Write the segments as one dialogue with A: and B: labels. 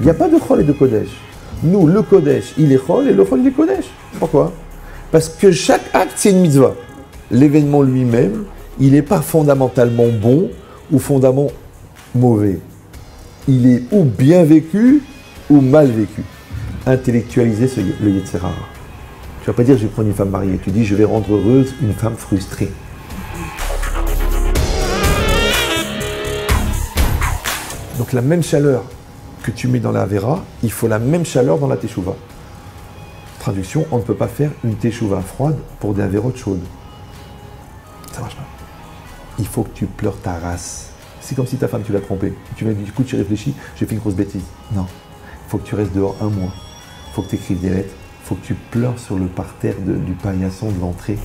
A: Il n'y a pas de Chol et de Kodesh. Nous, le Kodesh, il est Chol et le Chol, il est Kodesh. Pourquoi? Parce que chaque acte, c'est une mitzvah. L'événement lui-même, il n'est pas fondamentalement bon ou fondamentalement mauvais. Il est ou bien vécu ou mal vécu. Intellectualiser le Yetzer Hara. Tu ne vas pas dire je vais prendre une femme mariée. Tu dis je vais rendre heureuse une femme frustrée. Donc la même chaleur que tu mets dans la Avera, il faut la même chaleur dans la Teshuvah. Traduction, on ne peut pas faire une Teshuvah froide pour des Avérotes chaudes. Ça marche pas. Il faut que tu pleures ta race. C'est comme si ta femme, tu l'as trompée. Tu m'as dit, du coup, tu réfléchis, j'ai fait une grosse bêtise. Non. Il faut que tu restes dehors un mois. Il faut que tu écrives des lettres. Il faut que tu pleures sur le parterre du paillasson de l'entrée.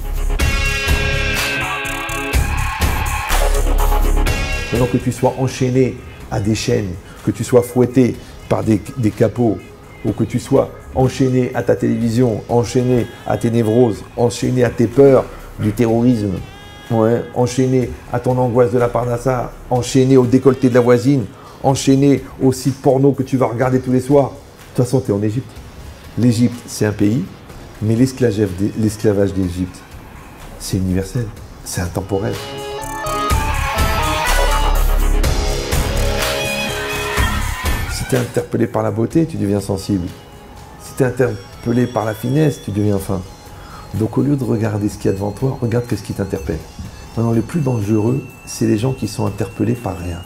A: Maintenant que tu sois enchaîné à des chaînes, que tu sois fouetté par des capots, ou que tu sois enchaîné à ta télévision, enchaîné à tes névroses, enchaîné à tes peurs du terrorisme, ouais, enchaîné à ton angoisse de la parnassa, enchaîné au décolleté de la voisine, enchaîné au site porno que tu vas regarder tous les soirs. De toute façon, tu es en Égypte. L'Égypte, c'est un pays, mais l'esclavage d'Égypte, c'est universel, c'est intemporel. Si tu es interpellé par la beauté, tu deviens sensible. Si tu es interpellé par la finesse, tu deviens fin. Donc au lieu de regarder ce qu'il y a devant toi, regarde ce qui t'interpelle. Maintenant, les plus dangereux, c'est les gens qui sont interpellés par rien.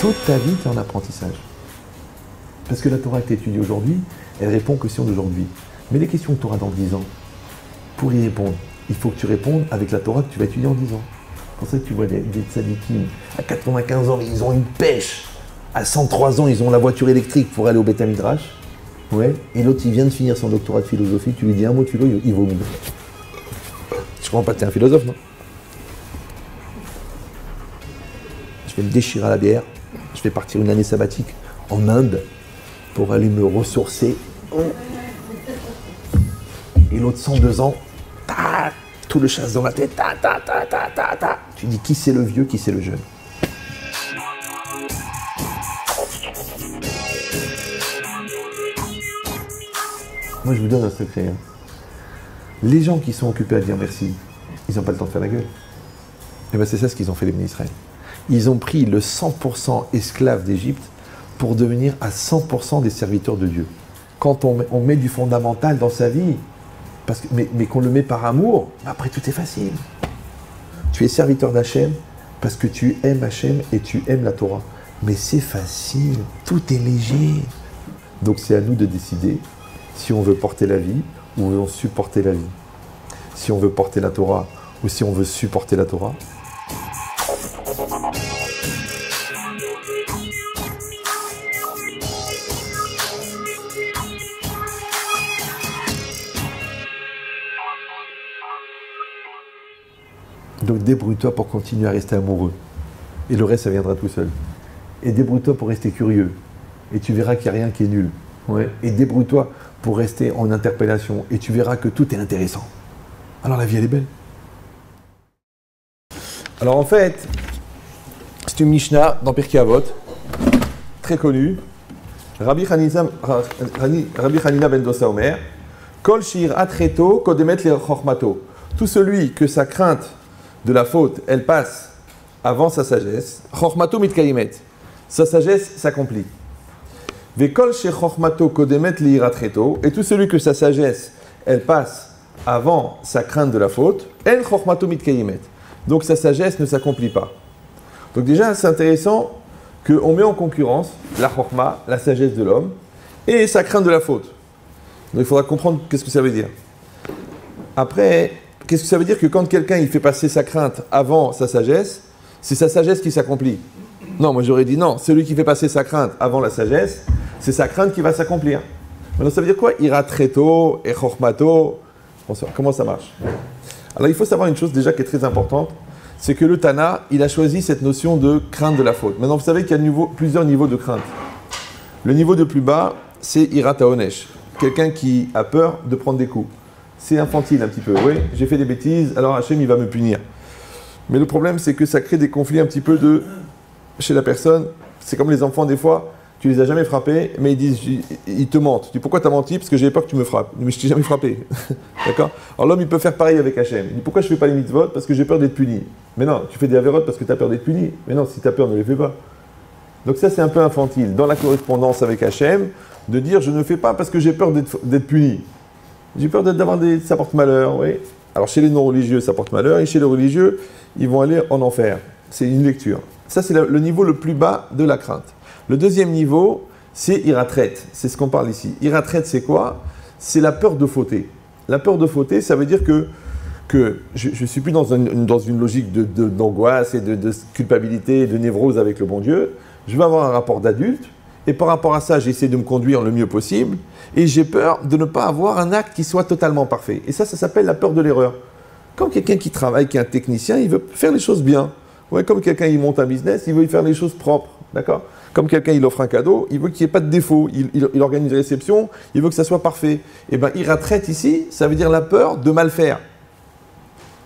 A: Toute ta vie, tu es en apprentissage. Parce que la Torah que tu étudies aujourd'hui, elle répond aux questions d'aujourd'hui. Mais les questions que tu auras dans 10 ans, pour y répondre, il faut que tu répondes avec la Torah que tu vas étudier en 10 ans. C'est pour ça que tu vois des tzadikim, à 95 ans, ils ont une pêche. À 103 ans, ils ont la voiture électrique pour aller au Beth Midrash. Ouais. Et l'autre, il vient de finir son doctorat de philosophie. Tu lui dis un mot de philo, il vomit. Je comprends pas, tu es un philosophe, non? Je vais me déchirer à la bière. Je vais partir une année sabbatique en Inde pour aller me ressourcer. Et l'autre, 102 ans, tout le chasse dans la tête. Tu dis qui c'est le vieux, qui c'est le jeune. Moi, je vous donne un secret. Hein. Les gens qui sont occupés à dire merci, ils n'ont pas le temps de faire la gueule. Et bien, c'est ça ce qu'ils ont fait les bénis Israël. Ils ont pris le 100% esclave d'Égypte pour devenir à 100% des serviteurs de Dieu. Quand on met du fondamental dans sa vie, mais qu'on le met par amour, après tout est facile. Tu es serviteur d'Hachem parce que tu aimes Hachem et tu aimes la Torah. Mais c'est facile, tout est léger. Donc c'est à nous de décider si on veut porter la vie ou on veut supporter la vie. Si on veut porter la Torah ou si on veut supporter la Torah. Donc débrouille-toi pour continuer à rester amoureux. Et le reste, ça viendra tout seul. Et débrouille-toi pour rester curieux. Et tu verras qu'il n'y a rien qui est nul. Ouais. Et débrouille-toi pour rester en interpellation. Et tu verras que tout est intéressant. Alors la vie, elle est belle. Alors en fait, c'est une Mishnah dans Pirkei Avot, très connue. Rabbi Hanina ben Dosa Omer, Kol shir atreto kodemet le chochmato. Tout celui que sa crainte de la faute, elle passe avant sa sagesse, chochmato mitkayemet. Sa sagesse s'accomplit. Vekol she chochmato kodemet li iratreto. Et tout celui que sa sagesse, elle passe avant sa crainte de la faute, en chochmato mitkayemet. Donc sa sagesse ne s'accomplit pas. Donc déjà, c'est intéressant qu'on met en concurrence la chochma, la sagesse de l'homme, et sa crainte de la faute. Donc il faudra comprendre qu'est-ce que ça veut dire. Après, qu'est-ce que ça veut dire que quand quelqu'un il fait passer sa crainte avant sa sagesse, c'est sa sagesse qui s'accomplit? Non, moi j'aurais dit non, celui qui fait passer sa crainte avant la sagesse, c'est sa crainte qui va s'accomplir. Maintenant ça veut dire quoi? Ira treto et chochmato. Comment ça marche? Alors il faut savoir une chose déjà qui est très importante, c'est que le Tana, il a choisi cette notion de crainte de la faute. Maintenant vous savez qu'il y a plusieurs niveaux de crainte. Le niveau de plus bas, c'est Ira Taonesh, quelqu'un qui a peur de prendre des coups. C'est infantile un petit peu, oui, j'ai fait des bêtises, alors Hachem il va me punir. Mais le problème, c'est que ça crée des conflits un petit peu chez la personne. C'est comme les enfants, des fois, tu les as jamais frappés, mais ils te mentent. Tu dis pourquoi tu as menti? Parce que j'avais peur que tu me frappes. Mais je t'ai jamais frappé. D'accord? Alors l'homme, il peut faire pareil avec Hachem. Il dit pourquoi je fais pas les mitzvot? Parce que j'ai peur d'être puni. Mais non, tu fais des avérotes parce que tu as peur d'être puni. Mais non, si tu as peur, ne les fais pas. Donc ça, c'est un peu infantile. Dans la correspondance avec Hachem, de dire je ne fais pas parce que j'ai peur d'être puni. J'ai peur ça porte malheur, oui. Alors chez les non-religieux, ça porte malheur, et chez les religieux, ils vont aller en enfer. C'est une lecture. Ça, c'est le niveau le plus bas de la crainte. Le deuxième niveau, c'est iratret. C'est ce qu'on parle ici. Iratret, c'est quoi? C'est la peur de fauter. La peur de fauter, ça veut dire que je ne suis plus dans une logique d'angoisse et de culpabilité, de névrose avec le bon Dieu. Je vais avoir un rapport d'adulte, et par rapport à ça, j'essaie de me conduire le mieux possible, et j'ai peur de ne pas avoir un acte qui soit totalement parfait. Et ça s'appelle la peur de l'erreur. Comme quelqu'un qui travaille, qui est un technicien, il veut faire les choses bien. Ouais, comme quelqu'un qui monte un business, il veut faire les choses propres. D'accord? Comme quelqu'un, il offre un cadeau, il veut qu'il n'y ait pas de défaut. Il organise une réception, il veut que ça soit parfait. Et bien, iratret ici, ça veut dire la peur de mal faire.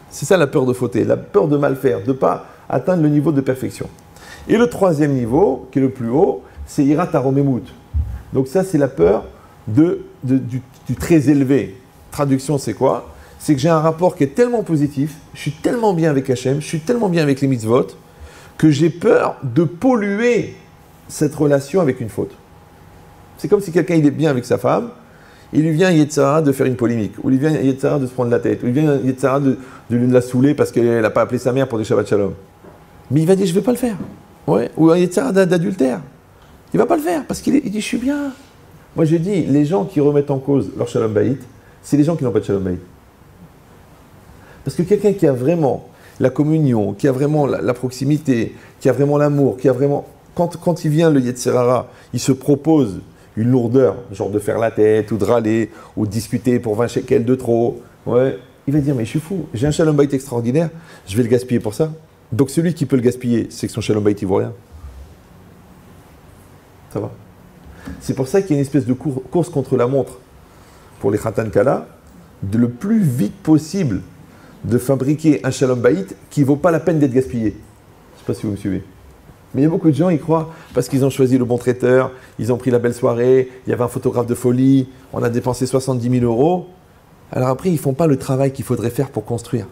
A: C'est ça la peur de fauter, la peur de mal faire, de ne pas atteindre le niveau de perfection. Et le troisième niveau, qui est le plus haut, c'est irat aromemut. Donc ça, c'est la peur du très élevé. Traduction, c'est quoi? C'est que j'ai un rapport qui est tellement positif, je suis tellement bien avec Hachem, je suis tellement bien avec les mitzvot, que j'ai peur de polluer cette relation avec une faute. C'est comme si quelqu'un il est bien avec sa femme, il lui vient Yetzara de faire une polémique, ou il lui vient Yetzara de se prendre la tête, ou il vient Yetzara de la saouler parce qu'elle n'a pas appelé sa mère pour des Shabbat Shalom. Mais il va dire je ne vais pas le faire. Ouais. Ou un Yetzara d'adultère. Il ne va pas le faire parce qu'il dit je suis bien. Moi j'ai dit, les gens qui remettent en cause leur Shalom Bayit, c'est les gens qui n'ont pas de Shalom Bayit. Parce que quelqu'un qui a vraiment la communion, qui a vraiment la proximité, qui a vraiment l'amour, qui a vraiment... Quand il vient le Yetzirara, il se propose une lourdeur, genre de faire la tête, ou de râler, ou de discuter pour 20 shekels de trop. Ouais. Il va dire, mais je suis fou, j'ai un Shalom Bayit extraordinaire, je vais le gaspiller pour ça. Donc celui qui peut le gaspiller, c'est que son Shalom Bayit, il vaut rien. Ça va? C'est pour ça qu'il y a une espèce de course contre la montre pour les Khatan Kala, de le plus vite possible de fabriquer un Shalom Bayit qui ne vaut pas la peine d'être gaspillé. Je ne sais pas si vous me suivez. Mais il y a beaucoup de gens, ils croient, parce qu'ils ont choisi le bon traiteur, ils ont pris la belle soirée, il y avait un photographe de folie, on a dépensé 70 000 €. Alors après, ils ne font pas le travail qu'il faudrait faire pour construire.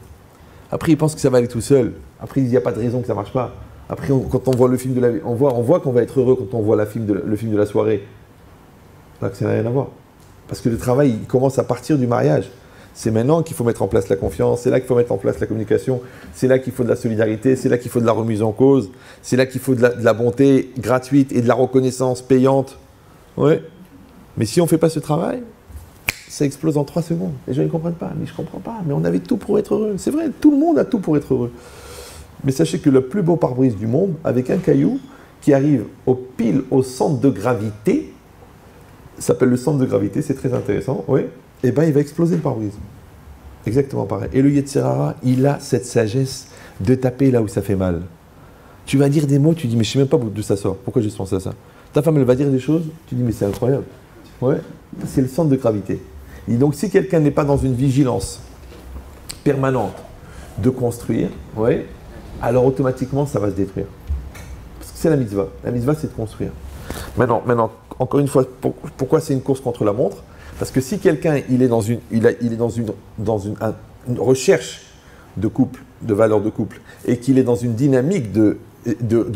A: Après, ils pensent que ça va aller tout seul. Après, ils disent, il n'y a pas de raison que ça ne marche pas. Après, quand on voit le film de la... On voit qu'on va être heureux quand on voit le film de la soirée. Là, que ça n'a rien à voir. Parce que le travail, il commence à partir du mariage. C'est maintenant qu'il faut mettre en place la confiance, c'est là qu'il faut mettre en place la communication, c'est là qu'il faut de la solidarité, c'est là qu'il faut de la remise en cause, c'est là qu'il faut de la bonté gratuite et de la reconnaissance payante. Ouais. Mais si on ne fait pas ce travail, ça explose en 3 secondes. Les gens ne comprennent pas, mais je ne comprends pas, mais on avait tout pour être heureux. C'est vrai, tout le monde a tout pour être heureux. Mais sachez que le plus beau pare-brise du monde, avec un caillou qui arrive pile au centre de gravité, ça s'appelle le centre de gravité, c'est très intéressant, oui. Et bien il va exploser le pare-brise. Exactement pareil. Et le Yetzirara, il a cette sagesse de taper là où ça fait mal. Tu vas dire des mots, tu dis mais je ne sais même pas d'où ça sort, pourquoi j'ai pensé à ça. Ta femme elle va dire des choses, tu dis mais c'est incroyable. Ouais, c'est le centre de gravité. Et donc si quelqu'un n'est pas dans une vigilance permanente de construire, ouais, alors automatiquement ça va se détruire. Parce que c'est la mitzvah. La mitzvah c'est de construire. Maintenant, encore une fois, pourquoi c'est une course contre la montre? Parce que si quelqu'un il est dans une recherche de couple, de valeur de couple, et qu'il est dans une dynamique de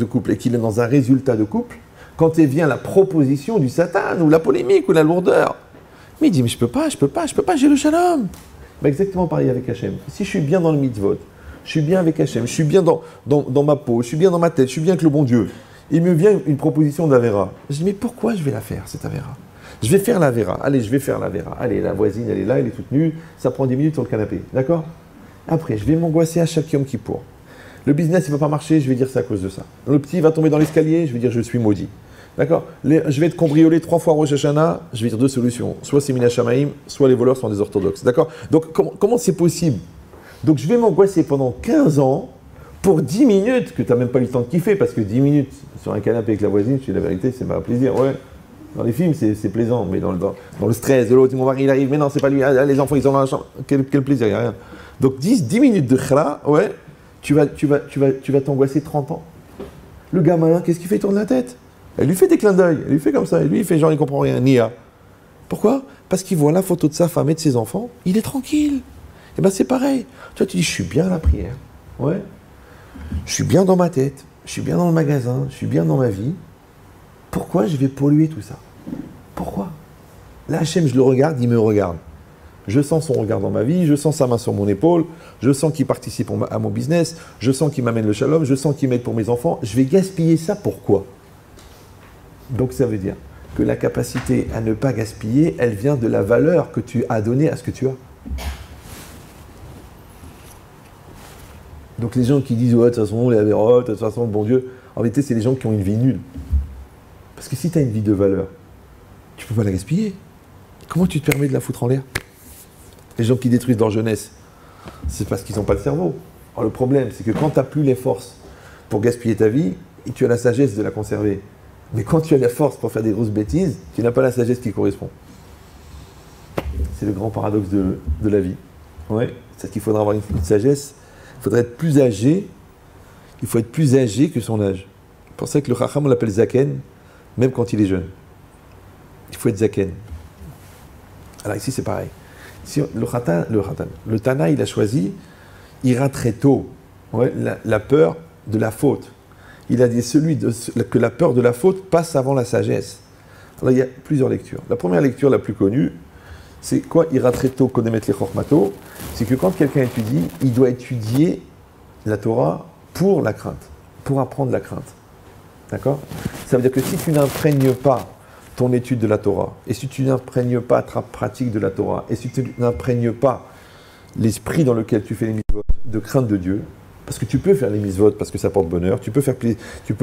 A: couple, et qu'il est dans un résultat de couple, quand il vient la proposition du Satan, ou la polémique, ou la lourdeur, mais il dit, mais je peux pas, j'ai le shalom. Ben exactement pareil avec Hachem. Si je suis bien dans le mitzvot, je suis bien avec Hachem, je suis bien dans ma peau, je suis bien dans ma tête, je suis bien avec le bon Dieu, il me vient une proposition d'Avera. Je dis, mais pourquoi je vais la faire, cette Avera? Je vais faire la Vera. Allez, je vais faire la Vera. Allez, la voisine, elle est là, elle est toute nue. Ça prend 10 minutes sur le canapé. D'accord? Après, je vais m'angoisser à chaque Yom Kippour. Le business, il ne va pas marcher, je vais dire c'est à cause de ça. Le petit va tomber dans l'escalier, je vais dire je suis maudit. D'accord? Je vais être cambriolé 3 fois Rosh Hashanah, je vais dire 2 solutions. Soit c'est Mina Shamaim, soit les voleurs sont des orthodoxes. D'accord? Donc, comment c'est possible? Donc, je vais m'angoisser pendant 15 ans pour 10 minutes, que tu n'as même pas eu le temps de kiffer, parce que 10 minutes sur un canapé avec la voisine, je dis la vérité, c'est pas un plaisir. Ouais. Dans les films, c'est plaisant, mais dans le stress de l'autre, mon mari il arrive, mais non, c'est pas lui, les enfants ils sont dans la chambre, quel plaisir, il n'y a rien. Donc 10 minutes de khra, ouais, tu vas t'angoisser 30 ans. Le gamin, qu'est-ce qu'il fait? Il tourne la tête. Elle lui fait des clins d'œil, elle lui fait comme ça, et lui il fait genre il comprend rien, Nia. Pourquoi? Parce qu'il voit la photo de sa femme et de ses enfants, il est tranquille. Et bien c'est pareil. Toi tu dis je suis bien à la prière, ouais. Je suis bien dans ma tête, je suis bien dans le magasin, je suis bien dans ma vie. Pourquoi je vais polluer tout ça? Pourquoi? Là Hachem je le regarde, il me regarde. Je sens son regard dans ma vie, je sens sa main sur mon épaule, je sens qu'il participe à mon business, je sens qu'il m'amène le shalom, je sens qu'il m'aide pour mes enfants. Je vais gaspiller ça pourquoi? Donc ça veut dire que la capacité à ne pas gaspiller, elle vient de la valeur que tu as donnée à ce que tu as. Donc les gens qui disent ouais de toute façon les avérotes, de toute façon le bon Dieu, en vérité c'est les gens qui ont une vie nulle. Parce que si tu as une vie de valeur, tu ne peux pas la gaspiller. Comment tu te permets de la foutre en l'air? Les gens qui détruisent leur jeunesse, c'est parce qu'ils n'ont pas le cerveau. Alors le problème c'est que quand tu n'as plus les forces pour gaspiller ta vie, et tu as la sagesse de la conserver. Mais quand tu as la force pour faire des grosses bêtises, tu n'as pas la sagesse qui correspond. C'est le grand paradoxe de la vie. Ouais. C'est qu'il faudra avoir une sagesse. Il faudrait être plus âgé. Il faut être plus âgé que son âge. C'est pour ça que le Chacham, on l'appelle Zaken, même quand il est jeune. Il faut être Zaken. Alors ici, c'est pareil. Ici, le Tana, il a choisi ira très tôt. Ouais, la peur de la faute. Il a dit que la peur de la faute passe avant la sagesse. Alors il y a plusieurs lectures. La première lecture la plus connue, c'est quoi? Ira très tôt, kodemet le chormato. C'est que quand quelqu'un étudie, il doit étudier la Torah pour la crainte, pour apprendre la crainte. D'accord? Ça veut dire que si tu n'imprègnes pas ton étude de la Torah, et si tu n'imprègnes pas ta pratique de la Torah, et si tu n'imprègnes pas l'esprit dans lequel tu fais les mitzvot de crainte de Dieu, parce que tu peux faire les mitzvot parce que ça porte bonheur, tu peux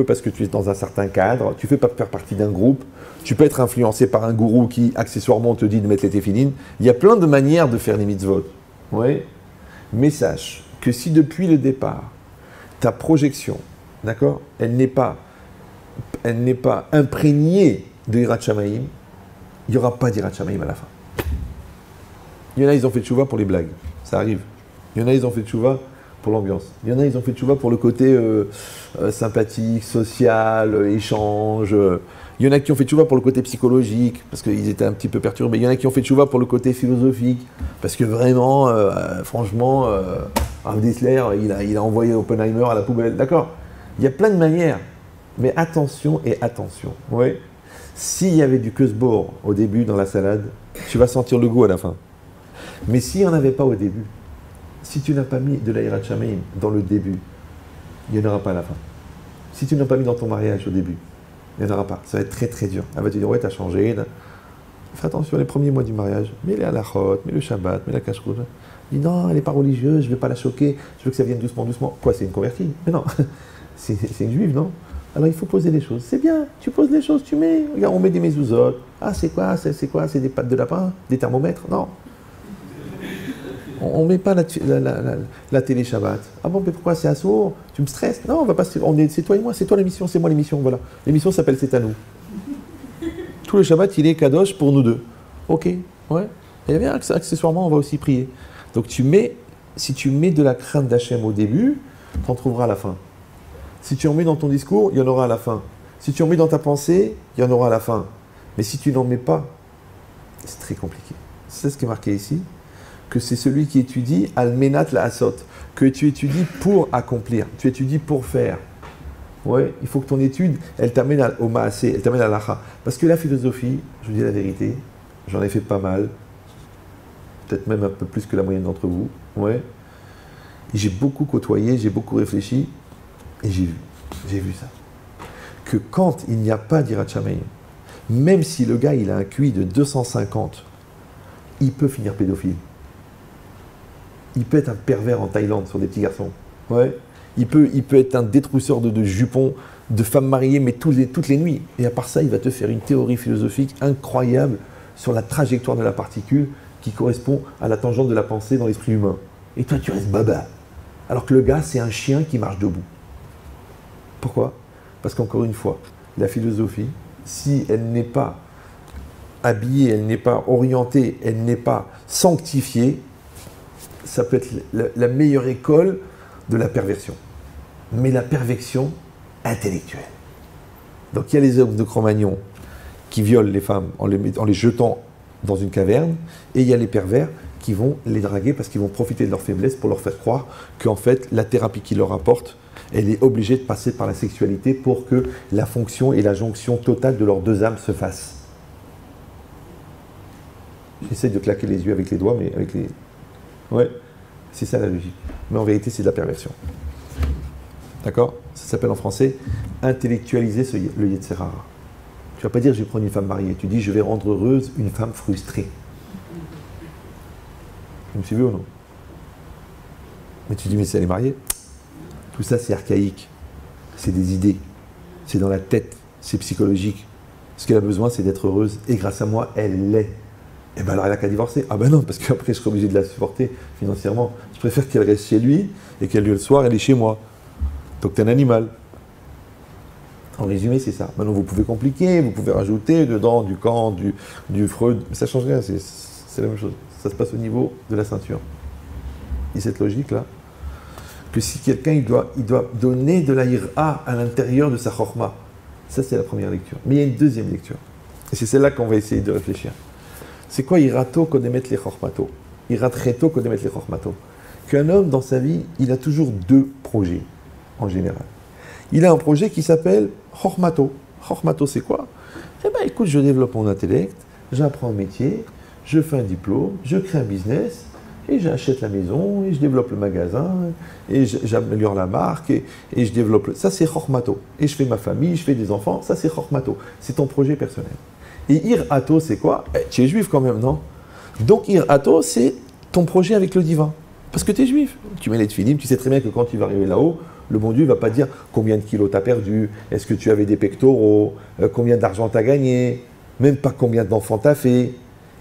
A: parce que tu es dans un certain cadre, tu peux pas faire partie d'un groupe, tu peux être influencé par un gourou qui accessoirement te dit de mettre les téphilines. Il y a plein de manières de faire les mitzvot. Ouais. Mais sache que si depuis le départ, ta projection, d'accord, elle n'est pas imprégnée de Hirat Shamaim, il n'y aura pas d'Hirat Shamaim à la fin. Il y en a, ils ont fait tchouva pour les blagues, ça arrive. Il y en a, ils ont fait tchouva pour l'ambiance. Il y en a, ils ont fait tchouva pour le côté sympathique, social, échange. Il y en a qui ont fait tchouva pour le côté psychologique, parce qu'ils étaient un petit peu perturbés. Il y en a qui ont fait tchouva pour le côté philosophique, parce que vraiment, franchement, Rav Dessler, il a envoyé Oppenheimer à la poubelle. D'accord? Il y a plein de manières. Mais attention et attention. Ouais. S'il y avait du Keusbor au début dans la salade, tu vas sentir le goût à la fin. Mais s'il n'y en avait pas au début, si tu n'as pas mis de l'Hirat Shamaim dans le début, il n'y en aura pas à la fin. Si tu n'as pas mis dans ton mariage au début, il n'y en aura pas. Ça va être très très dur. Elle va te dire, ouais, t'as changé. Fais attention les premiers mois du mariage. Mets les halachot, mets le Shabbat, mets la cache-route. Dis non, elle n'est pas religieuse, je ne vais pas la choquer, je veux que ça vienne doucement, doucement. Quoi, c'est une convertie? Mais non, c'est une juive, non? Alors il faut poser les choses. C'est bien, tu poses les choses, tu mets. Regarde, on met des mezuzot. Ah, c'est quoi? C'est des pattes de lapin? Des thermomètres? Non. On ne met pas la télé Shabbat. Ah bon, mais pourquoi? C'est assourd? Tu me stresses? Non, on va pas. C'est toi et moi, c'est toi l'émission, c'est moi l'émission. Voilà. L'émission s'appelle C'est à nous. Tout le Shabbat, il est kadosh pour nous deux. Ok, ouais. Et bien, accessoirement, on va aussi prier. Donc si tu mets de la crainte d'Hachem au début, tu en trouveras à la fin. Si tu en mets dans ton discours, il y en aura à la fin. Si tu en mets dans ta pensée, il y en aura à la fin. Mais si tu n'en mets pas, c'est très compliqué. C'est ce qui est marqué ici, que c'est celui qui étudie al-menat la-asot, que tu étudies pour accomplir, tu étudies pour faire. Ouais, il faut que ton étude, elle t'amène au ma'asé, elle t'amène à l'acha. Parce que la philosophie, je vous dis la vérité, j'en ai fait pas mal, peut-être même un peu plus que la moyenne d'entre vous. Ouais. Et j'ai beaucoup côtoyé, j'ai beaucoup réfléchi, et j'ai vu ça. Que quand il n'y a pas d'Hirat Shamaim, même si le gars il a un QI de 250, il peut finir pédophile. Il peut être un pervers en Thaïlande sur des petits garçons. Ouais. Il peut être un détrousseur de jupons, de femmes mariées, mais toutes les nuits. Et à part ça, il va te faire une théorie philosophique incroyable sur la trajectoire de la particule qui correspond à la tangente de la pensée dans l'esprit humain. Et toi, tu restes baba. Alors que le gars, c'est un chien qui marche debout. Pourquoi? Parce qu'encore une fois, la philosophie, si elle n'est pas habillée, elle n'est pas orientée, elle n'est pas sanctifiée, ça peut être la meilleure école de la perversion. Mais la perversion intellectuelle. Donc il y a les hommes de Cro-Magnon qui violent les femmes en les jetant dans une caverne, et il y a les pervers qui vont les draguer parce qu'ils vont profiter de leur faiblesse pour leur faire croire qu'en fait la thérapie qu'ils leur apportent, elle est obligée de passer par la sexualité pour que la fonction et la jonction totale de leurs deux âmes se fassent. J'essaie de claquer les yeux avec les doigts, mais avec les... Ouais, c'est ça la logique. Mais en vérité, c'est de la perversion. D'accord? Ça s'appelle en français intellectualiser le Yetzer Hara. Tu vas pas dire je vais prendre une femme mariée, tu dis je vais rendre heureuse une femme frustrée. Vous me suivez ou non? Mais tu dis mais si elle est mariée, tout ça c'est archaïque, c'est des idées, c'est dans la tête, c'est psychologique. Ce qu'elle a besoin c'est d'être heureuse et grâce à moi elle l'est. Et bien alors elle n'a qu'à divorcer. Ah ben non, parce qu'après je serai obligé de la supporter financièrement. Je préfère qu'elle reste chez lui et qu'elle le soir elle est chez moi. Donc t'es un animal. En résumé, c'est ça. Maintenant, vous pouvez compliquer, vous pouvez rajouter dedans du Kant, du Freud, mais ça ne change rien, c'est la même chose. Ça se passe au niveau de la ceinture. Et cette logique-là, que si quelqu'un, il doit donner de la ira à l'intérieur de sa chorma. Ça, c'est la première lecture. Mais il y a une deuxième lecture. Et c'est celle-là qu'on va essayer de réfléchir. C'est quoi irato kodemet le chormato? Iratreto kodemet le chormato. Qu'un homme, dans sa vie, il a toujours deux projets, en général. Il a un projet qui s'appelle Chormato. Chormato, c'est quoi? Eh bien, écoute, je développe mon intellect, j'apprends un métier, je fais un diplôme, je crée un business, et j'achète la maison, et je développe le magasin, et j'améliore la marque, et je développe... Ça, c'est Chormato. Et je fais ma famille, je fais des enfants, ça, c'est Chormato. C'est ton projet personnel. Et Irato, c'est quoi? Tu es juif quand même, non? Donc, Irato, c'est ton projet avec le divin. Parce que tu es juif. Tu mets les tefilines, tu sais très bien que quand tu vas arriver là-haut, le bon Dieu ne va pas dire combien de kilos tu as perdu, est-ce que tu avais des pectoraux, combien d'argent tu as gagné, même pas combien d'enfants tu as fait.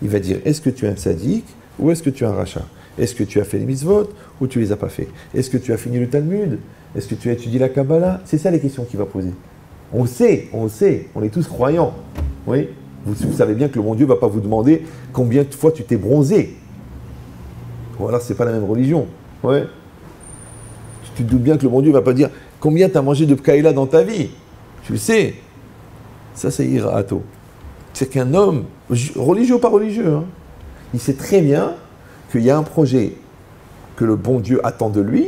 A: Il va dire est-ce que tu es un tzaddik ou est-ce que tu es un rachat? Est-ce que tu as fait les mitzvot ou tu les as pas fait? Est-ce que tu as fini le Talmud? Est-ce que tu as étudié la Kabbalah? C'est ça les questions qu'il va poser. On le sait, on est tous croyants. Oui, vous savez bien que le bon Dieu ne va pas vous demander combien de fois tu t'es bronzé. Ou alors c'est pas la même religion. Ouais. Tu te doutes bien que le bon Dieu ne va pas dire combien tu as mangé de pkaïla dans ta vie. Tu le sais. Ça, c'est irato. C'est qu'un homme, religieux ou pas religieux, hein, il sait très bien qu'il y a un projet que le bon Dieu attend de lui,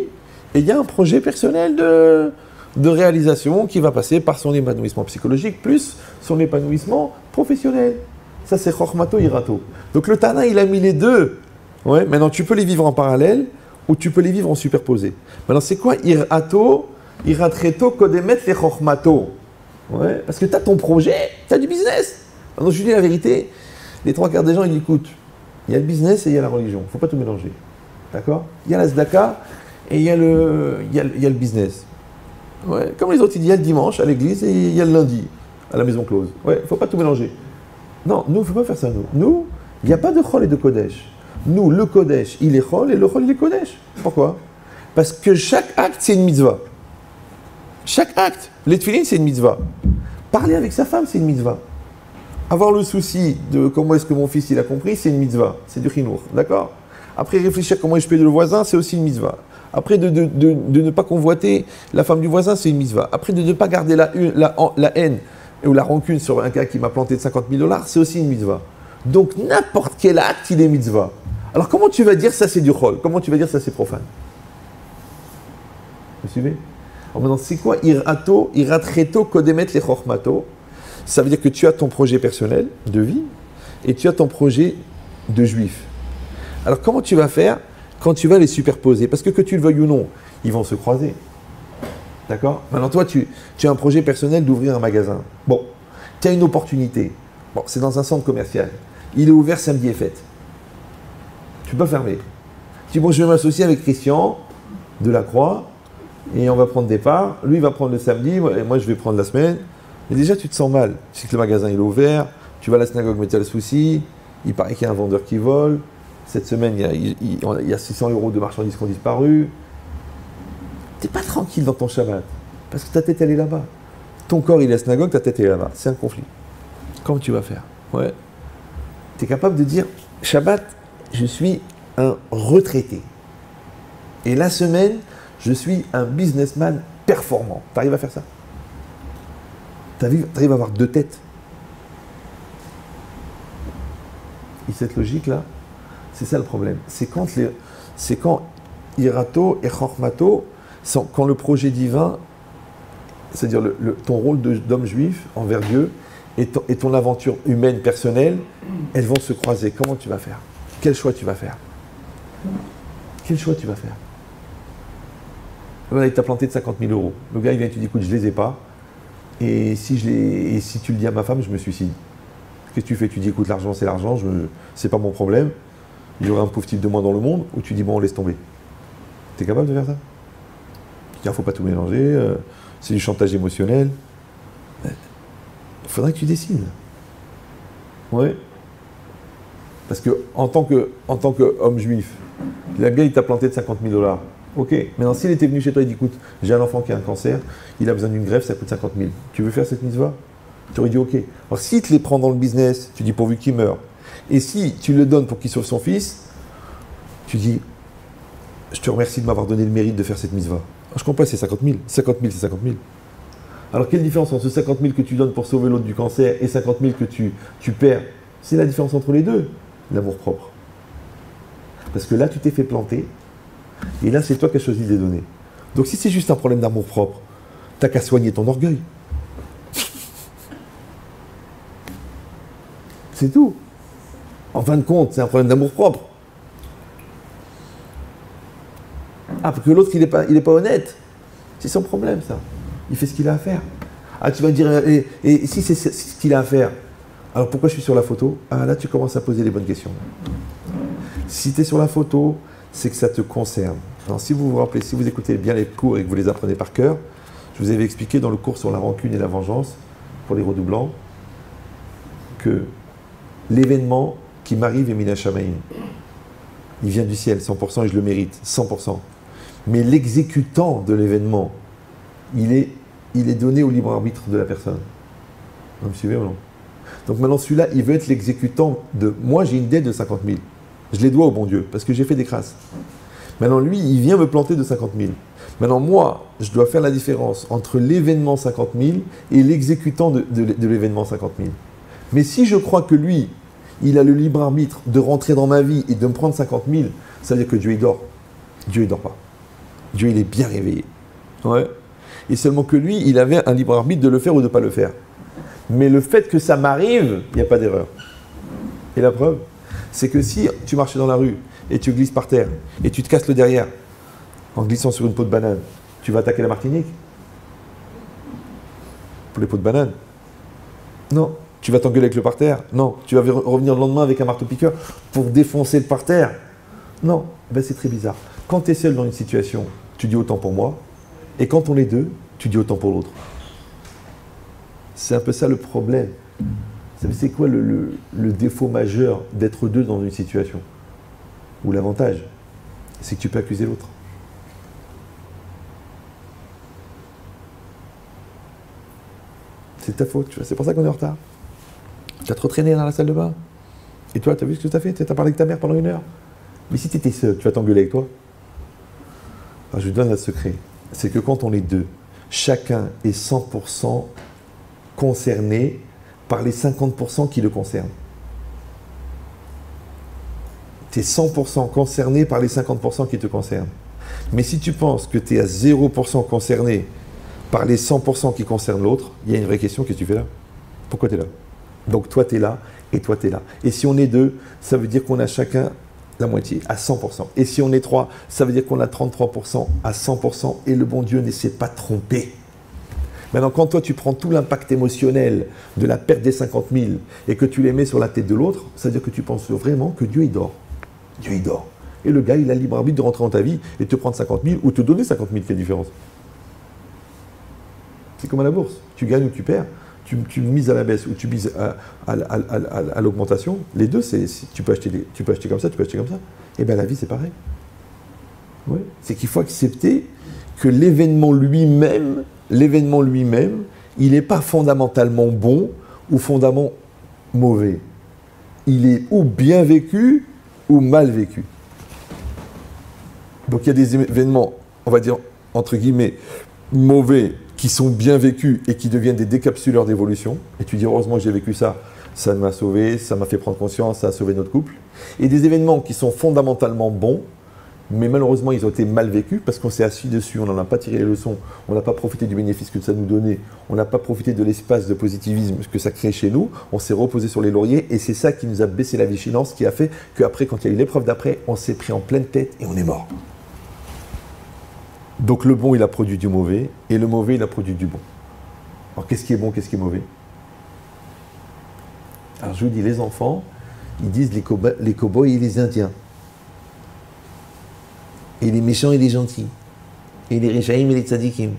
A: et il y a un projet personnel de réalisation qui va passer par son épanouissement psychologique plus son épanouissement professionnel. Ça, c'est chormato irato. Donc le Tana, il a mis les deux. Ouais, maintenant, tu peux les vivre en parallèle, ou tu peux les vivre en superposé. Maintenant, c'est quoi irato, iratreto, kodemet, le chormato? Ouais, parce que tu as ton projet, tu as du business. Maintenant, je dis la vérité, les trois quarts des gens, ils écoutent. Il y a le business et il y a la religion. Il ne faut pas tout mélanger. D'accord? Il y a la tzedaka et il y a le business. Ouais, comme les autres, il y a le dimanche à l'église et il y a le lundi à la maison close. Ouais, il ne faut pas tout mélanger. Non, nous, il ne faut pas faire ça, nous. Nous, il n'y a pas de chol et de kodesh. Nous, le Kodesh, il est Chol et le Chol, il est Kodesh. Pourquoi? Parce que chaque acte, c'est une mitzvah. Chaque acte. Les tefilines, c'est une mitzvah. Parler avec sa femme, c'est une mitzvah. Avoir le souci de comment est-ce que mon fils il a compris, c'est une mitzvah. C'est du chinour. D'accord? Après, réfléchir comment je paye le voisin, c'est aussi une mitzvah. Après, de ne pas convoiter la femme du voisin, c'est une mitzvah. Après, de ne pas garder la haine ou la rancune sur un gars qui m'a planté de 50 000 $, c'est aussi une mitzvah. Donc, n'importe quel acte, il est mitzvah. Alors, comment tu vas dire ça c'est du chol? Comment tu vas dire ça c'est profane? Vous suivez? Alors maintenant, c'est quoi irato, iratreto, kodemet le chormato? Ça veut dire que tu as ton projet personnel de vie et tu as ton projet de juif. Alors, comment tu vas faire quand tu vas les superposer? Parce que tu le veuilles ou non, ils vont se croiser. D'accord? Maintenant, toi, tu as un projet personnel d'ouvrir un magasin. Bon, tu as une opportunité. Bon, c'est dans un centre commercial. Il est ouvert samedi et fête. Tu peux pas fermer. Tu dis, bon, je vais m'associer avec Christian Delacroix et on va prendre des parts. Lui, il va prendre le samedi et moi, je vais prendre la semaine. Et déjà, tu te sens mal. Tu sais que le magasin il est ouvert, tu vas à la synagogue, mais tu as le souci. Il paraît qu'il y a un vendeur qui vole. Cette semaine, il y a 600 € de marchandises qui ont disparu. Tu n'es pas tranquille dans ton Shabbat parce que ta tête, elle est là-bas. Ton corps, il est à la synagogue, ta tête, elle est là-bas. C'est un conflit. Comment tu vas faire? Ouais. Tu es capable de dire, Shabbat, je suis un retraité. Et la semaine, Je suis un businessman performant. Tu arrives à faire ça? Tu arrives à avoir deux têtes? Et cette logique-là, c'est ça le problème. C'est quand Irato et Chormato, quand le projet divin, c'est-à-dire ton rôle d'homme juif envers Dieu et ton aventure humaine personnelle, elles vont se croiser. Comment tu vas faire? Quel choix tu vas faire? Quel choix tu vas faire? Voilà, il t'a planté de 50 000 euros. Le gars, il vient et tu dis, écoute, je ne les ai pas. Et si tu le dis à ma femme, je me suicide. Qu'est-ce que tu fais? Tu dis, écoute, l'argent, c'est l'argent, c'est pas mon problème. Il y aura un pauvre type de moi dans le monde. Ou tu dis, bon, on laisse tomber. Tu es capable de faire ça? Tu dis, il ne faut pas tout mélanger. C'est du chantage émotionnel. Il faudrait que tu décides. Oui. Parce que en tant qu'homme juif, le gars, il t'a planté de 50 000 $. Ok, maintenant s'il était venu chez toi et dit, écoute, j'ai un enfant qui a un cancer, il a besoin d'une greffe, ça coûte 50 000. Tu veux faire cette mitzvah? Tu aurais dit ok. Alors s'il te les prend dans le business, tu dis pourvu qu'il meure. Et si tu le donnes pour qu'il sauve son fils, tu dis, je te remercie de m'avoir donné le mérite de faire cette mitzvah. Je comprends, c'est 50 000. 50 000, c'est 50 000. Alors quelle différence entre 50 000 que tu donnes pour sauver l'autre du cancer et 50 000 que tu perds? C'est la différence entre les deux, l'amour propre. Parce que là, tu t'es fait planter. Et là, c'est toi qui as choisi de les donner. Donc si c'est juste un problème d'amour propre, t'as qu'à soigner ton orgueil. C'est tout. En fin de compte, c'est un problème d'amour propre. Ah, parce que l'autre, il n'est pas honnête. C'est son problème, ça. Il fait ce qu'il a à faire. Ah, tu vas me dire, et si c'est ce qu'il a à faire, alors pourquoi je suis sur la photo? Ah, là, tu commences à poser les bonnes questions. Si tu es sur la photo, c'est que ça te concerne. Alors, si vous vous rappelez, si vous écoutez bien les cours et que vous les apprenez par cœur, je vous avais expliqué dans le cours sur la rancune et la vengeance, pour les redoublants, que l'événement qui m'arrive est Mina Shamaïm. Il vient du ciel, 100%, et je le mérite, 100%. Mais l'exécutant de l'événement, il est donné au libre arbitre de la personne. Vous me suivez ou non? Donc maintenant, celui-là, il veut être l'exécutant de... Moi, j'ai une dette de 50 000. Je les dois au bon Dieu, parce que j'ai fait des crasses. Maintenant, lui, il vient me planter de 50 000. Maintenant, moi, je dois faire la différence entre l'événement 50 000 et l'exécutant de l'événement 50 000. Mais si je crois que lui, il a le libre arbitre de rentrer dans ma vie et de me prendre 50 000, ça veut dire que Dieu, il dort. Dieu, il dort pas. Dieu, il est bien réveillé. Ouais. Et seulement que lui, il avait un libre arbitre de le faire ou de ne pas le faire. Mais le fait que ça m'arrive, il n'y a pas d'erreur. Et la preuve, c'est que si tu marches dans la rue et tu glisses par terre et tu te casses le derrière en glissant sur une peau de banane, tu vas attaquer la Martinique? Pour les peaux de banane? Non. Tu vas t'engueuler avec le parterre? Non. Tu vas revenir le lendemain avec un marteau-piqueur pour défoncer le parterre? Non. Ben, c'est très bizarre. Quand tu es seul dans une situation, tu dis autant pour moi. Et quand on est deux, tu dis autant pour l'autre. C'est un peu ça le problème. Vous savez, c'est quoi le défaut majeur d'être deux dans une situation? Ou l'avantage? C'est que tu peux accuser l'autre. C'est ta faute, tu vois. C'est pour ça qu'on est en retard. Tu as trop traîné dans la salle de bain. Et toi, tu as vu ce que tu as fait? Tu as parlé avec ta mère pendant 1 heure. Mais si tu étais seul, tu vas t'engueuler avec toi? Alors, je vous donne un secret. C'est que quand on est deux, chacun est 100% concerné par les 50% qui le concernent. Tu es 100% concerné par les 50% qui te concernent. Mais si tu penses que tu es à 0% concerné par les 100% qui concernent l'autre, il y a une vraie question, qu'est-ce que tu fais là? Pourquoi tu es là? Donc toi tu es là et toi tu es là. Et si on est deux, ça veut dire qu'on a chacun la moitié, à 100%. Et si on est 3, ça veut dire qu'on a 33% à 100%. Et le bon Dieu ne s'est pas trompé. Maintenant, quand toi tu prends tout l'impact émotionnel de la perte des 50 000 et que tu les mets sur la tête de l'autre, ça veut dire que tu penses vraiment que Dieu il dort. Dieu il dort. Et le gars il a le libre arbitre de rentrer dans ta vie et te prendre 50 000 ou te donner 50 000, quelle différence? C'est comme à la bourse. Tu gagnes ou tu perds. Tu mises à la baisse ou tu mises à l'augmentation. Les deux, tu peux acheter comme ça, tu peux acheter comme ça. Et bien la vie, c'est pareil. Ouais. C'est qu'il faut accepter que l'événement lui-même, il n'est pas fondamentalement bon ou fondamentalement mauvais. Il est ou bien vécu ou mal vécu. Donc il y a des événements on va dire, entre guillemets, mauvais, qui sont bien vécus et qui deviennent des décapsuleurs d'évolution. Et tu dis, heureusement que j'ai vécu ça, ça m'a sauvé, ça m'a fait prendre conscience, ça a sauvé notre couple. Et des événements qui sont fondamentalement bons, mais malheureusement, ils ont été mal vécus parce qu'on s'est assis dessus, on n'en a pas tiré les leçons, on n'a pas profité du bénéfice que ça nous donnait, on n'a pas profité de l'espace de positivisme que ça crée chez nous, on s'est reposé sur les lauriers et c'est ça qui nous a baissé la vigilance, qui a fait qu'après, quand il y a eu l'épreuve d'après, on s'est pris en pleine tête et on est mort. Donc le bon, il a produit du mauvais et le mauvais, il a produit du bon. Alors qu'est-ce qui est bon, qu'est-ce qui est mauvais? Alors je vous dis, les enfants, ils disent les cow-boys et les Indiens. Et les méchants et les gentils. Et les richaïm et les tzadikim.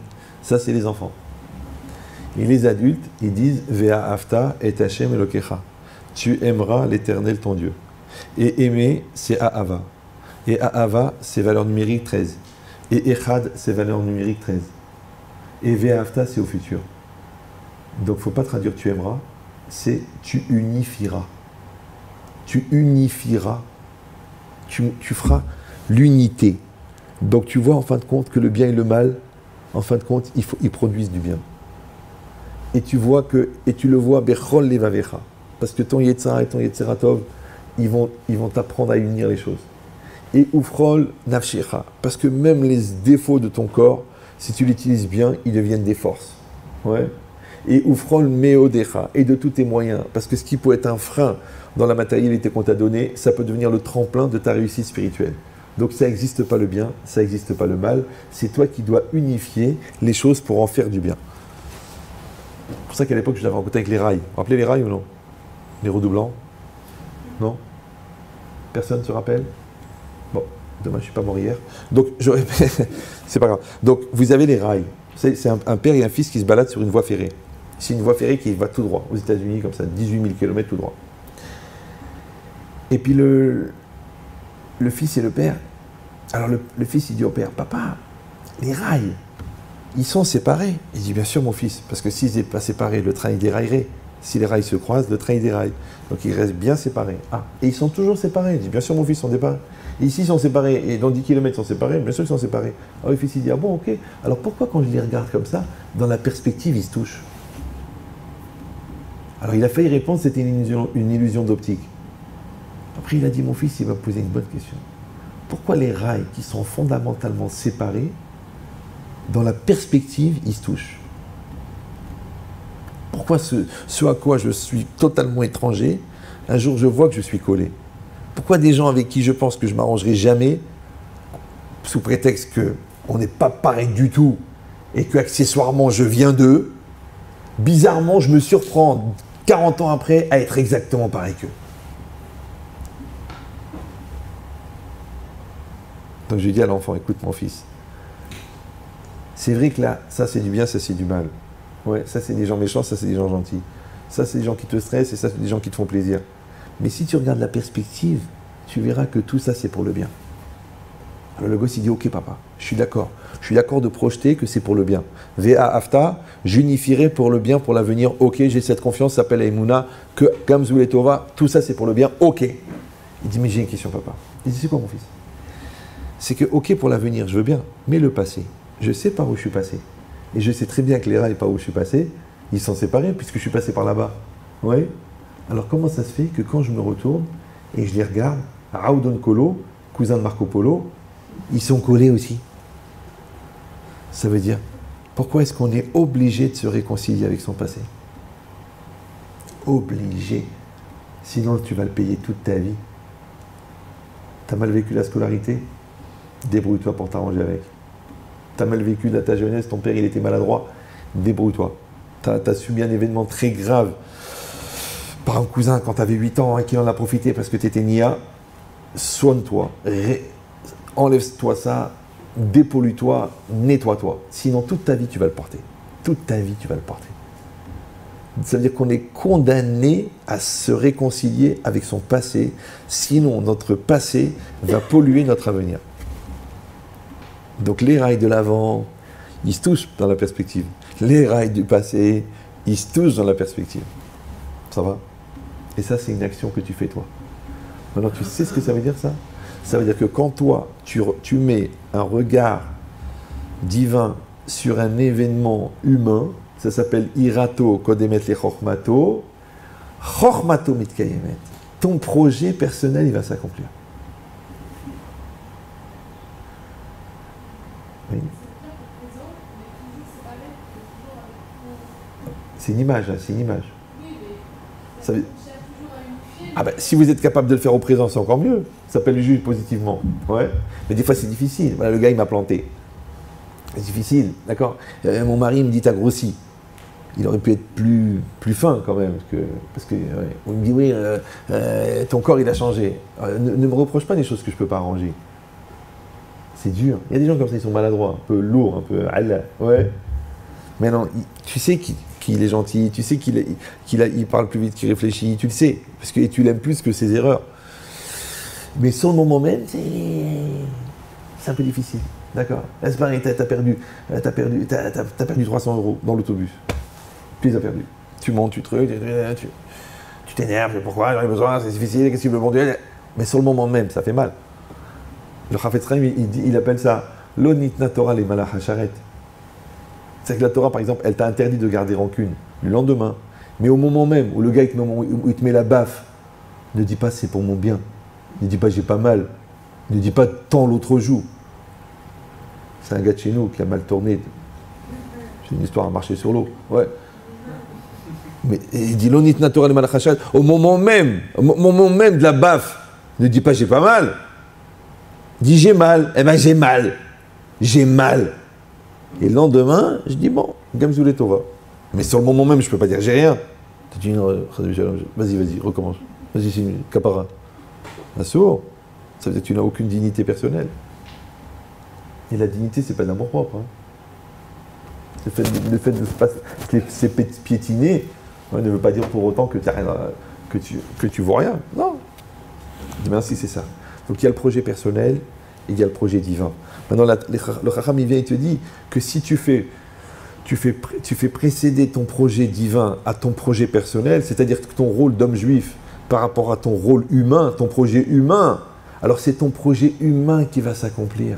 A: Ça, c'est les enfants. Et les adultes, ils disent Vea afta et Hashem Elokecha. Tu aimeras l'Éternel ton Dieu. Et aimer, c'est Ahava. Et Ahava, c'est valeur numérique 13. Et Echad, c'est valeur numérique 13. Et Vea afta, c'est au futur. Donc, il ne faut pas traduire tu aimeras, c'est tu unifieras. Tu unifieras. Tu feras l'unité. Donc tu vois en fin de compte que le bien et le mal, en fin de compte, ils produisent du bien. Et tu vois que, et tu le vois, Bechol Levavecha, parce que ton Yetzara et ton Yetzeratov, ils vont t'apprendre à unir les choses. Et Ufrol Nafshecha, parce que même les défauts de ton corps, si tu l'utilises bien, ils deviennent des forces. Ouais. Et Ufrol Meodecha, et de tous tes moyens, parce que ce qui peut être un frein dans la matérialité qu'on t'a donnée, ça peut devenir le tremplin de ta réussite spirituelle. Donc ça n'existe pas le bien, ça n'existe pas le mal, c'est toi qui dois unifier les choses pour en faire du bien. C'est pour ça qu'à l'époque je l'avais rencontré avec les rails. Vous vous rappelez les rails ou non? Les redoublants? Non? Personne ne se rappelle? Bon, demain je ne suis pas mort hier. Donc je répète, c'est pas grave. Donc vous avez les rails. C'est un père et un fils qui se baladent sur une voie ferrée. C'est une voie ferrée qui va tout droit, aux États-Unis, comme ça, 18 000 km tout droit. Et puis le fils et le père, alors le fils il dit au père, papa, les rails, ils sont séparés. Il dit, bien sûr mon fils, parce que s'ils n'étaient pas séparés, le train il déraillerait. Si les rails se croisent, le train il déraille. Donc ils restent bien séparés. Ah, et ils sont toujours séparés. Il dit, bien sûr mon fils, ils sont séparés. Et ici ils sont séparés, et dans 10 km ils sont séparés, bien sûr ils sont séparés. Alors le fils il dit, ah bon, ok, alors pourquoi quand je les regarde comme ça, dans la perspective ils se touchent? Alors il a failli répondre, c'était une illusion d'optique. Après, il a dit, mon fils, il va me poser une bonne question. Pourquoi les rails qui sont fondamentalement séparés, dans la perspective, ils se touchent? Pourquoi ce à quoi je suis totalement étranger, un jour je vois que je suis collé? Pourquoi des gens avec qui je pense que je ne m'arrangerai jamais, sous prétexte qu'on n'est pas pareil du tout, et que accessoirement je viens d'eux, bizarrement je me surprends 40 ans après à être exactement pareil qu'eux? Donc je dis à l'enfant, écoute mon fils, c'est vrai que là, ça c'est du bien, ça c'est du mal. Ouais, ça c'est des gens méchants, ça c'est des gens gentils. Ça c'est des gens qui te stressent et ça c'est des gens qui te font plaisir. Mais si tu regardes la perspective, tu verras que tout ça c'est pour le bien. Alors le gosse il dit, ok papa, je suis d'accord. Je suis d'accord de projeter que c'est pour le bien. Vea afta, j'unifierai pour le bien, pour l'avenir. Ok, j'ai cette confiance, ça s'appelle Aïmouna, que Gamzou et Tova, tout ça c'est pour le bien. Ok. Il dit, mais j'ai une question papa. Il dit, c'est quoi mon fils? C'est que, ok, pour l'avenir, je veux bien, mais le passé, je sais par où je suis passé. Et je sais très bien que les rails par où je suis passé, ils sont séparés puisque je suis passé par là-bas. Oui. Alors comment ça se fait que quand je me retourne et je les regarde, Raoudon Kolo, cousin de Marco Polo, ils sont collés aussi? Ça veut dire, pourquoi est-ce qu'on est obligé de se réconcilier avec son passé? Obligé. Sinon, tu vas le payer toute ta vie. T'as mal vécu la scolarité? Débrouille-toi pour t'arranger avec. T'as mal vécu ta jeunesse, ton père il était maladroit, débrouille-toi. T'as subi un événement très grave par un cousin quand t'avais 8 ans et qui en a profité parce que t'étais nia, soigne-toi, enlève-toi ça, dépollue-toi, nettoie-toi. Sinon toute ta vie tu vas le porter. Toute ta vie tu vas le porter. Ça veut dire qu'on est condamné à se réconcilier avec son passé, sinon notre passé va polluer notre avenir. Donc les rails de l'avant, ils se touchent dans la perspective. Les rails du passé, ils se touchent dans la perspective. Ça va? Et ça, c'est une action que tu fais toi. Maintenant, tu sais ce que ça veut dire ça? Ça veut dire que quand toi, tu mets un regard divin sur un événement humain, ça s'appelle Irato Kodemet le Chochmato, Chochmato Mitkayemet. Ton projet personnel, il va s'accomplir. Oui. C'est une image, hein, c'est une image. Ça veut... Ah ben, si vous êtes capable de le faire au présent, c'est encore mieux. Ça s'appelle le juge positivement. Ouais. Mais des fois, c'est difficile. Voilà, le gars, il m'a planté. C'est difficile, d'accord. Mon mari me dit, t'as grossi. Il aurait pu être plus fin quand même. Parce que ouais, on me dit, oui, ton corps, il a changé. Ne me reproche pas des choses que je ne peux pas arranger. C'est dur. Il y a des gens comme ça, ils sont maladroits, un peu lourds, un peu... Ouais. Mais non, tu sais qu'il est gentil, tu sais qu'il parle plus vite qu'il réfléchit, tu le sais, et tu l'aimes plus que ses erreurs. Mais sur le moment même, c'est un peu difficile, d'accord. Là, c'est pareil, t'as perdu 300 € dans l'autobus. Tu les as perdus. Tu montes, tu t'énerves, pourquoi, j'en ai besoin, c'est difficile, qu'est-ce que tu veux, bon Dieu. Mais sur le moment même, ça fait mal. Le Chafetz Chaim, il appelle ça Lo nitna Torah le malach hasharet. C'est que la Torah, par exemple, elle t'a interdit de garder rancune le lendemain. Mais au moment même où le gars il te met la baffe, ne dis pas c'est pour mon bien. Ne dis pas j'ai pas mal. Ne dis pas tant l'autre joue. C'est un gars de chez nous qui a mal tourné. C'est une histoire à marcher sur l'eau. Ouais. Mais il dit l'onit naturel malachachal. Au moment même de la baffe, ne dis pas j'ai pas mal. Dis j'ai mal. Eh ben j'ai mal. J'ai mal. Et le lendemain, je dis bon, Gamzoulé Tova. Mais sur le moment même, je ne peux pas dire j'ai rien. Tu dis vas-y, recommence. Vas-y, c'est une capara. Un sourd, ça veut dire que tu n'as aucune dignité personnelle. Et la dignité, c'est pas de l'amour propre. Hein. Le fait de se piétiner ne veut pas dire pour autant que tu vaux rien. Non. Merci, c'est ça. Donc il y a le projet personnel et il y a le projet divin. Maintenant, le Chacham, il vient et te dit que si tu fais précéder ton projet divin à ton projet personnel, c'est-à-dire que ton rôle d'homme juif par rapport à ton rôle humain, ton projet humain, alors c'est ton projet humain qui va s'accomplir.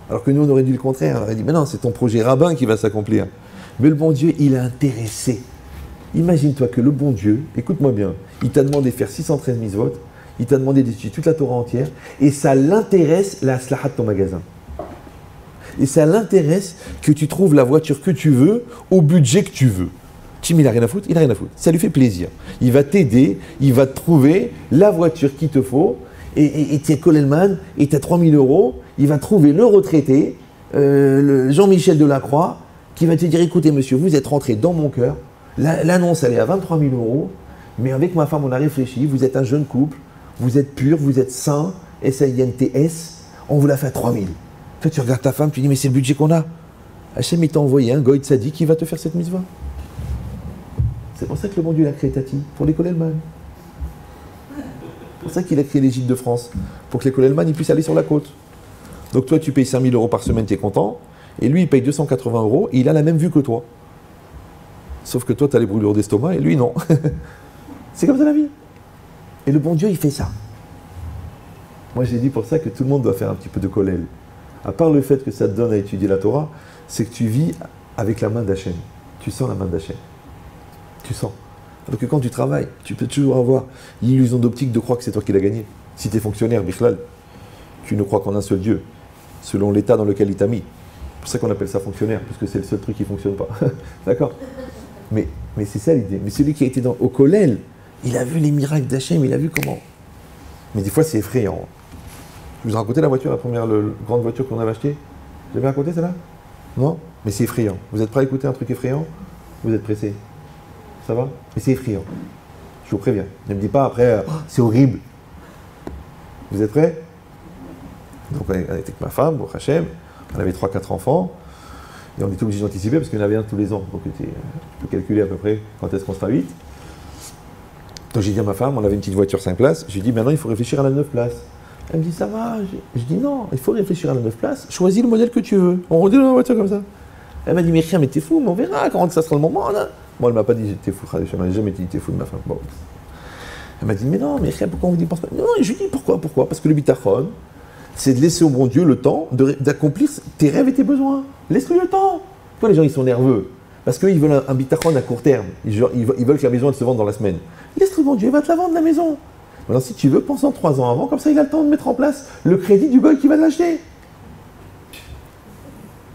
A: Alors que nous, on aurait dit le contraire. On aurait dit, mais non, c'est ton projet rabbin qui va s'accomplir. Mais le bon Dieu, il est intéressé. Imagine-toi que le bon Dieu, écoute-moi bien, il t'a demandé de faire 613 mitzvot, il t'a demandé d'étudier toute la Torah entière, et ça l'intéresse la slahat de ton magasin. Et ça l'intéresse que tu trouves la voiture que tu veux, au budget que tu veux. Tim, il n'a rien à foutre, il n'a rien à foutre. Ça lui fait plaisir. Il va t'aider, il va te trouver la voiture qu'il te faut, et tu es Kolelman, et tu as 3000 €, il va trouver le retraité, le Jean-Michel Delacroix, qui va te dire, écoutez monsieur, vous êtes rentré dans mon cœur, l'annonce elle est à 23 000 €, mais avec ma femme on a réfléchi, vous êtes un jeune couple, vous êtes pur, vous êtes saint, S-A-I-N-T-S, on vous l'a fait à 3000. Toi, tu regardes ta femme, tu dis, mais c'est le budget qu'on a. Hachem, il t'a envoyé un goy tzaddik qui va te faire cette mitzvah. C'est pour ça que le bon Dieu l'a créé Tati, pour les Kolelman. C'est pour ça qu'il a créé l'Égypte de France, pour que les Kolelman ils puissent aller sur la côte. Donc toi, tu payes 5 000 € par semaine, tu es content, et lui, il paye 280 €, et il a la même vue que toi. Sauf que toi, tu as les brûlures d'estomac, et lui, non. C'est comme ça la vie. Et le bon Dieu, il fait ça. Moi, j'ai dit pour ça que tout le monde doit faire un petit peu de Kolel. À part le fait que ça te donne à étudier la Torah, c'est que tu vis avec la main d'Hachem. Tu sens la main d'Hachem. Tu sens. Alors que quand tu travailles, tu peux toujours avoir l'illusion d'optique de croire que c'est toi qui l'as gagné. Si tu es fonctionnaire, Bichlal, tu ne crois qu'en un seul Dieu, selon l'état dans lequel il t'a mis. C'est pour ça qu'on appelle ça fonctionnaire, parce que c'est le seul truc qui ne fonctionne pas. D'accord ? Mais c'est ça l'idée. Mais celui qui a été au Kollel, il a vu les miracles d'Hachem, il a vu comment. Mais des fois, c'est effrayant. Je vous ai raconté la voiture, la première grande voiture qu'on avait achetée. Vous avez raconté celle-là? Non? Mais c'est effrayant. Vous êtes prêts à écouter un truc effrayant? Vous êtes pressés? Ça va? Mais c'est effrayant. Je vous préviens. Ne me dis pas après, c'est horrible. Vous êtes prêts? Donc on était avec ma femme, au Hachem, on avait 3-4 enfants, et on était obligé d'anticiper parce qu'il y en avait un tous les ans. Donc je peux calculer à peu près quand est-ce qu'on sera 8. Donc j'ai dit à ma femme, on avait une petite voiture 5 places, j'ai dit maintenant il faut réfléchir à la 9 places. Elle me dit ça va, je dis non, il faut réfléchir à la 9 places, choisis le modèle que tu veux. On redit dans la voiture comme ça. Elle m'a dit mais t'es fou, mais on verra quand ça sera le moment. Là. Moi elle m'a pas dit t'es fou, je m'avais jamais dit t'es fou de ma femme. Bon. Elle m'a dit mais non, mais pourquoi on vous dit pense pas? Non, je lui dis pourquoi? Parce que le bitachon, c'est de laisser au bon Dieu le temps d'accomplir tes rêves et tes besoins. Laisse-lui le temps. Pourquoi les gens ils sont nerveux? Parce qu'ils veulent un bitachon à court terme. Ils veulent que la maison elle se vende dans la semaine. Laisse le bon Dieu, il va te la vendre la maison. Maintenant, si tu veux, pense-en 3 ans avant, comme ça il a le temps de mettre en place le crédit du goy qui va l'acheter.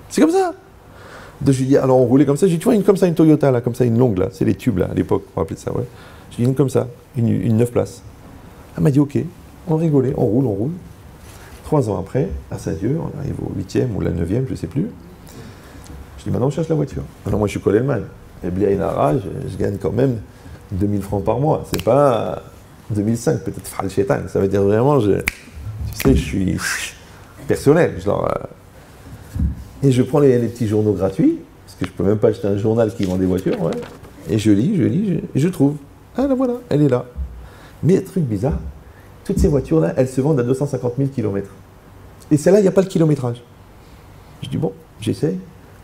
A: C'est comme ça. Donc, je lui dis, alors on roulait comme ça. J'ai dit, tu vois, une comme ça, une Toyota, là, comme ça, une longue, là. C'est les tubes, là, à l'époque, on appelait ça, ouais. J'ai dit, une comme ça, une 9 places. Elle m'a dit, ok. On rigolait, on roule. 3 ans après, grâce à Dieu, on arrive au 8e ou la 9e, je ne sais plus. Je dis, maintenant, on cherche la voiture. Maintenant, moi, je suis Coleman. Et Bliaïnara, je gagne quand même 2000 francs par mois. C'est pas 2005, peut-être Fral Chétan. Ça veut dire vraiment, tu sais, je suis personnel. Et je prends les petits journaux gratuits, parce que je ne peux même pas acheter un journal qui vend des voitures, ouais. Et je lis, et je trouve. Ah, là, voilà, elle est là. Mais truc bizarre, toutes ces voitures-là, elles se vendent à 250 000 km. Et celle-là, il n'y a pas le kilométrage. Je dis, bon, j'essaye.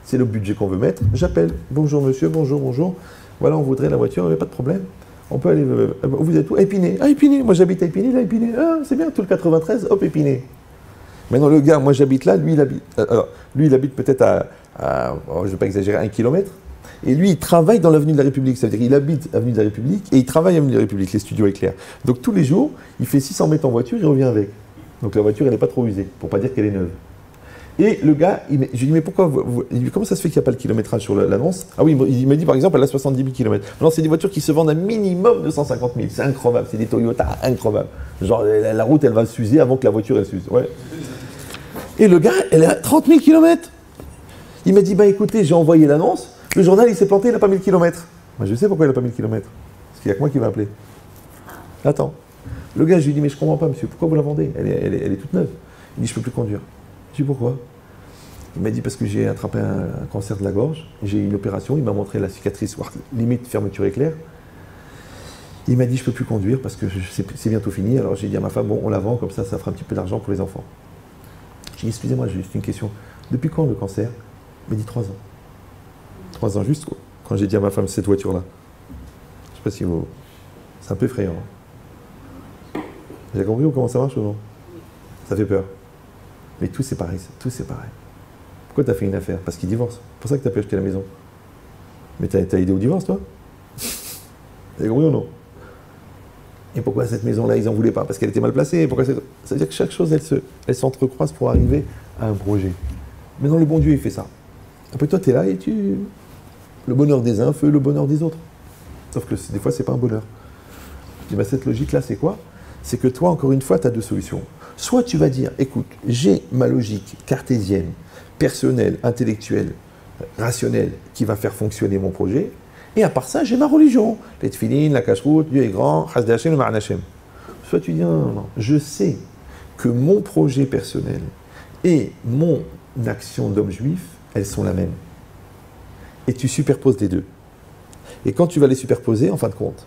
A: C'est le budget qu'on veut mettre. J'appelle. Bonjour monsieur, bonjour. Voilà, on voudrait la voiture, il n'y a pas de problème. On peut aller. Vous êtes où? Épinay. Ah, Épinay. Moi, j'habite à Épinay, là, Épinay. Ah, c'est bien, tout le 93, hop, Épinay. Maintenant, le gars, moi, j'habite là, lui, il habite peut-être je ne vais pas exagérer, 1 km. Et lui, il travaille dans l'avenue de la République. Ça veut dire qu'il habite avenue de la République et il travaille à l'avenue de la République, les studios éclairs. Donc, tous les jours, il fait 600 mètres en voiture, il revient avec. Donc, la voiture, elle n'est pas trop usée, pour ne pas dire qu'elle est neuve. Et le gars, je lui dis, mais pourquoi comment ça se fait qu'il n'y a pas le kilométrage sur l'annonce? Ah oui, il m'a dit, par exemple, elle a 70 000 km. Non, c'est des voitures qui se vendent à minimum 250 000. C'est incroyable, c'est des Toyota incroyables. Genre, la route, elle va s'user avant que la voiture, elle s'use. Ouais. Et le gars, elle est à 30 000 km. Il m'a dit, bah écoutez, j'ai envoyé l'annonce, le journal, il s'est planté, il n'a pas 1000 km. Moi, je sais pourquoi il n'a pas 1000 km. Parce qu'il n'y a que moi qui va appeler. Attends. Le gars, je lui dis, mais je ne comprends pas, monsieur, pourquoi vous la vendez? Elle est toute neuve. Il dit, je ne peux plus conduire. Je dis, pourquoi? Il m'a dit, parce que j'ai attrapé un cancer de la gorge, j'ai eu une opération, il m'a montré la cicatrice, limite fermeture éclair. Il m'a dit, je ne peux plus conduire parce que c'est bientôt fini. Alors j'ai dit à ma femme, bon, on la vend, comme ça fera un petit peu d'argent pour les enfants. J'ai dit, excusez-moi, j'ai juste une question. Depuis quand le cancer? Il m'a dit 3 ans. 3 ans juste, quoi. Quand j'ai dit à ma femme, cette voiture-là. Je ne sais pas si vous... C'est un peu effrayant. Vous avez compris comment ça marche ou non? Ça fait peur. Mais tout c'est pareil, tout c'est pareil. Pourquoi tu as fait une affaire? Parce qu'il divorce. C'est pour ça que tu as pu acheter la maison. Mais tu as aidé au divorce, toi? Vous avez compris ou non? Et pourquoi cette maison-là, ils n'en voulaient pas? Parce qu'elle était mal placée. Pourquoi ça veut dire que chaque chose, elle s'entrecroise pour arriver à un projet. Maintenant, le bon Dieu, il fait ça. Après, toi, tu es là et le bonheur des uns fait le bonheur des autres. Sauf que des fois, c'est pas un bonheur. Je dis, bah, cette logique-là, c'est quoi? C'est que toi, encore une fois, tu as 2 solutions. Soit tu vas dire, écoute, j'ai ma logique cartésienne, personnelle, intellectuelle, rationnelle, qui va faire fonctionner mon projet. Et à part ça, j'ai ma religion. Les tefilines, la cache-route, Dieu est grand, Hasdé Hashem, le Ma'an Hashem. Soit tu dis, non, je sais que mon projet personnel et mon action d'homme juif, elles sont la même. Et tu superposes les deux. Et quand tu vas les superposer, en fin de compte,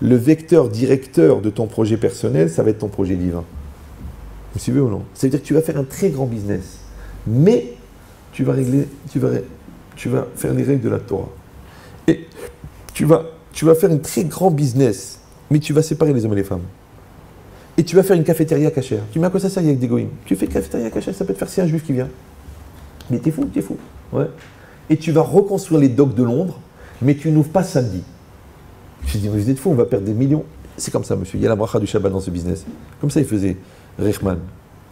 A: le vecteur directeur de ton projet personnel, ça va être ton projet divin. Vous suivez ou non? Ça veut dire que tu vas faire un très grand business, mais tu vas faire les règles de la Torah. Et tu vas faire un très grand business, mais tu vas séparer les hommes et les femmes. Et tu vas faire une cafétéria cachère. Tu mets à quoi ça sert avec des goïms? Tu fais cafétéria cachère, ça peut te faire si un juif qui vient. Mais t'es fou. Ouais. Et tu vas reconstruire les docks de Londres, mais tu n'ouvres pas samedi. Je dis, mais vous êtes fous, on va perdre des millions. C'est comme ça, monsieur. Il y a la bracha du Shabbat dans ce business. Comme ça, il faisait Reichmann.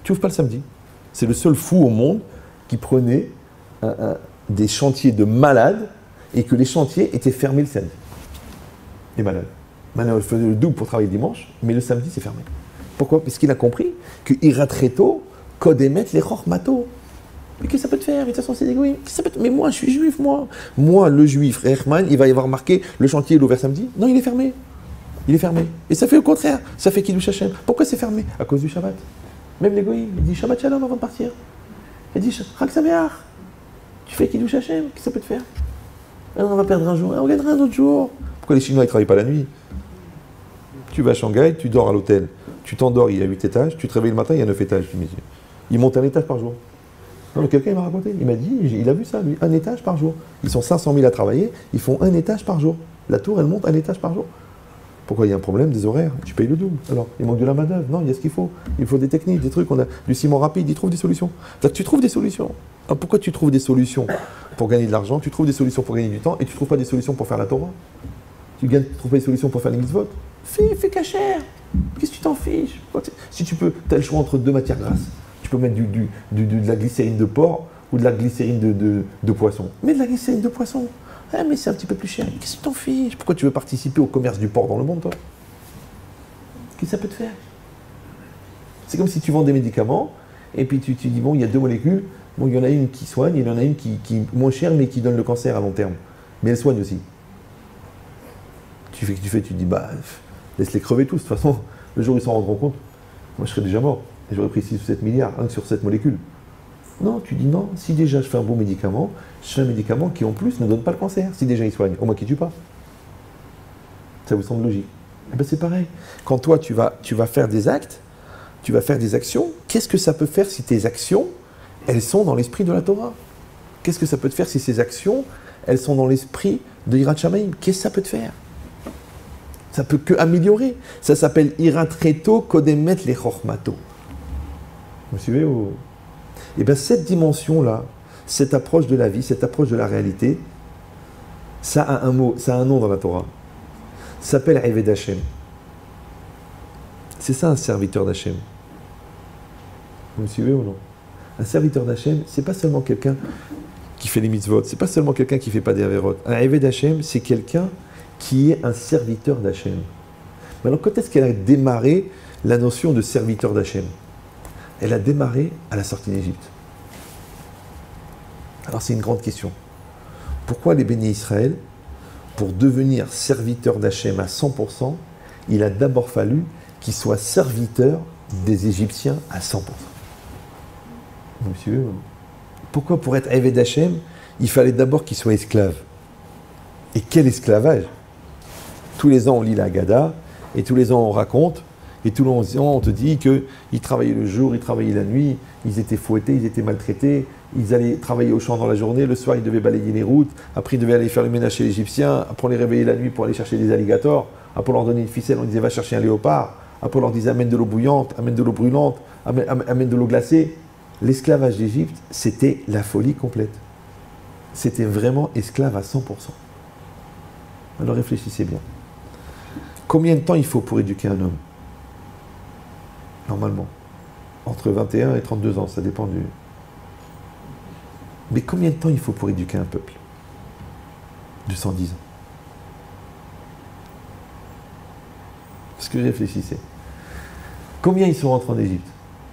A: Tu n'ouvres pas le samedi. C'est le seul fou au monde qui prenait des chantiers de malades et que les chantiers étaient fermés le samedi. Les malades. Maintenant, il faisait le double pour travailler le dimanche, mais le samedi, c'est fermé. Pourquoi? Parce qu'il a compris que Iratreto, Kodemet, les Mato. Mais qu'est-ce que ça peut te faire? De toute façon, c'est égoïste. Mais moi, je suis juif, moi. Moi, le juif, Reichmann, il va y avoir marqué le chantier est ouvert samedi. Non, il est fermé. Il est fermé. Et ça fait au contraire. Ça fait Kiddush Hashem. Pourquoi c'est fermé? À cause du Shabbat. Même les goïms, il dit Shabbat Shalom avant de partir. Il dit Chag Sameach. Tu fais Kiddush Hashem, qu'est-ce que ça peut te faire? Alors, on va perdre un jour, on gagnera un autre jour. Pourquoi les Chinois ne travaillent pas la nuit? Tu vas à Shanghai, tu dors à l'hôtel. Tu t'endors, il y a 8 étages. Tu te réveilles le matin, il y a 9 étages. Ils montent un étage par jour. Non, quelqu'un m'a raconté, il m'a dit, il a vu ça, lui, 1 étage par jour. Ils sont 500 000 à travailler, ils font 1 étage par jour. La tour, elle monte 1 étage par jour. Pourquoi il y a un problème des horaires? Tu payes le double. Alors, il manque de la main-d'œuvre. Non, il y a ce qu'il faut. Il faut des techniques, des trucs. On a du ciment rapide. Il trouve des solutions. C'est-à-dire que tu trouves des solutions. Alors, pourquoi tu trouves des solutions pour gagner de l'argent? Tu trouves des solutions pour gagner du temps et tu ne trouves pas des solutions pour faire la Torah? Tu ne trouves pas des solutions pour faire les mitzvot? Fais cachère. Qu'est-ce que tu t'en fiches? Si tu peux, tu as le choix entre deux matières grasses. Tu peux mettre de la glycérine de porc ou de la glycérine de poisson. Mets de la glycérine de poisson. Ah, mais c'est un petit peu plus cher. Qu'est-ce que tu t'en fiches? Pourquoi tu veux participer au commerce du porc dans le monde, toi? Qu'est-ce que ça peut te faire? C'est comme si tu vends des médicaments et puis tu dis, bon, il y a deux molécules. Bon, il y en a une qui soigne et il y en a une qui est moins chère mais qui donne le cancer à long terme. Mais elle soigne aussi. Tu dis, bah, laisse-les crever tous. De toute façon, le jour où ils s'en rendront compte, moi je serais déjà mort. Et j'aurais pris 6 ou 7 milliards, rien que sur cette molécule. Non, tu dis non, si déjà je fais un bon médicament, je fais un médicament qui en plus ne donne pas le cancer. Si déjà il soigne, au moins qu'il ne tue pas. Ça vous semble logique? Eh ben c'est pareil. Quand toi tu vas faire des actes, tu vas faire des actions, qu'est-ce que ça peut faire si tes actions, elles sont dans l'esprit de la Torah? Qu'est-ce que ça peut te faire si ces actions, elles sont dans l'esprit de Yirat Shamayim? Qu'est-ce que ça peut te faire? Ça peut que améliorer. Ça s'appelle Yirat Reto Kodemet le Chochmato. Vous me suivez ou... Et bien cette dimension-là, cette approche de la vie, cette approche de la réalité, ça a un mot, ça a un nom dans la Torah. Ça s'appelle Eved Hashem. C'est ça un serviteur d'Hashem. Vous me suivez ou non? Un serviteur d'Hashem, c'est pas seulement quelqu'un qui fait les mitzvot, c'est pas seulement quelqu'un qui fait pas des averot. Un Eved Hashem, c'est quelqu'un qui est un serviteur d'Hashem. Alors quand est-ce qu'elle a démarré la notion de serviteur d'Hashem? Elle a démarré à la sortie d'Égypte. Alors c'est une grande question. Pourquoi les bénis Israël, pour devenir serviteur d'Hachem à 100%, il a d'abord fallu qu'ils soient serviteurs des Égyptiens à 100%? Vous me suivez? Pourquoi pour être Eved Hachem, il fallait d'abord qu'ils soient esclaves? Et quel esclavage? Tous les ans on lit la Haggadah, et tous les ans on raconte, et tous les ans on te dit qu'ils travaillaient le jour, ils travaillaient la nuit, ils étaient fouettés, ils étaient maltraités, ils allaient travailler au champ dans la journée, le soir ils devaient balayer les routes, après ils devaient aller faire le ménage chez l'Égyptien, après on les réveillait la nuit pour aller chercher des alligators, après on leur donnait une ficelle, on disait va chercher un léopard, après on leur disait amène de l'eau bouillante, amène de l'eau brûlante, amène de l'eau glacée. L'esclavage d'Égypte, c'était la folie complète. C'était vraiment esclave à 100%. Alors réfléchissez bien. Combien de temps il faut pour éduquer un homme? Normalement, entre 21 et 32 ans, ça dépend du... Mais combien de temps il faut pour éduquer un peuple? De 110 ans. Parce que réfléchissez. Combien ils sont rentrés en Égypte?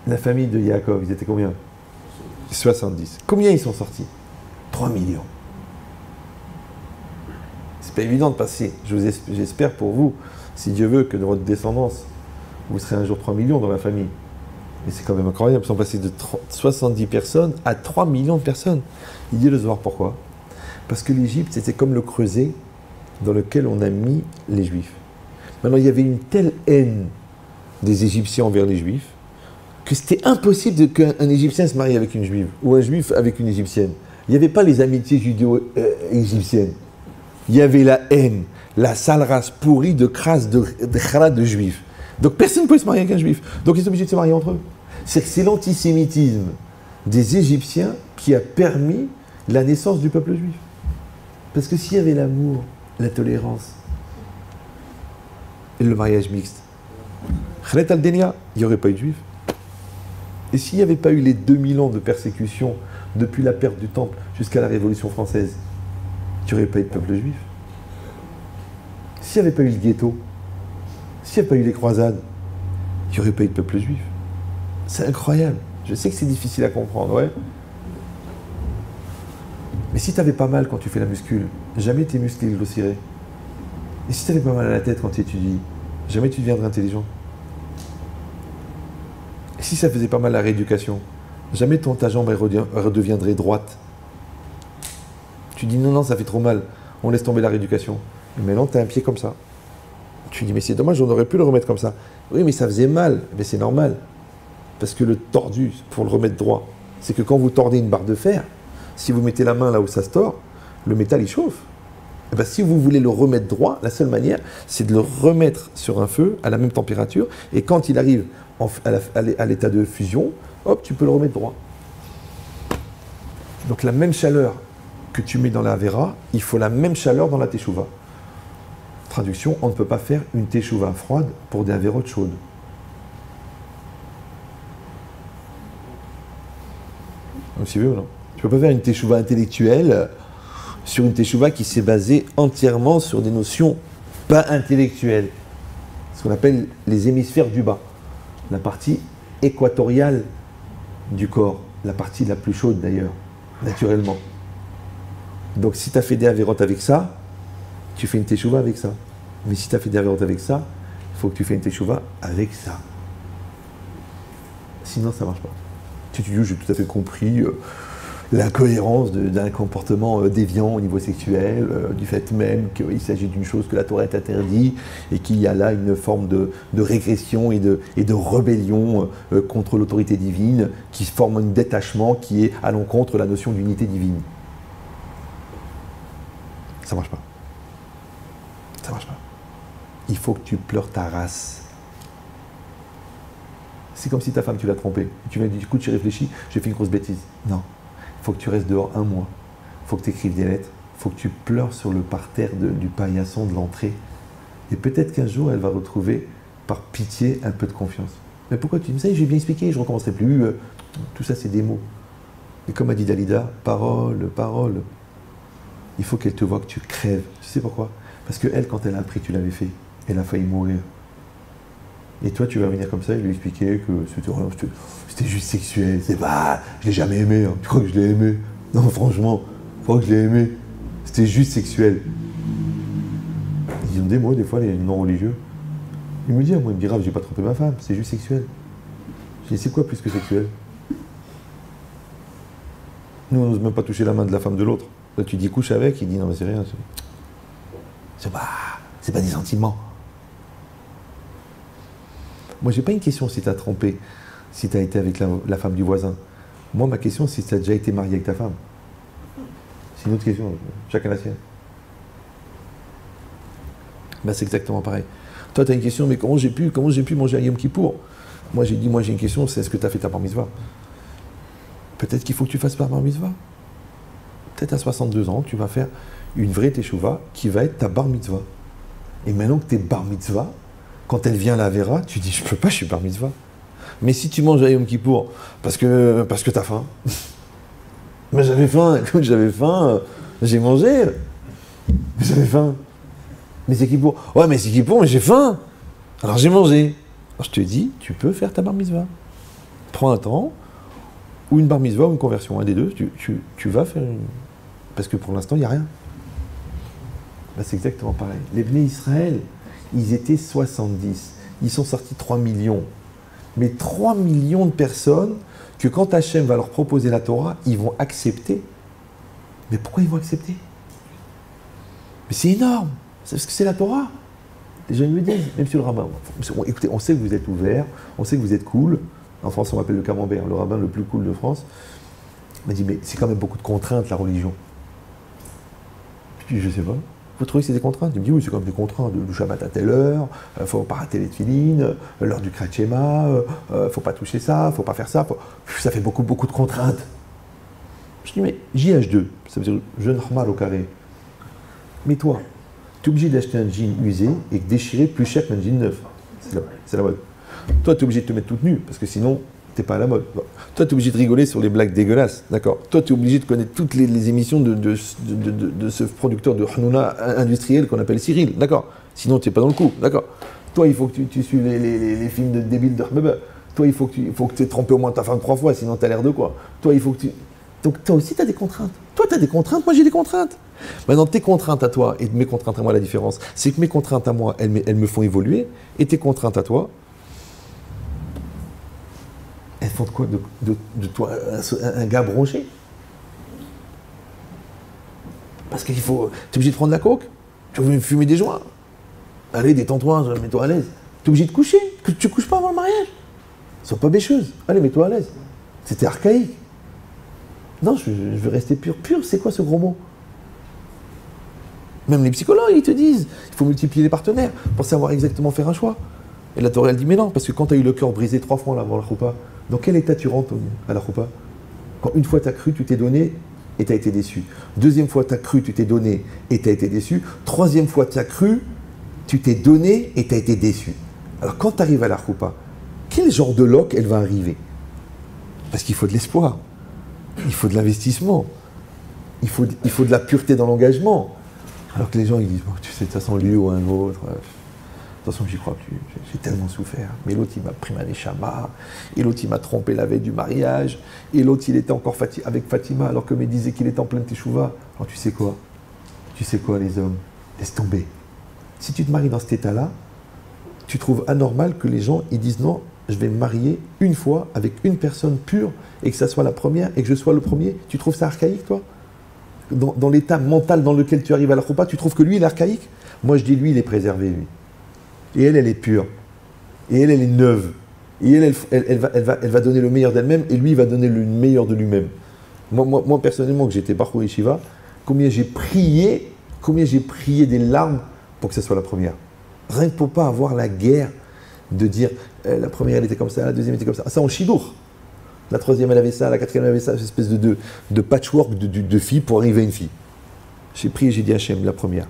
A: La famille de Yaakov, ils étaient combien? 70. Combien ils sont sortis? 3 millions. C'est pas évident de passer. J'espère pour vous, si Dieu veut, que dans votre descendance, vous serez un jour 3 millions dans la famille. Mais c'est quand même incroyable, ils sont passés de 70 personnes à 3 millions de personnes. Il dit le Zohar, pourquoi? Parce que l'Égypte, c'était comme le creuset dans lequel on a mis les Juifs. Maintenant, il y avait une telle haine des Égyptiens envers les Juifs que c'était impossible qu'un Égyptien se marie avec une Juive ou un Juif avec une Égyptienne. Il n'y avait pas les amitiés judéo-égyptiennes. Il y avait la haine, la sale race pourrie de crasse de Juifs. Donc personne ne pouvait se marier avec un Juif. Donc ils sont obligés de se marier entre eux. C'est l'antisémitisme des Égyptiens qui a permis la naissance du peuple juif. Parce que s'il y avait l'amour, la tolérance et le mariage mixte, il n'y aurait pas eu de Juifs. Et s'il n'y avait pas eu les 2000 ans de persécution depuis la perte du temple jusqu'à la Révolution française, il n'y aurait pas eu de peuple juif. S'il n'y avait pas eu le ghetto, s'il n'y avait pas eu les croisades, il n'y aurait pas eu de peuple juif. C'est incroyable. Je sais que c'est difficile à comprendre, ouais. Mais si tu avais pas mal quand tu fais la muscule, jamais tes muscles grossiraient. Et si tu avais pas mal à la tête quand tu étudies, jamais tu deviendrais intelligent. Et si ça faisait pas mal la rééducation, jamais ta jambe redeviendrait droite. Tu dis non, ça fait trop mal, on laisse tomber la rééducation. Mais maintenant, tu as un pied comme ça. Tu dis mais c'est dommage, on aurait pu le remettre comme ça. Oui, mais ça faisait mal. Mais c'est normal. Parce que le tordu, pour le remettre droit, c'est que quand vous tordez une barre de fer, si vous mettez la main là où ça se tord, le métal il chauffe. Eh ben, si vous voulez le remettre droit, la seule manière, c'est de le remettre sur un feu à la même température, et quand il arrive à l'état de fusion, hop, tu peux le remettre droit. Donc la même chaleur que tu mets dans la Avera, il faut la même chaleur dans la Teshuvah. Traduction, on ne peut pas faire une Teshuvah froide pour des Averot chaudes. Vous suivez ou non? Tu ne peux pas faire une Teshuvah intellectuelle sur une Teshuvah qui s'est basée entièrement sur des notions pas intellectuelles. Ce qu'on appelle les hémisphères du bas. La partie équatoriale du corps. La partie la plus chaude d'ailleurs, naturellement. Donc si tu as fait des Averot avec ça, tu fais une Teshuvah avec ça. Mais si tu as fait des Averot avec ça, il faut que tu fasses une Teshuvah avec ça. Sinon ça ne marche pas. Si tu dis, j'ai tout à fait compris l'incohérence d'un comportement déviant au niveau sexuel, du fait même qu'il s'agit d'une chose que la Torah est interdite et qu'il y a là une forme de régression et de rébellion contre l'autorité divine qui forme un détachement qui est à l'encontre de la notion d'unité divine. Ça marche pas. Ça marche pas. Il faut que tu pleures ta race. C'est comme si ta femme, tu l'as trompée. Tu m'as dit, écoute, j'ai réfléchi, j'ai fait une grosse bêtise. Non. Il faut que tu restes dehors un mois. Il faut que tu écrives des lettres. Il faut que tu pleures sur le parterre du paillasson de l'entrée. Et peut-être qu'un jour, elle va retrouver, par pitié, un peu de confiance. Mais pourquoi tu dis ça? J'ai bien expliqué, je ne recommencerai plus. Tout ça, c'est des mots. Et comme a dit Dalida, parole, parole. Il faut qu'elle te voie que tu crèves. Tu sais pourquoi? Parce qu'elle, quand elle a appris que tu l'avais fait, elle a failli mourir. Et toi, tu vas venir comme ça et lui expliquer que c'était juste sexuel. C'est pas, je l'ai jamais aimé. Hein. Tu crois que je l'ai aimé? Non, franchement, je crois que je l'ai aimé. C'était juste sexuel. Ils ont des mots, des fois, les non-religieux. Il me dit, moi, il me dira, j'ai pas trompé ma femme, c'est juste sexuel. Je dis, c'est quoi plus que sexuel? Nous, on n'ose même pas toucher la main de la femme de l'autre. Là, tu dis couche avec, il dit, non, mais c'est rien. C'est pas des sentiments. Moi, j'ai pas une question si tu as trompé, si tu as été avec la femme du voisin. Moi, ma question, c'est si tu as déjà été marié avec ta femme. C'est une autre question, chacun la sienne. Ben, c'est exactement pareil. Toi, tu as une question, mais comment j'ai pu manger à Yom Kippour? Moi, j'ai dit, moi, j'ai une question, c'est est-ce que tu as fait ta bar mitzvah? Peut-être qu'il faut que tu fasses ta bar mitzvah. Peut-être à 62 ans, tu vas faire une vraie teshuva qui va être ta bar mitzvah. Et maintenant que tu es bar mitzvah, quand elle vient la Vera, tu dis, je peux pas, je suis bar mitzvah. Mais si tu manges à Yom Kippour, parce que tu as faim. Mais j'avais faim, écoute, j'avais faim, j'ai mangé. Mais j'avais faim. Mais c'est Kippour. Ouais, mais c'est Kippour, mais j'ai faim. Alors j'ai mangé. Alors je te dis, tu peux faire ta bar mitzvah. Prends un temps, ou une bar mitzvah, ou une conversion, un des deux, tu vas faire une... Parce que pour l'instant, il n'y a rien. Ben, c'est exactement pareil. Les Bnei Israël, ils étaient 70. Ils sont sortis 3 millions. Mais 3 millions de personnes que quand Hachem va leur proposer la Torah, ils vont accepter. Mais pourquoi ils vont accepter? Mais c'est énorme. C'est parce que c'est la Torah. Les gens me disent, même si le rabbin, écoutez, on sait que vous êtes ouvert, on sait que vous êtes cool. En France, on m'appelle le camembert, le rabbin le plus cool de France. Il m'a dit, mais c'est quand même beaucoup de contraintes, la religion. Je dis, je sais pas. Vous trouvez que c'est des contraintes? Il me dit, oui, c'est comme des contraintes. Le Shabbat à telle heure, il ne faut pas rater les tefilines, l'heure du Kriyat Shema, il ne faut pas toucher ça, il ne faut pas faire ça. Ça fait beaucoup de contraintes. Je dis, mais JH2, ça veut dire jeune normal au carré. Mais toi, tu es obligé d'acheter un jean usé et déchiré plus cher qu'un jean neuf. C'est la mode. Toi, tu es obligé de te mettre toute nue, parce que sinon, tu n'es pas à la mode. Toi, tu es obligé de rigoler sur les blagues dégueulasses, d'accord? Toi, tu es obligé de connaître toutes les émissions de ce producteur de Hanouna industriel qu'on appelle Cyril, d'accord? Sinon, tu n'es pas dans le coup, d'accord? Toi, il faut que tu suives les films de débiles de Hbeba. Toi, il faut que tu aies trompé au moins ta femme 3 fois, sinon tu as l'air de quoi? Toi, il faut que tu... Donc, toi aussi, tu as des contraintes. Toi, tu as des contraintes, moi, j'ai des contraintes. Maintenant, tes contraintes à toi et mes contraintes à moi, la différence, c'est que mes contraintes à moi, elles me font évoluer, et tes contraintes à toi, elles font de quoi de toi un gars bronché? Parce qu'il faut... Tu es obligé de prendre la coke? Tu veux fumer des joints? Allez, détends-toi, mets-toi à l'aise. Tu es obligé de coucher? Que tu couches pas avant le mariage? Sois pas bêcheuse. Allez, mets-toi à l'aise. C'était archaïque. Non, je veux rester pur. Pur, c'est quoi ce gros mot? Même les psychologues, ils te disent, il faut multiplier les partenaires pour savoir exactement faire un choix. Et la Torah, elle dit, mais non, parce que quand tu as eu le cœur brisé 3 fois avant la choupa, dans quel état tu rentres à la choupa? Quand une fois tu as cru, tu t'es donné et tu as été déçu. Deuxième fois tu as cru, tu t'es donné et tu as été déçu. Troisième fois tu as cru, tu t'es donné et tu as été déçu. Alors quand tu arrives à la choupa, quel genre de loc elle va arriver? Parce qu'il faut de l'espoir, il faut de l'investissement, il faut de la pureté dans l'engagement. Alors que les gens ils disent, bon, tu sais, de toute façon, lui ou un autre, de toute façon, j'y crois plus, j'ai tellement souffert. Mais l'autre, il m'a pris ma neshama, et l'autre, il m'a trompé la veille du mariage, et l'autre, il était encore avec Fatima, alors que me disait qu'il était en pleine teshuva. Alors tu sais quoi? Tu sais quoi, les hommes? Laisse tomber. Si tu te maries dans cet état-là, tu trouves anormal que les gens, ils disent non, je vais me marier une fois avec une personne pure, et que ça soit la première, et que je sois le premier. Tu trouves ça archaïque, toi? Dans l'état mental dans lequel tu arrives à la choupa, tu trouves que lui, il est archaïque? Moi, je dis, lui, il est préservé, lui. Et elle est pure. Et elle est neuve. Et elle va donner le meilleur d'elle-même, et lui, il va donner le meilleur de lui-même. Moi personnellement, que j'étais Bachou Yeshiva, combien j'ai prié des larmes pour que ce soit la première. Rien que pour pas avoir la guerre de dire, la première, elle était comme ça, la deuxième était comme ça. Ça, en chidour. La troisième, elle avait ça, la quatrième, elle avait ça, une espèce de patchwork de filles pour arriver à une fille. J'ai prié, j'ai dit à Hachem, la première.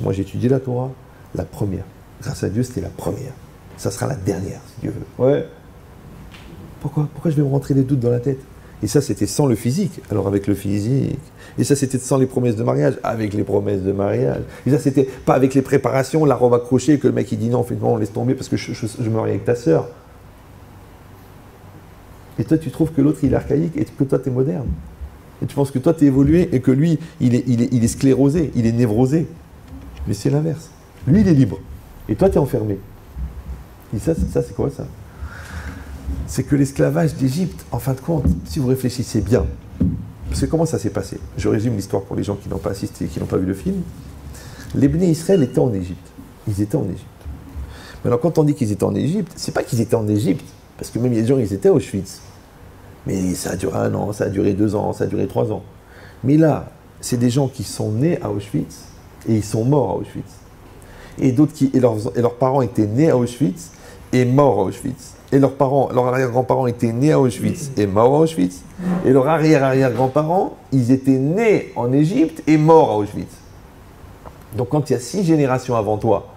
A: Moi, j'ai étudié la Torah, la première. Grâce à Dieu, c'était la première. Ça sera la dernière, si Dieu veut. Ouais. Pourquoi je vais me rentrer des doutes dans la tête? Et ça, c'était sans le physique. Alors, avec le physique. Et ça, c'était sans les promesses de mariage. Avec les promesses de mariage. Et ça, c'était pas avec les préparations, la robe accrochée, que le mec, il dit non, finalement, on laisse tomber parce que je me marie avec ta sœur. Et toi, tu trouves que l'autre, il est archaïque et que toi, tu es moderne. Et tu penses que toi, tu es évolué et que lui, il est sclérosé, il est névrosé. Mais c'est l'inverse. Lui, il est libre. Et toi, tu es enfermé. Et ça c'est quoi, ça? C'est que l'esclavage d'Égypte, en fin de compte, si vous réfléchissez bien, parce que comment ça s'est passé? Je résume l'histoire pour les gens qui n'ont pas assisté, qui n'ont pas vu le film. Les Bnei Israël étaient en Égypte. Ils étaient en Égypte. Maintenant, quand on dit qu'ils étaient en Égypte, c'est pas qu'ils étaient en Égypte, parce que même il y a des gens, ils étaient à Auschwitz. Mais ça a duré 1 an, ça a duré 2 ans, ça a duré 3 ans. Mais là, c'est des gens qui sont nés à Auschwitz et ils sont morts à Auschwitz. Et d'autres leurs parents étaient nés à Auschwitz et morts à Auschwitz. Et leurs arrière-grands-parents étaient nés à Auschwitz et morts à Auschwitz. Et leurs arrière-arrière-grands-parents, ils étaient nés en Égypte et morts à Auschwitz. Donc quand il y a 6 générations avant toi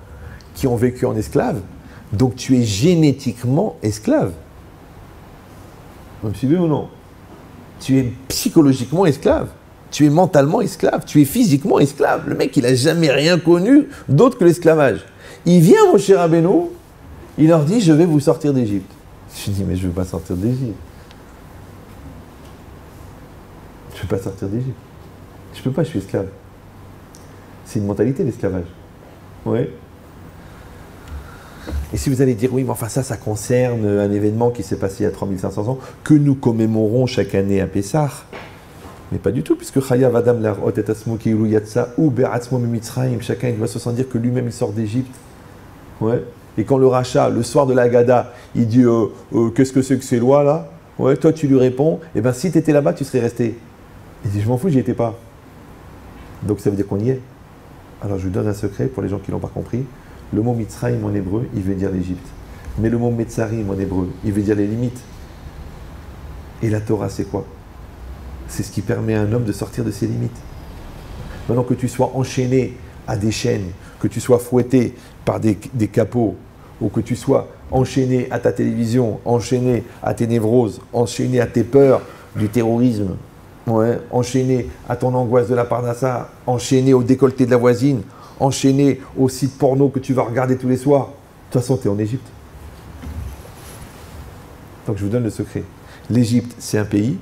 A: qui ont vécu en esclave, donc tu es génétiquement esclave. Vous me suivez ou non? Tu es psychologiquement esclave. Tu es mentalement esclave. Tu es physiquement esclave. Le mec, il n'a jamais rien connu d'autre que l'esclavage. Il vient, mon cher Rabbeinu, il leur dit, je vais vous sortir d'Égypte. Je dis, mais je ne veux pas sortir d'Égypte. Je ne veux pas sortir d'Égypte. Je ne peux pas, je suis esclave. C'est une mentalité, l'esclavage. Oui. Et si vous allez dire, oui, mais enfin ça concerne un événement qui s'est passé il y a 3500 ans, que nous commémorons chaque année à Pessah. Mais pas du tout, puisque Chayav Adam Larot et Asmo Keilu Yatsa ou Be'atzmo Mimitzraim, chacun il doit se sentir que lui-même il sort d'Égypte. Ouais. Et quand le rachat, le soir de la Haggadah, il dit qu'est-ce que c'est que ces lois-là? Ouais, toi tu lui réponds, eh bien si tu étais là-bas, tu serais resté. Il dit, je m'en fous, j'y étais pas. Donc ça veut dire qu'on y est. Alors je vous donne un secret pour les gens qui ne l'ont pas compris. Le mot Mitzrayim en hébreu, il veut dire l'Égypte. Mais le mot Metzarim en hébreu, il veut dire les limites. Et la Torah, c'est quoi? C'est ce qui permet à un homme de sortir de ses limites. Maintenant que tu sois enchaîné à des chaînes, que tu sois fouetté par des capots, ou que tu sois enchaîné à ta télévision, enchaîné à tes névroses, enchaîné à tes peurs du terrorisme, ouais, enchaîné à ton angoisse de la parnassa, enchaîné au décolleté de la voisine, enchaîné au site porno que tu vas regarder tous les soirs. De toute façon, tu es en Égypte. Donc je vous donne le secret. L'Égypte, c'est un pays,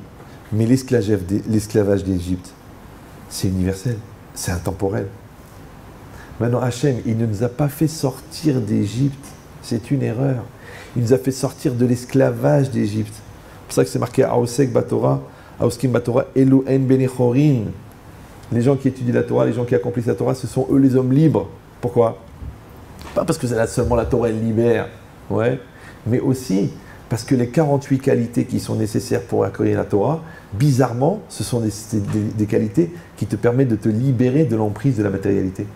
A: mais l'esclavage d'Égypte, c'est universel, c'est intemporel. Maintenant, Hachem, il ne nous a pas fait sortir d'Égypte, c'est une erreur. Il nous a fait sortir de l'esclavage d'Égypte. C'est pour ça que c'est marqué Aosek Batora, Aoskim Batora, Elu En Benechorin. Les gens qui étudient la Torah, les gens qui accomplissent la Torah, ce sont eux les hommes libres. Pourquoi? Pas parce que seulement la Torah elle libère, ouais, mais aussi Parce que les 48 qualités qui sont nécessaires pour accueillir la Torah, bizarrement, ce sont des qualités qui te permettent de te libérer de l'emprise de la matérialité.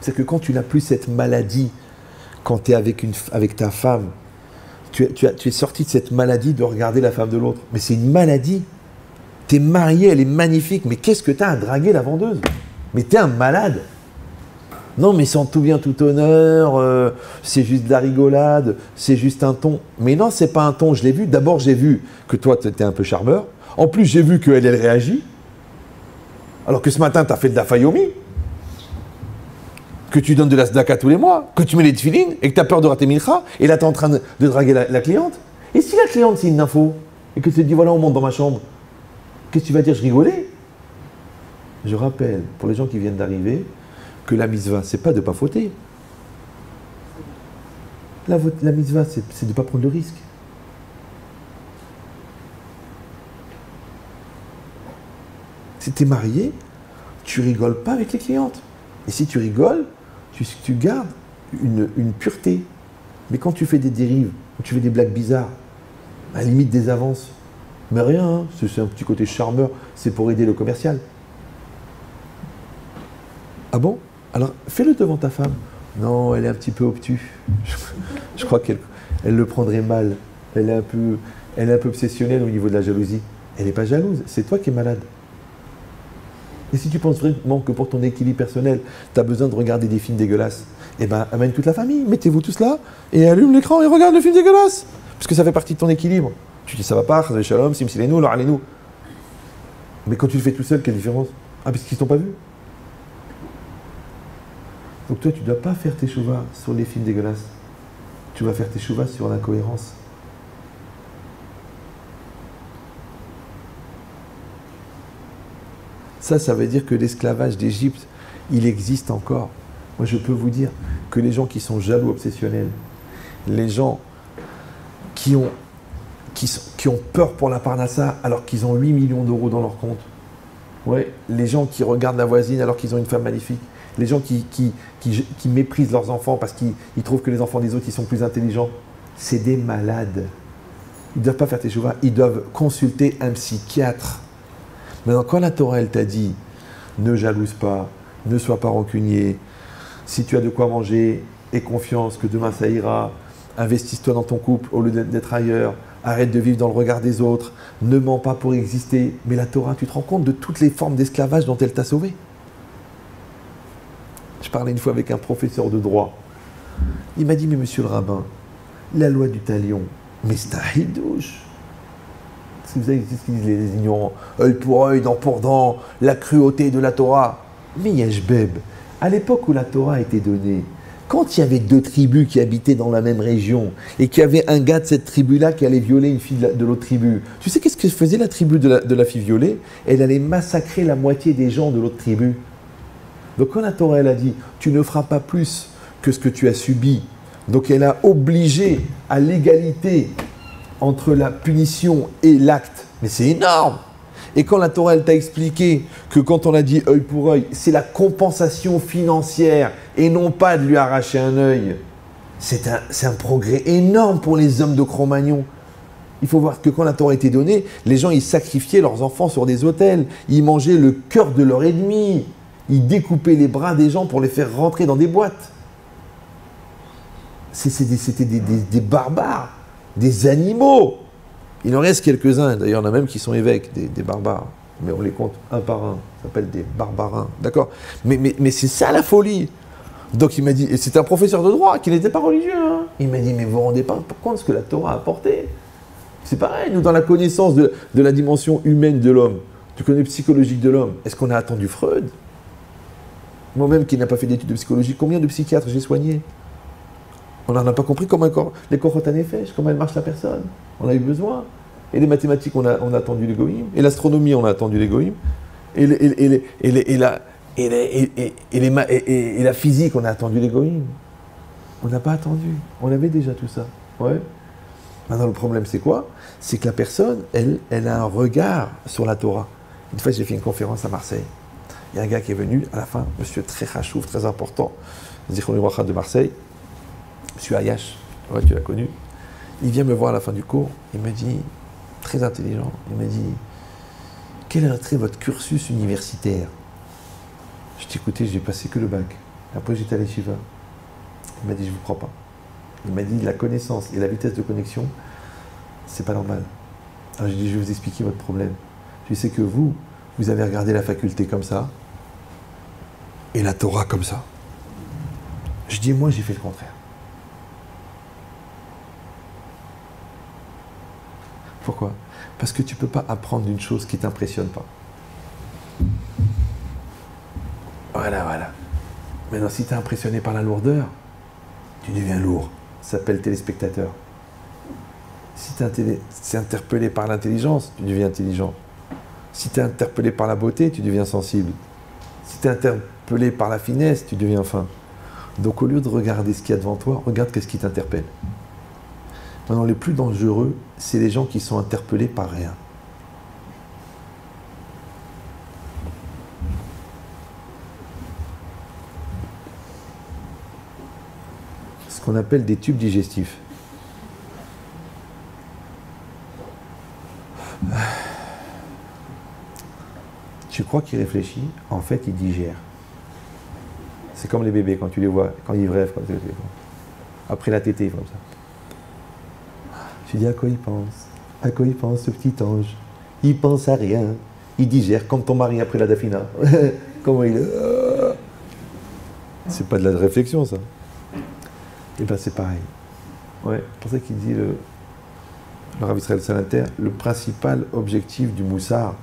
A: C'est que quand tu n'as plus cette maladie, quand tu es avec ta femme, tu es sorti de cette maladie de regarder la femme de l'autre. Mais c'est une maladie. Tu es marié, elle est magnifique, mais qu'est-ce que tu as à draguer la vendeuse? Mais tu es un malade. Non, mais sans tout bien, tout honneur, c'est juste de la rigolade, c'est juste un ton. Mais non, c'est pas un ton, je l'ai vu. D'abord, j'ai vu que toi, tu étais un peu charmeur. En plus, j'ai vu qu'elle réagit. Alors que ce matin, tu as fait de la fayomi. Que tu donnes de la tzedaka tous les mois. Que tu mets les tefilines et que tu as peur de rater mincha. Et là, tu es en train de draguer la cliente. Et si la cliente, c'est une info, et que tu te dis, voilà, on monte dans ma chambre, qu'est-ce que tu vas dire? Je rigolais. Je rappelle, pour les gens qui viennent d'arriver, que la mitzvah, c'est pas de ne pas fauter. La mitzvah, c'est de ne pas prendre le risque. Si tu es marié, tu rigoles pas avec les clientes. Et si tu rigoles, tu gardes une pureté. Mais quand tu fais des dérives, quand tu fais des blagues bizarres, à la limite des avances, mais rien, hein, c'est un petit côté charmeur, c'est pour aider le commercial. Ah bon? Alors, fais-le devant ta femme. Non, elle est un petit peu obtuse. Je crois qu'elle le prendrait mal. Elle est un peu obsessionnelle au niveau de la jalousie. Elle n'est pas jalouse, c'est toi qui es malade. Et si tu penses vraiment que pour ton équilibre personnel, tu as besoin de regarder des films dégueulasses, eh bien, amène toute la famille, mettez-vous tous là, et allume l'écran et regarde le film dégueulasse. Parce que ça fait partie de ton équilibre. Tu dis, ça va pas, shalom, simsilenu, l'oralenu. Mais quand tu le fais tout seul, quelle différence? Ah, parce qu'ils ne t'ont pas vu. Donc toi, tu ne dois pas faire tes chouvas sur les films dégueulasses. Tu vas faire tes chouvas sur l'incohérence. Ça veut dire que l'esclavage d'Égypte, il existe encore. Moi, je peux vous dire que les gens qui sont jaloux obsessionnels, les gens qui ont peur pour la parnassa alors qu'ils ont 8 millions d'euros dans leur compte, ouais, les gens qui regardent la voisine alors qu'ils ont une femme magnifique, les gens qui méprisent leurs enfants parce qu'ils trouvent que les enfants des autres ils sont plus intelligents, c'est des malades. Ils ne doivent pas faire tes chouvas, ils doivent consulter un psychiatre. Maintenant, quand la Torah, elle t'a dit, ne jalouse pas, ne sois pas rancunier, si tu as de quoi manger, aie confiance que demain ça ira, investis-toi dans ton couple au lieu d'être ailleurs, arrête de vivre dans le regard des autres, ne mens pas pour exister. Mais la Torah, tu te rends compte de toutes les formes d'esclavage dont elle t'a sauvé? Je parlais une fois avec un professeur de droit. Il m'a dit, mais monsieur le rabbin, la loi du talion, mais c'est un hidouche. Vous savez ce qu'ils disent les ignorants, œil pour œil, dent pour dent, la cruauté de la Torah. Mais Yeshbeb, à l'époque où la Torah a été donnée, quand il y avait deux tribus qui habitaient dans la même région et qu'il y avait un gars de cette tribu-là qui allait violer une fille de l'autre tribu, tu sais qu'est-ce que faisait la tribu de la fille violée? Elle allait massacrer la moitié des gens de l'autre tribu. Donc quand la Torah elle a dit, tu ne feras pas plus que ce que tu as subi, donc elle a obligé à l'égalité entre la punition et l'acte. Mais c'est énorme. Et quand la Torah elle t'a expliqué que quand on a dit œil pour œil, c'est la compensation financière et non pas de lui arracher un œil, c'est un progrès énorme pour les hommes de Cro-Magnon. Il faut voir que quand la Torah a été donnée, les gens ils sacrifiaient leurs enfants sur des autels, ils mangeaient le cœur de leur ennemi, ils découpaient les bras des gens pour les faire rentrer dans des boîtes. C'était des barbares. Des animaux. Il en reste quelques-uns, d'ailleurs il y en a même qui sont évêques, des barbares. Mais on les compte un par un, ça s'appelle des barbarins, d'accord? Mais c'est ça la folie. Donc il m'a dit, et c'est un professeur de droit qui n'était pas religieux, hein. Il m'a dit, mais vous vous rendez pas compte de ce que la Torah a apporté? C'est pareil, nous dans la connaissance de la dimension humaine de l'homme, du connaissance psychologique de l'homme, est-ce qu'on a attendu Freud? Moi-même qui n'ai pas fait d'études de psychologie, combien de psychiatres j'ai soigné? On n'en a pas compris comment les Korotan Nefesh, comment elle marche la personne. On a eu besoin. Et les mathématiques, on a attendu les goïms. Et l'astronomie, on a attendu les goïms. Et la physique, on a attendu les goïms. On n'a pas attendu. On avait déjà tout ça. Ouais. Maintenant, le problème, c'est quoi? C'est que la personne, elle a un regard sur la Torah. Une fois, j'ai fait une conférence à Marseille. Il y a un gars qui est venu, à la fin, monsieur très chachouf, très important, Zichron Libracha de Marseille, monsieur Ayash, ouais, tu l'as connu. Il vient me voir à la fin du cours, il me dit, très intelligent, il me dit, quel est votre cursus universitaire? Je dis, écoutez, j'ai passé que le bac. Après, j'étais à l'Yeshiva. Il m'a dit, je ne vous crois pas. Il m'a dit, la connaissance et la vitesse de connexion, c'est pas normal. Alors j'ai dit, je vais vous expliquer votre problème. Je sais que vous avez regardé la faculté comme ça, et la Torah comme ça. Je dis, moi, j'ai fait le contraire. Pourquoi? Parce que tu ne peux pas apprendre une chose qui ne t'impressionne pas. Voilà. Maintenant, si tu es impressionné par la lourdeur, tu deviens lourd. Ça s'appelle téléspectateur. Si tu es interpellé par l'intelligence, tu deviens intelligent. Si tu es interpellé par la beauté, tu deviens sensible. Si tu es interpellé par la finesse, tu deviens fin. Donc au lieu de regarder ce qu'il y a devant toi, regarde qu'est-ce qui t'interpelle. Maintenant, les plus dangereux, c'est les gens qui sont interpellés par rien. Ce qu'on appelle des tubes digestifs. Tu crois qu'il réfléchit, en fait il digère. C'est comme les bébés quand tu les vois, quand ils rêvent, après la tétée, comme ça. Tu dis à quoi il pense? À quoi il pense ce petit ange? Il pense à rien. Il digère comme ton mari après la dafina. Comment il est? C'est pas de la réflexion ça. Et bien c'est pareil. Ouais, c'est pour ça qu'il dit le Rav Israël Salanter, le principal objectif du moussar,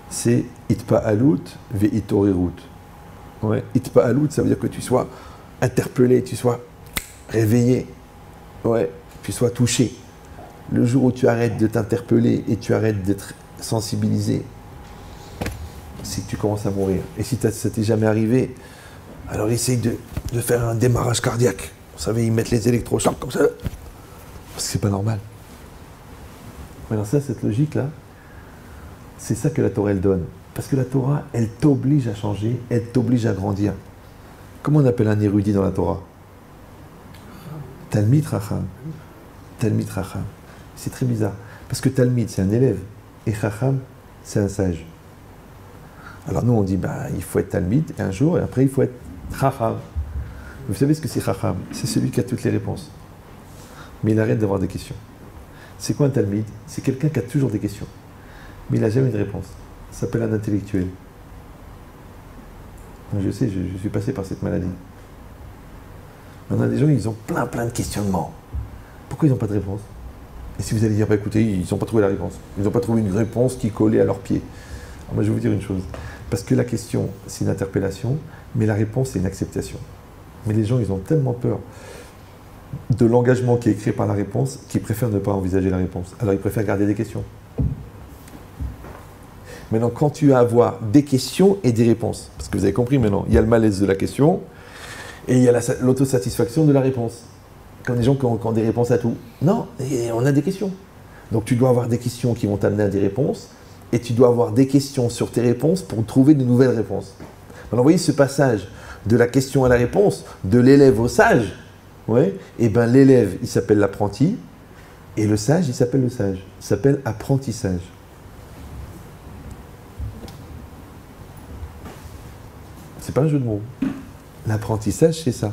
A: c'est itpa'alut ve itorerut. Ouais, itpa'alut, ça veut dire que tu sois interpellé, tu sois réveillé, ouais, tu sois touché. Le jour où tu arrêtes de t'interpeller et tu arrêtes d'être sensibilisé, c'est que tu commences à mourir. Et si ça t'est jamais arrivé, alors essaye de faire un démarrage cardiaque. Vous savez, ils mettent les électrochocs comme ça, parce que c'est pas normal. Alors ça, cette logique-là, c'est ça que la Torah, elle donne. Parce que la Torah, elle t'oblige à changer, elle t'oblige à grandir. Comment on appelle un érudit dans la Torah? Talmid Chacham. Talmid Chacham. C'est très bizarre. Parce que Talmid, c'est un élève. Et Chacham, c'est un sage. Alors nous, on dit, il faut être Talmid, et un jour, et après, il faut être Chacham. Vous savez ce que c'est Chacham? C'est celui qui a toutes les réponses. Mais il arrête d'avoir des questions. C'est quoi un Talmid? C'est quelqu'un qui a toujours des questions. Mais il n'a jamais une réponse. Ça s'appelle un intellectuel. Je sais, je suis passé par cette maladie. On a des gens, ils ont plein de questionnements. Pourquoi ils n'ont pas de réponse? Et si vous allez dire, écoutez, ils n'ont pas trouvé la réponse. Ils n'ont pas trouvé une réponse qui collait à leurs pieds. Alors moi, je vais vous dire une chose. Parce que la question, c'est une interpellation, mais la réponse, c'est une acceptation. Mais les gens, ils ont tellement peur de l'engagement qui est créé par la réponse qu'ils préfèrent ne pas envisager la réponse. Alors, ils préfèrent garder des questions. Maintenant, quand tu vas avoir des questions et des réponses, parce que vous avez compris maintenant, il y a le malaise de la question et il y a l'autosatisfaction de la réponse. Comme des gens qui ont des réponses à tout. Non, on a des questions. Donc tu dois avoir des questions qui vont t'amener à des réponses et tu dois avoir des questions sur tes réponses pour trouver de nouvelles réponses. Alors vous voyez ce passage de la question à la réponse, de l'élève au sage, ouais, et bien l'élève, il s'appelle l'apprenti et le sage, il s'appelle le sage. Il s'appelle apprentissage. C'est pas un jeu de mots. L'apprentissage, c'est ça.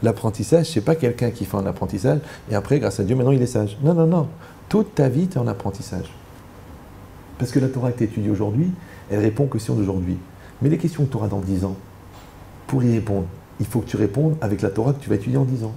A: L'apprentissage, c'est pas quelqu'un qui fait un apprentissage et après, grâce à Dieu, maintenant il est sage. Non, non, non. Toute ta vie, tu es en apprentissage. Parce que la Torah que tu étudies aujourd'hui, elle répond aux questions d'aujourd'hui. Mais les questions que tu auras dans 10 ans, pour y répondre, il faut que tu répondes avec la Torah que tu vas étudier en 10 ans.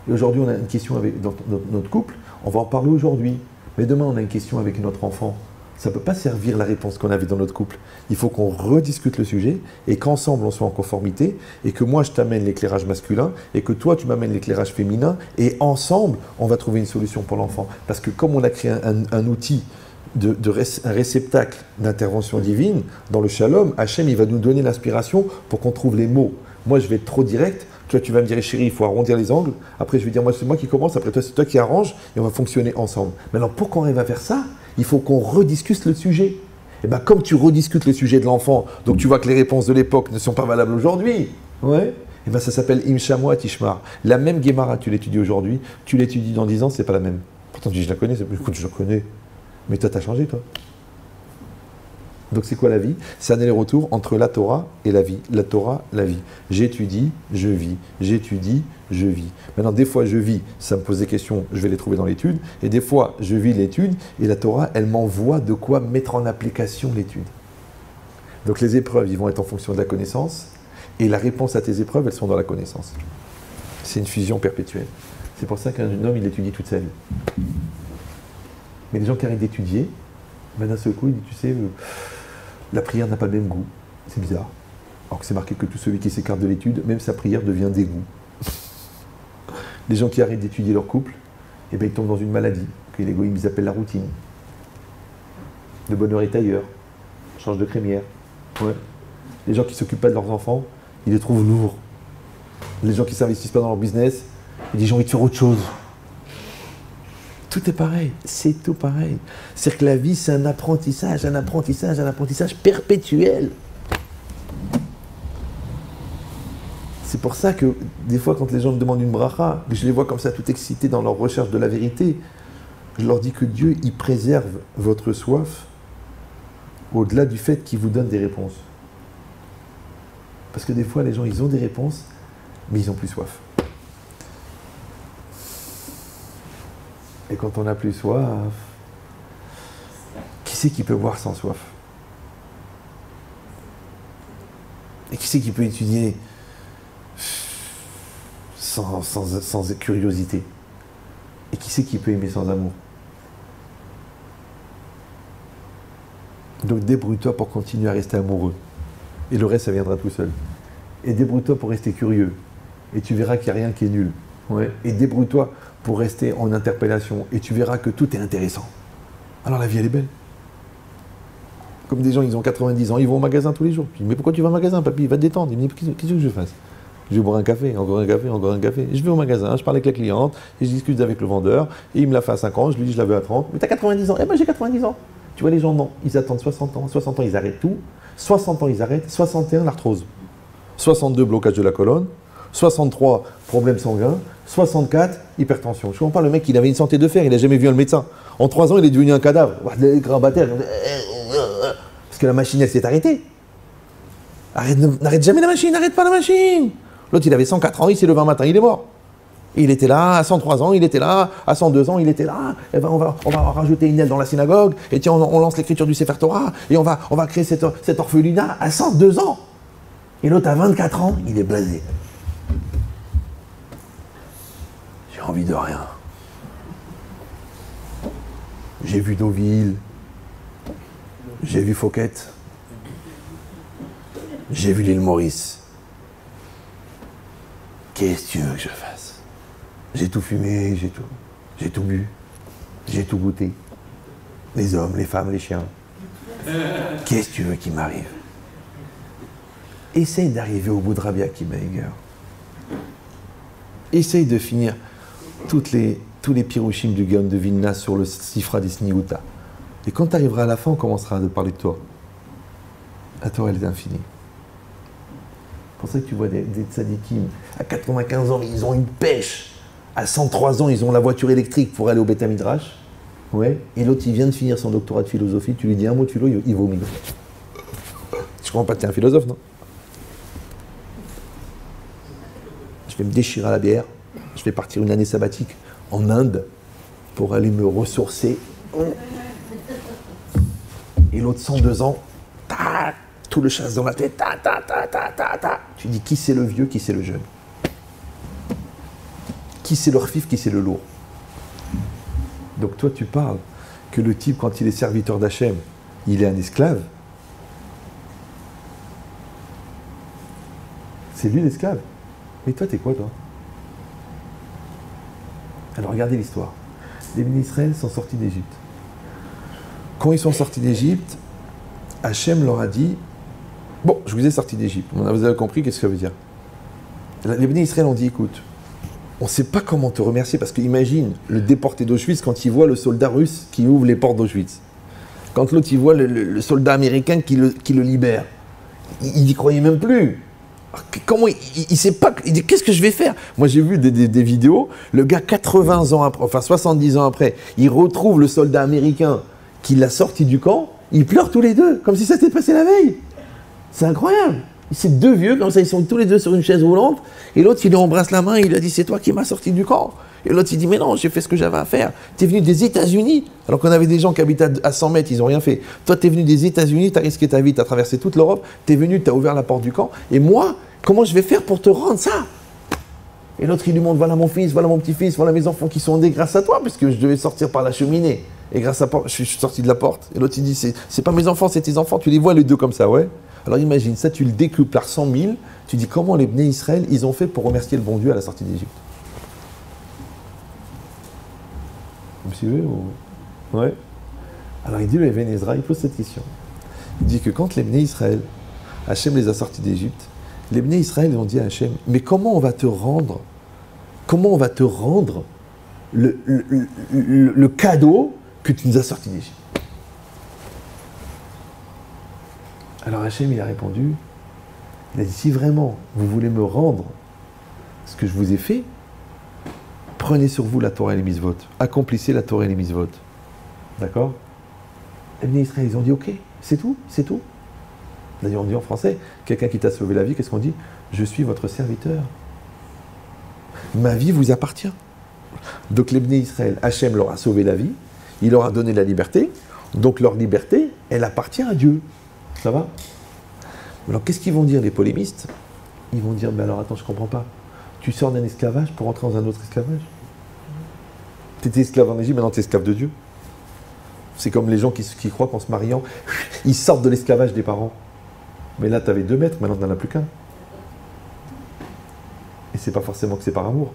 A: Et aujourd'hui, on a une question avec dans notre couple, on va en parler aujourd'hui. Mais demain, on a une question avec notre enfant. Ça ne peut pas servir la réponse qu'on avait dans notre couple. Il faut qu'on rediscute le sujet et qu'ensemble on soit en conformité et que moi je t'amène l'éclairage masculin et que toi tu m'amènes l'éclairage féminin et ensemble on va trouver une solution pour l'enfant. Parce que comme on a créé un outil, un réceptacle d'intervention divine dans le shalom, Hachem il va nous donner l'inspiration pour qu'on trouve les mots. Moi je vais être trop direct, toi tu vas me dire chérie il faut arrondir les angles, après je vais dire moi c'est moi qui commence, après toi c'est toi qui arrange et on va fonctionner ensemble. Maintenant pour qu'on arrive à faire ça, il faut qu'on rediscute le sujet. Et bien comme tu rediscutes le sujet de l'enfant, donc tu vois que les réponses de l'époque ne sont pas valables aujourd'hui, ouais, Et bien ça s'appelle Imshamua Tishmar. La même Gemara, tu l'étudies aujourd'hui, tu l'étudies dans 10 ans, c'est pas la même. Pourtant tu dis je la connais, écoute je la connais. Mais toi t'as changé toi. Donc c'est quoi la vie? C'est un aller-retour entre la Torah et la vie. La Torah, la vie. J'étudie, je vis. J'étudie, je vis. Maintenant, des fois, je vis, ça me pose des questions, je vais les trouver dans l'étude. Et des fois, je vis l'étude et la Torah, elle m'envoie de quoi mettre en application l'étude. Donc les épreuves, ils vont être en fonction de la connaissance. Et la réponse à tes épreuves, elles sont dans la connaissance. C'est une fusion perpétuelle. C'est pour ça qu'un homme, il étudie toute sa vie. Mais les gens qui arrêtent d'étudier, ben d'un seul coup, ils disent, tu sais, la prière n'a pas le même goût. C'est bizarre. Alors que c'est marqué que tout celui qui s'écarte de l'étude, même sa prière devient dégoût. Les gens qui arrêtent d'étudier leur couple, eh ben, ils tombent dans une maladie, que les goïms ils appellent la routine. Le bonheur est ailleurs. Change de crémière. Ouais. Les gens qui ne s'occupent pas de leurs enfants, ils les trouvent lourds. Les gens qui ne s'investissent pas dans leur business, ils disent j'ai envie de faire autre chose. Tout est pareil, c'est tout pareil. C'est-à-dire que la vie, c'est un apprentissage perpétuel. C'est pour ça que des fois, quand les gens me demandent une bracha, je les vois comme ça tout excités dans leur recherche de la vérité, je leur dis que Dieu, il préserve votre soif au-delà du fait qu'il vous donne des réponses. Parce que des fois, les gens, ils ont des réponses, mais ils n'ont plus soif. Et quand on n'a plus soif, qui c'est qui peut boire sans soif? Et qui c'est qui peut étudier sans curiosité? Et qui c'est qui peut aimer sans amour? Donc débrouille-toi pour continuer à rester amoureux. Et le reste, ça viendra tout seul. Et débrouille-toi pour rester curieux. Et tu verras qu'il n'y a rien qui est nul. Ouais. Et débrouille-toi pour rester en interpellation. Et tu verras que tout est intéressant. Alors la vie, elle est belle. Comme des gens, ils ont 90 ans, ils vont au magasin tous les jours. Je dis, mais pourquoi tu vas au magasin, papy? Va te détendre. Il me dit, qu'est-ce que je fasse? Je vais boire un café, encore un café, encore un café. Je vais au magasin, je parle avec la cliente, et je discute avec le vendeur, et il me la fait à 50, je lui dis, je la veux à 30. Mais t'as 90 ans. Eh ben j'ai 90 ans. Tu vois, les gens, non. Ils attendent 60 ans. 60 ans, ils arrêtent tout. 60 ans, ils arrêtent. 61, l'arthrose. 62, blocage de la colonne. 63, problème sanguin. 64, hypertension. Je comprends pas, le mec, il avait une santé de fer, il n'a jamais vu un médecin. En 3 ans, il est devenu un cadavre. Des grabataires. Parce que la machine, elle s'est arrêtée. N'arrête jamais la machine, n'arrête pas la machine. L'autre, il avait 104 ans, il s'est levé un matin, il est mort. Il était là, à 103 ans, il était là, à 102 ans, il était là. Et ben on va rajouter une aile dans la synagogue, et tiens, on lance l'écriture du Sefer Torah, et on va créer cet orphelinat à 102 ans. Et l'autre, à 24 ans, il est blasé. J'ai envie de rien. J'ai vu Deauville, j'ai vu Phuket, j'ai vu l'île Maurice. Qu'est-ce que tu veux que je fasse? J'ai tout fumé, j'ai tout bu, j'ai tout goûté. Les hommes, les femmes, les chiens. Qu'est-ce que tu veux qu'il m'arrive? Essaye d'arriver au bout de Rabbi Akiva Eiger. Essaye de finir tous les pirouchim du Gaon de Vilna sur le Sifra des Sniuta. Et quand tu arriveras à la fin, on commencera à parler de toi. La Torah, elle est infinie. C'est pour ça que tu vois des tzadikim, à 95 ans, ils ont une pêche. À 103 ans, ils ont la voiture électrique pour aller au Beth Midrash. Ouais. Et l'autre, il vient de finir son doctorat de philosophie. Tu lui dis un mot de philo, il vomit. Je comprends pas que tu es un philosophe, non? Je vais me déchirer à la bière. Je vais partir une année sabbatique en Inde pour aller me ressourcer. Et l'autre, 102 ans, tout le chasse dans la tête. Tu dis qui c'est le vieux, qui c'est le jeune? Qui c'est le rfif, qui c'est le lourd? Donc toi, tu parles que le type, quand il est serviteur d'Hachem, il est un esclave. C'est lui l'esclave. Mais toi, t'es quoi, toi? Alors, regardez l'histoire. Les bénis d'Israël sont sortis d'Égypte. Quand ils sont sortis d'Égypte, Hachem leur a dit, bon, je vous ai sorti d'Égypte. Vous avez compris qu'est-ce que ça veut dire? Les bénis d'Israël ont dit, écoute, on ne sait pas comment te remercier, parce qu'imagine le déporté d'Auschwitz quand il voit le soldat russe qui ouvre les portes d'Auschwitz. Quand l'autre, il voit le soldat américain qui le libère. Il n'y croyait même plus. Comment il sait pas, il dit qu'est-ce que je vais faire? Moi j'ai vu des vidéos, le gars 80 ans après, enfin 70 ans après, il retrouve le soldat américain qui l'a sorti du camp, ils pleurent tous les deux, comme si ça s'était passé la veille. C'est incroyable. C'est deux vieux, comme ça ils sont tous les deux sur une chaise roulante, et l'autre il lui embrasse la main, il lui a dit c'est toi qui m'as sorti du camp. Et l'autre il dit mais non, j'ai fait ce que j'avais à faire. T'es venu des États-Unis, alors qu'on avait des gens qui habitent à 100 mètres, ils n'ont rien fait. Toi t'es venu des États-Unis, t'as risqué ta vie, t'as traversé toute l'Europe, t'es venu, t'as ouvert la porte du camp, et moi, comment je vais faire pour te rendre ça? Et l'autre il lui montre voilà mon fils, voilà mon petit-fils, voilà mes enfants qui sont nés grâce à toi, puisque je devais sortir par la cheminée. Et grâce à je suis sorti de la porte. Et l'autre il dit c'est pas mes enfants, c'est tes enfants, tu les vois les deux comme ça, ouais. Alors imagine, ça tu le découpes par 100 000, tu dis comment les Bnei Israël, ils ont fait pour remercier le bon Dieu à la sortie d'Égypte. Vous me suivez ou... Ouais. Alors il dit, le Even Ezra, il pose cette question. Il dit que quand les Bnei Israël, Hachem les a sortis d'Égypte, les Bnei Israël ont dit à Hachem, mais comment on va te rendre le cadeau que tu nous as sorti d'Égypte? Alors Hachem, il a répondu, il a dit, si vraiment vous voulez me rendre ce que je vous ai fait, prenez sur vous la Torah et les mitzvot, accomplissez la Torah et les mitzvot. D'accord? Les Bnei Israël, ils ont dit, ok, c'est tout, c'est tout. D'ailleurs, on dit en français, quelqu'un qui t'a sauvé la vie, qu'est-ce qu'on dit? Je suis votre serviteur. Ma vie vous appartient. Donc les Bnei Israël, Hachem leur a sauvé la vie, il leur a donné la liberté, donc leur liberté, elle appartient à Dieu. Ça va? Alors qu'est-ce qu'ils vont dire les polémistes? Ils vont dire, mais alors attends, je ne comprends pas. Tu sors d'un esclavage pour entrer dans un autre esclavage? Tu étais esclave en Égypte, maintenant tu es esclave de Dieu. C'est comme les gens qui croient qu'en se mariant, ils sortent de l'esclavage des parents. Mais là, tu avais 2 mètres, maintenant tu n'en as plus qu'un. Et c'est pas forcément que c'est par amour.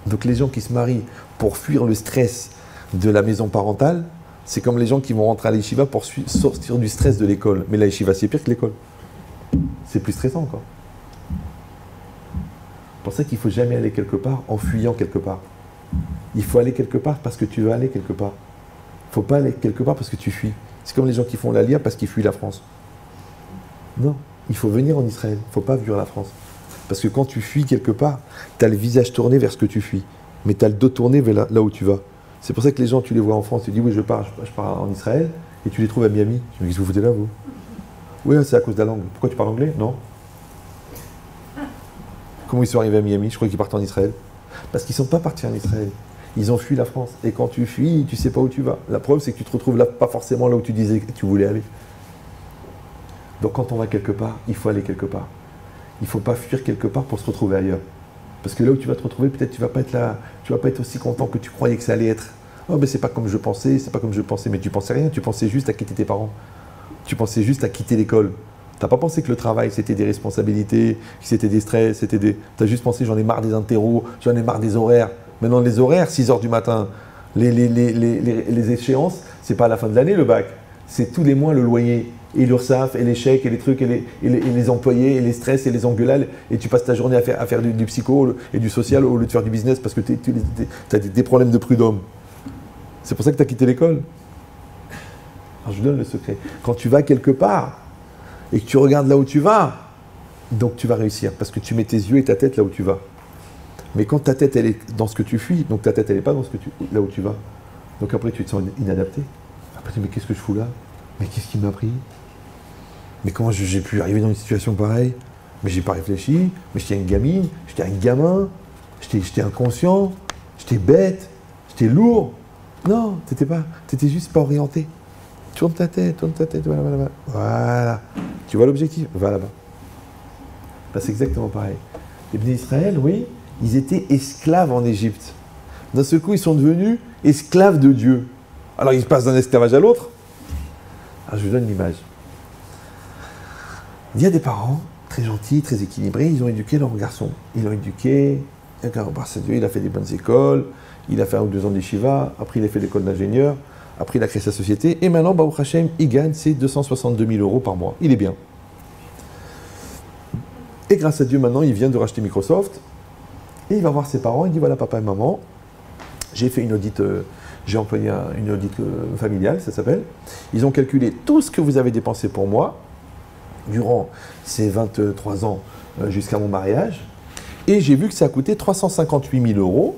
A: Donc les gens qui se marient pour fuir le stress de la maison parentale, c'est comme les gens qui vont rentrer à l'Yeshiva pour sortir du stress de l'école. Mais la Yeshiva, c'est pire que l'école. C'est plus stressant encore. C'est pour ça qu'il ne faut jamais aller quelque part en fuyant quelque part. Il faut aller quelque part parce que tu veux aller quelque part. Il ne faut pas aller quelque part parce que tu fuis. C'est comme les gens qui font l'Aliyah parce qu'ils fuient la France. Non, il faut venir en Israël. Il ne faut pas fuir la France. Parce que quand tu fuis quelque part, tu as le visage tourné vers ce que tu fuis. Mais tu as le dos tourné vers là où tu vas. C'est pour ça que les gens, tu les vois en France, tu dis oui, je pars en Israël, et tu les trouves à Miami. Je me dis, qu'est-ce que vous foutez là, vous? Oui, c'est à cause de la langue. Pourquoi tu parles anglais? Non. Comment ils sont arrivés à Miami? Je crois qu'ils partent en Israël. Parce qu'ils ne sont pas partis en Israël. Ils ont fui la France. Et quand tu fuis, tu ne sais pas où tu vas. La preuve, c'est que tu te retrouves là, pas forcément là où tu disais que tu voulais aller. Donc quand on va quelque part, il faut aller quelque part. Il ne faut pas fuir quelque part pour se retrouver ailleurs. Parce que là où tu vas te retrouver, peut-être tu ne vas pas être là, tu ne vas pas être aussi content que tu croyais que ça allait être. Oh, mais c'est pas comme je pensais, c'est pas comme je pensais. Mais tu pensais rien, tu pensais juste à quitter tes parents. Tu pensais juste à quitter l'école. Tu n'as pas pensé que le travail, c'était des responsabilités, que c'était des stress, Tu as juste pensé, j'en ai marre des interros, j'en ai marre des horaires. Maintenant, les horaires, 6 h du matin, les échéances, c'est pas à la fin de l'année le bac. C'est tous les mois le loyer. Et l'URSSAF, et les chèques, et les trucs, et les employés, et les stress, et les engueulades, et tu passes ta journée à faire du psycho et du social au lieu de faire du business parce que tu as des problèmes de prud'homme. C'est pour ça que tu as quitté l'école. Alors je vous donne le secret. Quand tu vas quelque part, et que tu regardes là où tu vas, donc tu vas réussir, parce que tu mets tes yeux et ta tête là où tu vas. Mais quand ta tête, elle est dans ce que tu fuis, donc ta tête, elle n'est pas dans là où tu vas. Donc après, tu te sens inadapté. Après, tu dis, mais qu'est-ce que je fous là? Mais qu'est-ce qui m'a pris? Mais comment j'ai pu arriver dans une situation pareille? Mais j'ai pas réfléchi, mais j'étais une gamine, j'étais un gamin, j'étais inconscient, j'étais bête, j'étais lourd. Non, t'étais juste pas orienté. Tourne ta tête, voilà. Voilà. Tu vois l'objectif? Va là-bas. Ben, c'est exactement pareil. Les Bnei Israël, oui, ils étaient esclaves en Égypte. D'un seul coup, ils sont devenus esclaves de Dieu. Alors, ils passent d'un esclavage à l'autre. Alors, je vous donne l'image. Il y a des parents très gentils, très équilibrés, ils ont éduqué leur garçon. Ils l'ont éduqué, grâce à Dieu, il a fait des bonnes écoles, il a fait 1 ou 2 ans d'Yeshiva, après il a fait l'école d'ingénieur, après il a créé sa société, et maintenant, Baruch Hashem, il gagne ses 262 000 € par mois. Il est bien. Et grâce à Dieu, maintenant, il vient de racheter Microsoft, et il va voir ses parents, il dit, voilà, papa et maman, j'ai fait une audit, j'ai employé une audit familiale, ça s'appelle. Ils ont calculé tout ce que vous avez dépensé pour moi. durant ces 23 ans jusqu'à mon mariage. Et j'ai vu que ça a coûté 358 000 €.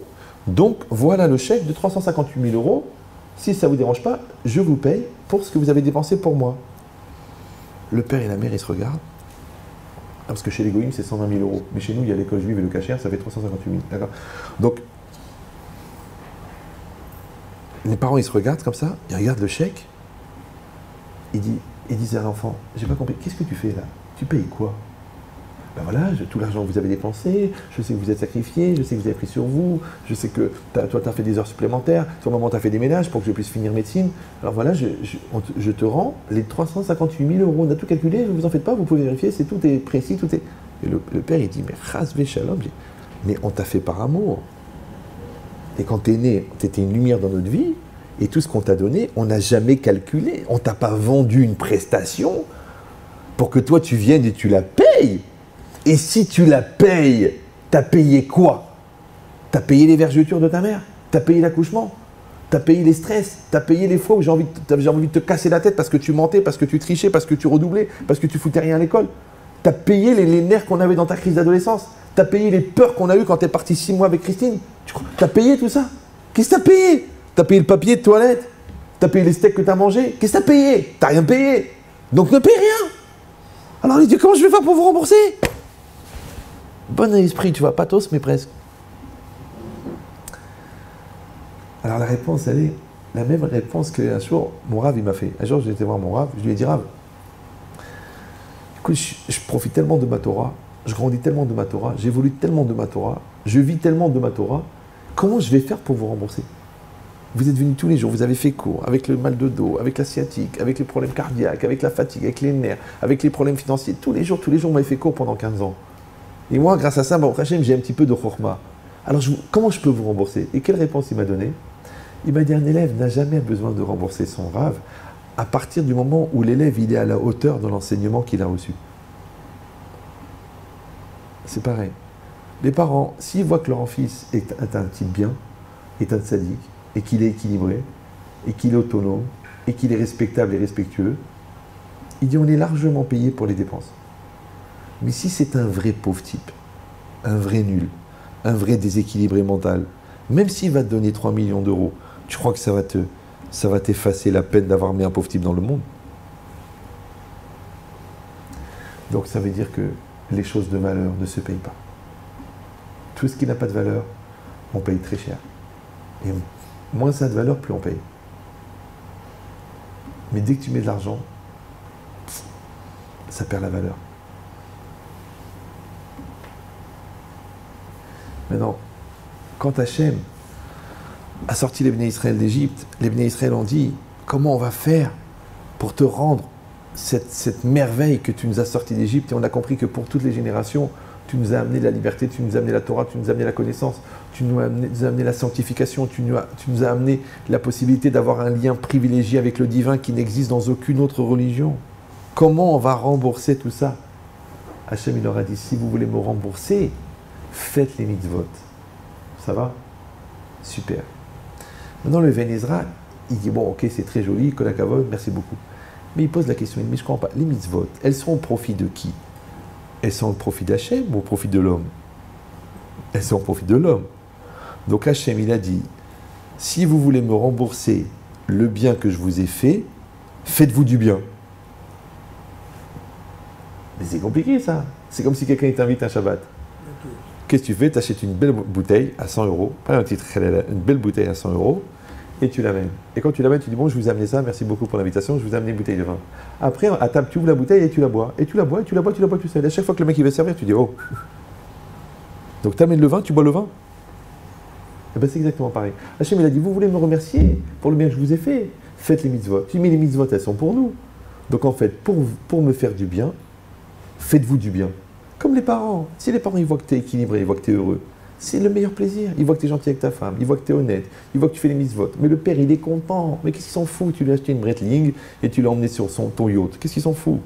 A: Donc voilà le chèque de 358 000 €. Si ça ne vous dérange pas, je vous paye pour ce que vous avez dépensé pour moi. Le père et la mère, ils se regardent. Parce que chez les goïms, c'est 120 000 €. Mais chez nous, il y a l'école juive et le cachère, ça fait 358 000. D'accord. Donc, les parents, ils se regardent comme ça, ils regardent le chèque. Ils disent à l'enfant, j'ai pas compris, qu'est-ce que tu fais là? Tu payes quoi? Ben voilà, tout l'argent que vous avez dépensé, je sais que vous êtes sacrifié, je sais que vous avez pris sur vous, je sais que toi, tu as fait des heures supplémentaires, toi, maman, tu as fait des ménages pour que je puisse finir médecine. Alors voilà, je te rends les 358 000 €. On a tout calculé, ne vous en faites pas, vous pouvez vérifier, tout est précis, tout est... Et le père, il dit, mais chas shalom, mais on t'a fait par amour. Et quand tu es né, tu étais une lumière dans notre vie, et tout ce qu'on t'a donné, on n'a jamais calculé. On ne t'a pas vendu une prestation pour que toi, tu viennes et tu la payes. Et si tu la payes, t'as payé quoi? T'as payé les vergetures de ta mère? T'as payé l'accouchement? T'as payé les stress? T'as payé les fois où j'avais envie de te casser la tête parce que tu mentais, parce que tu trichais, parce que tu redoublais, parce que tu foutais rien à l'école? T'as payé les nerfs qu'on avait dans ta crise d'adolescence? T'as payé les peurs qu'on a eues quand t'es parti 6 mois avec Christine? T'as payé tout ça? Qu'est-ce que t'as payé? T'as payé le papier de toilette? T'as payé les steaks que t'as mangés? Qu'est-ce que t'as payé? T'as rien payé. Donc ne paye rien. Alors il dit, comment je vais faire pour vous rembourser? Bon esprit, tu vois, pas tous, mais presque. Alors la réponse, elle est la même réponse qu'un jour, mon Rav, il m'a fait. Un jour, j'ai été voir mon Rav, je lui ai dit, Rav, écoute, je profite tellement de ma Torah, je grandis tellement de ma Torah, j'évolue tellement de ma Torah, je vis tellement de ma Torah, comment je vais faire pour vous rembourser? Vous êtes venus tous les jours, vous avez fait cours, avec le mal de dos, avec la sciatique, avec les problèmes cardiaques, avec la fatigue, avec les nerfs, avec les problèmes financiers. Tous les jours, vous m'avez fait cours pendant 15 ans. Et moi, grâce à ça, bon, Hachem, j'ai un petit peu de chorma. Alors, comment je peux vous rembourser? Et quelle réponse il m'a donnée? Il m'a dit, un élève n'a jamais besoin de rembourser son Rav à partir du moment où l'élève il est à la hauteur de l'enseignement qu'il a reçu. C'est pareil. Les parents, s'ils voient que leur fils est un type bien, est un tzaddik, et qu'il est équilibré, et qu'il est autonome, et qu'il est respectable et respectueux, il dit on est largement payé pour les dépenses. Mais si c'est un vrai pauvre type, un vrai nul, un vrai déséquilibré mental, même s'il va te donner 3 millions d'euros, tu crois que ça va t'effacer la peine d'avoir mis un pauvre type dans le monde? Donc ça veut dire que les choses de valeur ne se payent pas. Tout ce qui n'a pas de valeur, on paye très cher. Et moins ça a de valeur, plus on paye. Mais dès que tu mets de l'argent, ça perd la valeur. Maintenant, quand Hachem a sorti les Bnei Israël d'Égypte, les Bnei Israël ont dit, comment on va faire pour te rendre cette merveille que tu nous as sorti d'Égypte? Et on a compris que pour toutes les générations, tu nous as amené la liberté, tu nous as amené la Torah, tu nous as amené la connaissance, tu nous as amené la sanctification, tu nous as amené la possibilité d'avoir un lien privilégié avec le divin qui n'existe dans aucune autre religion. Comment on va rembourser tout ça? Hachem, il leur a dit, si vous voulez me rembourser, faites les mitzvot. Ça va? Super. Maintenant, le Ben Ezra, il dit, bon, ok, c'est très joli, kol hakavod, merci beaucoup. Mais il pose la question, il dit, mais je ne comprends pas, les mitzvot, elles sont au profit de qui? Elles sont au profit d'Hachem ou au profit de l'homme? Elles sont au profit de l'homme. Donc Hachem, il a dit, si vous voulez me rembourser le bien que je vous ai fait, faites-vous du bien. Mais c'est compliqué ça. C'est comme si quelqu'un t'invite un Shabbat. Qu'est-ce que tu fais? Tu achètes une belle bouteille à 100 €, pas un titre, une belle bouteille à 100 €, et tu l'amènes. Et quand tu l'amènes, tu dis, bon, je vous ai amené ça, merci beaucoup pour l'invitation, je vous ai amené une bouteille de vin. Après, à table, tu ouvres la bouteille et tu la bois. Et tu la bois, et tu la bois, tu la bois tout seul. Et à chaque fois que le mec il va servir, tu dis, oh. Donc tu amènes le vin, tu bois le vin. Et bien c'est exactement pareil. Hachem, il a dit, vous voulez me remercier pour le bien que je vous ai fait? Faites les mitzvot. Tu dis, mais les mitzvot, elles sont pour nous. Donc en fait, pour me faire du bien, faites-vous du bien. Comme les parents. Si les parents, ils voient que tu es équilibré, ils voient que tu es heureux, c'est le meilleur plaisir. Ils voient que tu es gentil avec ta femme, ils voient que tu es honnête, ils voient que tu fais les mitzvot. Mais le père, il est content. Mais qu'est-ce qu'il s'en fout? Tu lui as acheté une Breitling et tu l'as emmené sur ton yacht. Qu'est-ce qu'il s'en fout?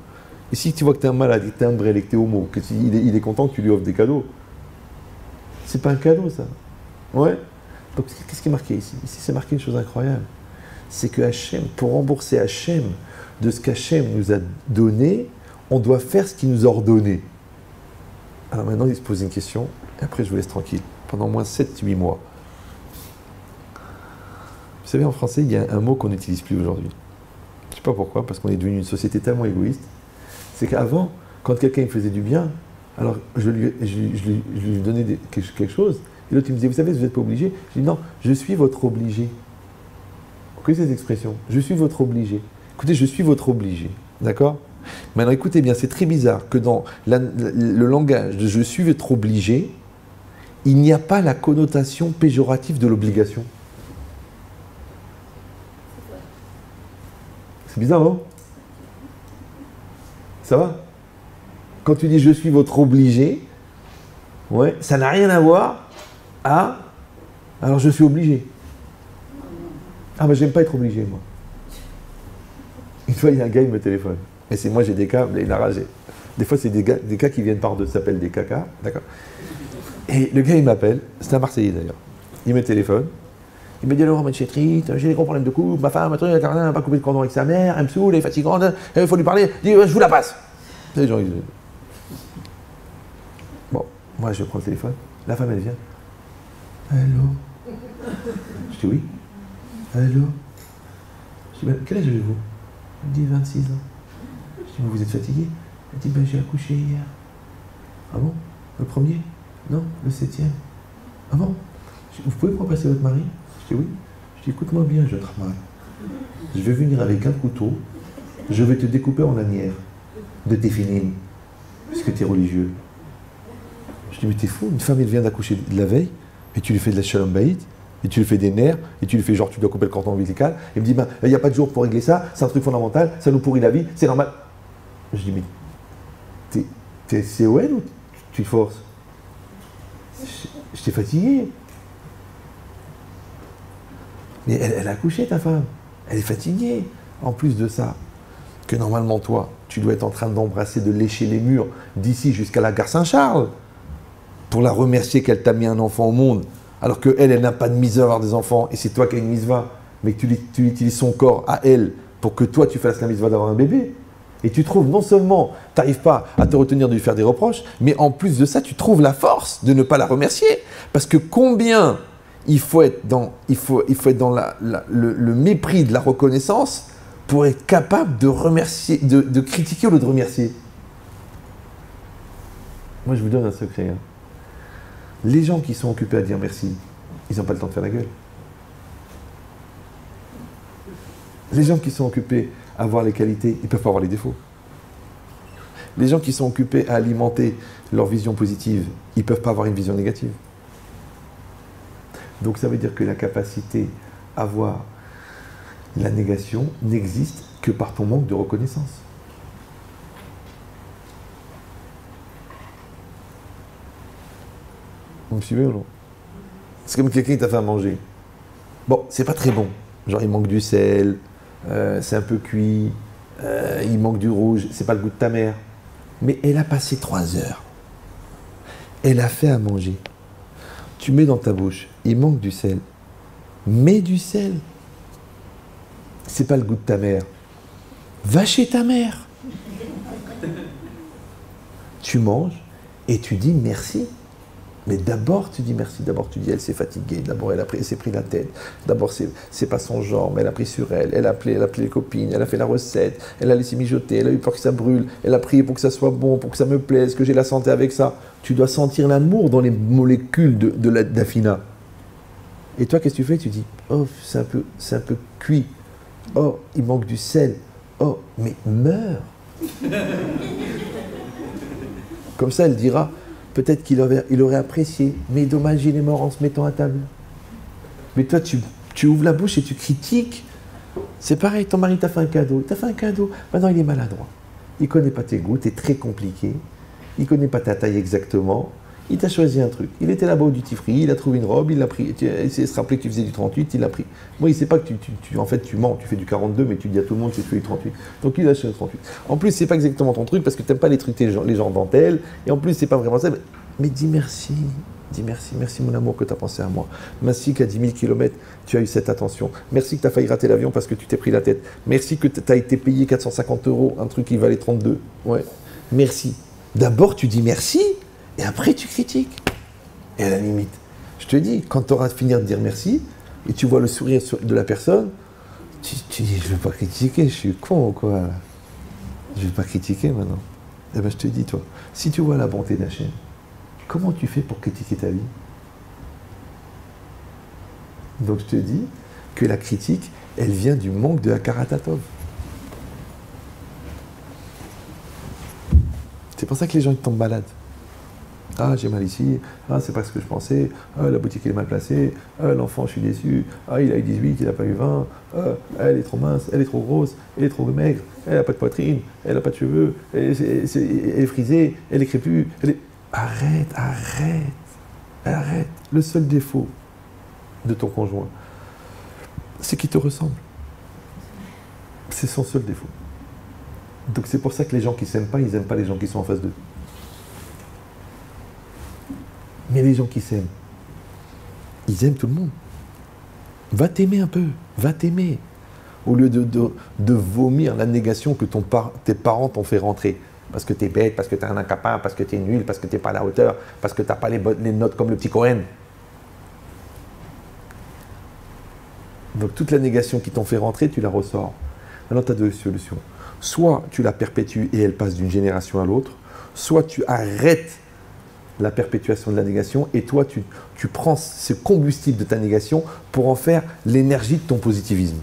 A: Et si tu vois que tu es un malade, que tu es un brel et que tu es homo, il est content que tu lui offres des cadeaux. C'est pas un cadeau, ça. Ouais. Donc, qu'est-ce qui est marqué ici? Ici, c'est marqué une chose incroyable. C'est que Hachem, pour rembourser Hachem de ce qu'Hachem nous a donné, on doit faire ce qu'il nous a ordonné. Alors maintenant, il se pose une question, et après je vous laisse tranquille, pendant au moins 7-8 mois. Vous savez, en français, il y a un mot qu'on n'utilise plus aujourd'hui. Je ne sais pas pourquoi, parce qu'on est devenu une société tellement égoïste. C'est qu'avant, quand quelqu'un me faisait du bien, alors je lui donnais quelque chose, et l'autre il me disait, vous savez, vous n'êtes pas obligé. Je dis, non, je suis votre obligé. Vous connaissez cette expression? Je suis votre obligé. Écoutez, je suis votre obligé. D'accord? Maintenant, écoutez bien, c'est très bizarre que dans le langage de je suis votre obligé, il n'y a pas la connotation péjorative de l'obligation. C'est bizarre, non? Ça va? Quand tu dis je suis votre obligé, ouais, ça n'a rien à voir à alors je suis obligé. Ah, mais j'aime pas être obligé, moi. Une fois, il y a un gars, il me téléphone. Et c'est moi, j'ai des cas, il a ragé. Des fois, c'est des cas qui viennent par deux, ça s'appelle des cacas, d'accord? Et le gars, il m'appelle, c'est un Marseillais d'ailleurs. Il me téléphone. Il me dit alors, Chétrit, j'ai des gros problèmes de couple, ma femme, elle n'a pas coupé de cordon avec sa mère, elle me saoule, elle est fatigante, il faut lui parler, il dit, je vous la passe. Les gens, ils disent. Bon, moi, je prends le téléphone, la femme, elle vient. Allô? Je dis oui. Allô? Je dis, quel âge avez-vous? Elle me dit 26 ans. Je dis, mais vous êtes fatigué? Elle dit, ben j'ai accouché hier. Ah bon? Le premier? Non, le 7e. Ah bon? Vous pouvez me repasser votre mari? Je dis oui. Je dis, écoute-moi bien, jeune Rahman. Je vais venir avec un couteau, je vais te découper en lanières de tes finines, puisque tu es religieux. Je dis, mais t'es fou, une femme, elle vient d'accoucher de la veille, et tu lui fais de la shalom bayit, et tu lui fais des nerfs, et tu lui fais genre, tu dois couper le cordon ombilical. Il me dit, ben, il n'y a pas de jour pour régler ça, c'est un truc fondamental, ça nous pourrit la vie, c'est normal. Je dis, mais t'es CON ou tu te forces? Je t'ai fatigué. Mais elle a accouché, ta femme. Elle est fatiguée. En plus de ça, que normalement, toi, tu dois être en train d'embrasser, de lécher les murs d'ici jusqu'à la gare Saint-Charles pour la remercier qu'elle t'a mis un enfant au monde, alors qu'elle, elle n'a pas de mise à avoir des enfants et c'est toi qui as une mise-va, mais que tu utilises son corps à elle pour que toi, tu fasses la mise-va d'avoir un bébé. Et tu trouves, non seulement, tu n'arrives pas à te retenir de lui faire des reproches, mais en plus de ça, tu trouves la force de ne pas la remercier. Parce que combien il faut être dans le mépris de la reconnaissance pour être capable de remercier, de critiquer au lieu de remercier. Moi, je vous donne un secret. Hein. Les gens qui sont occupés à dire merci, ils n'ont pas le temps de faire la gueule. Les gens qui sont occupés à voir les qualités, ils ne peuvent pas voir les défauts. Les gens qui sont occupés à alimenter leur vision positive, ils ne peuvent pas avoir une vision négative. Donc ça veut dire que la capacité à voir la négation n'existe que par ton manque de reconnaissance. Vous me suivez ou non? C'est comme quelqu'un qui t'a fait à manger. Bon, c'est pas très bon. Genre il manque du sel, c'est un peu cuit, il manque du rouge, c'est pas le goût de ta mère. Mais elle a passé 3 heures. Elle a fait à manger. Tu mets dans ta bouche, il manque du sel. Mets du sel. C'est pas le goût de ta mère. Va chez ta mère. Tu manges et tu dis merci. Mais d'abord tu dis merci, d'abord tu dis elle s'est fatiguée, d'abord elle s'est pris la tête, d'abord c'est pas son genre, mais elle a pris sur elle a appelé les copines, elle a fait la recette, elle a laissé mijoter, elle a eu peur que ça brûle, elle a prié pour que ça soit bon, pour que ça me plaise, que j'ai la santé avec ça. Tu dois sentir l'amour dans les molécules de la dafina. Et toi qu'est-ce que tu fais? Tu dis oh c'est un peu cuit, oh il manque du sel, oh mais meurs. Comme ça elle dira peut-être qu'il aurait apprécié, mais dommage, il est mort en se mettant à table. Mais toi, tu ouvres la bouche et tu critiques. C'est pareil, ton mari t'a fait un cadeau. Il t'a fait un cadeau, maintenant il est maladroit. Il ne connaît pas tes goûts, t'es très compliqué. Il ne connaît pas ta taille exactement. Il t'a choisi un truc. Il était là-bas au duty free, il a trouvé une robe, il l'a pris. Il s'est rappelé que tu faisais du 38, il l'a pris. Moi, il ne sait pas que en fait, tu mens. Tu fais du 42, mais tu dis à tout le monde que tu fais du 38. Donc, il a acheté le 38. En plus, c'est pas exactement ton truc parce que tu n'aimes pas les trucs les gens dentelles. Et en plus, c'est pas vraiment ça. Mais dis merci. Dis merci, merci mon amour que tu as pensé à moi. Merci qu'à 10 000 km, tu as eu cette attention. Merci que tu as failli rater l'avion parce que tu t'es pris la tête. Merci que tu as été payé 450 €, un truc qui valait 32. Ouais. Merci. D'abord, tu dis merci et après, tu critiques. Et à la limite, je te dis, quand tu auras fini de dire merci et tu vois le sourire de la personne, tu dis, je ne vais pas critiquer, je suis con ou quoi? Je ne vais pas critiquer maintenant. Eh bien, je te dis, toi, si tu vois la bonté d'Hachem, comment tu fais pour critiquer ta vie? Donc je te dis que la critique, elle vient du manque de Hakarat-Hatov. C'est pour ça que les gens ils tombent malades. Ah, j'ai mal ici, ah, c'est pas ce que je pensais, ah, la boutique est mal placée, ah, l'enfant, je suis déçu, ah, il a eu 18, il n'a pas eu 20, ah, elle est trop mince, elle est trop grosse, elle est trop maigre, elle n'a pas de poitrine, elle n'a pas de cheveux, elle est frisée, elle est crépue, elle est... Arrête, arrête, arrête. Le seul défaut de ton conjoint, c'est qu'il te ressemble. C'est son seul défaut. Donc c'est pour ça que les gens qui ne s'aiment pas, ils n'aiment pas les gens qui sont en face d'eux. Mais les gens qui s'aiment, ils aiment tout le monde. Va t'aimer un peu, va t'aimer. Au lieu de vomir la négation que tes parents t'ont fait rentrer. Parce que t'es bête, parce que t'es un incapable, parce que t'es nul, parce que t'es pas à la hauteur, parce que t'as pas les notes comme le petit Cohen. Donc toute la négation qui t'ont fait rentrer, tu la ressors. Maintenant, tu as deux solutions. Soit tu la perpétues et elle passe d'une génération à l'autre, soit tu arrêtes la perpétuation de la négation et toi, tu prends ce combustible de ta négation pour en faire l'énergie de ton positivisme.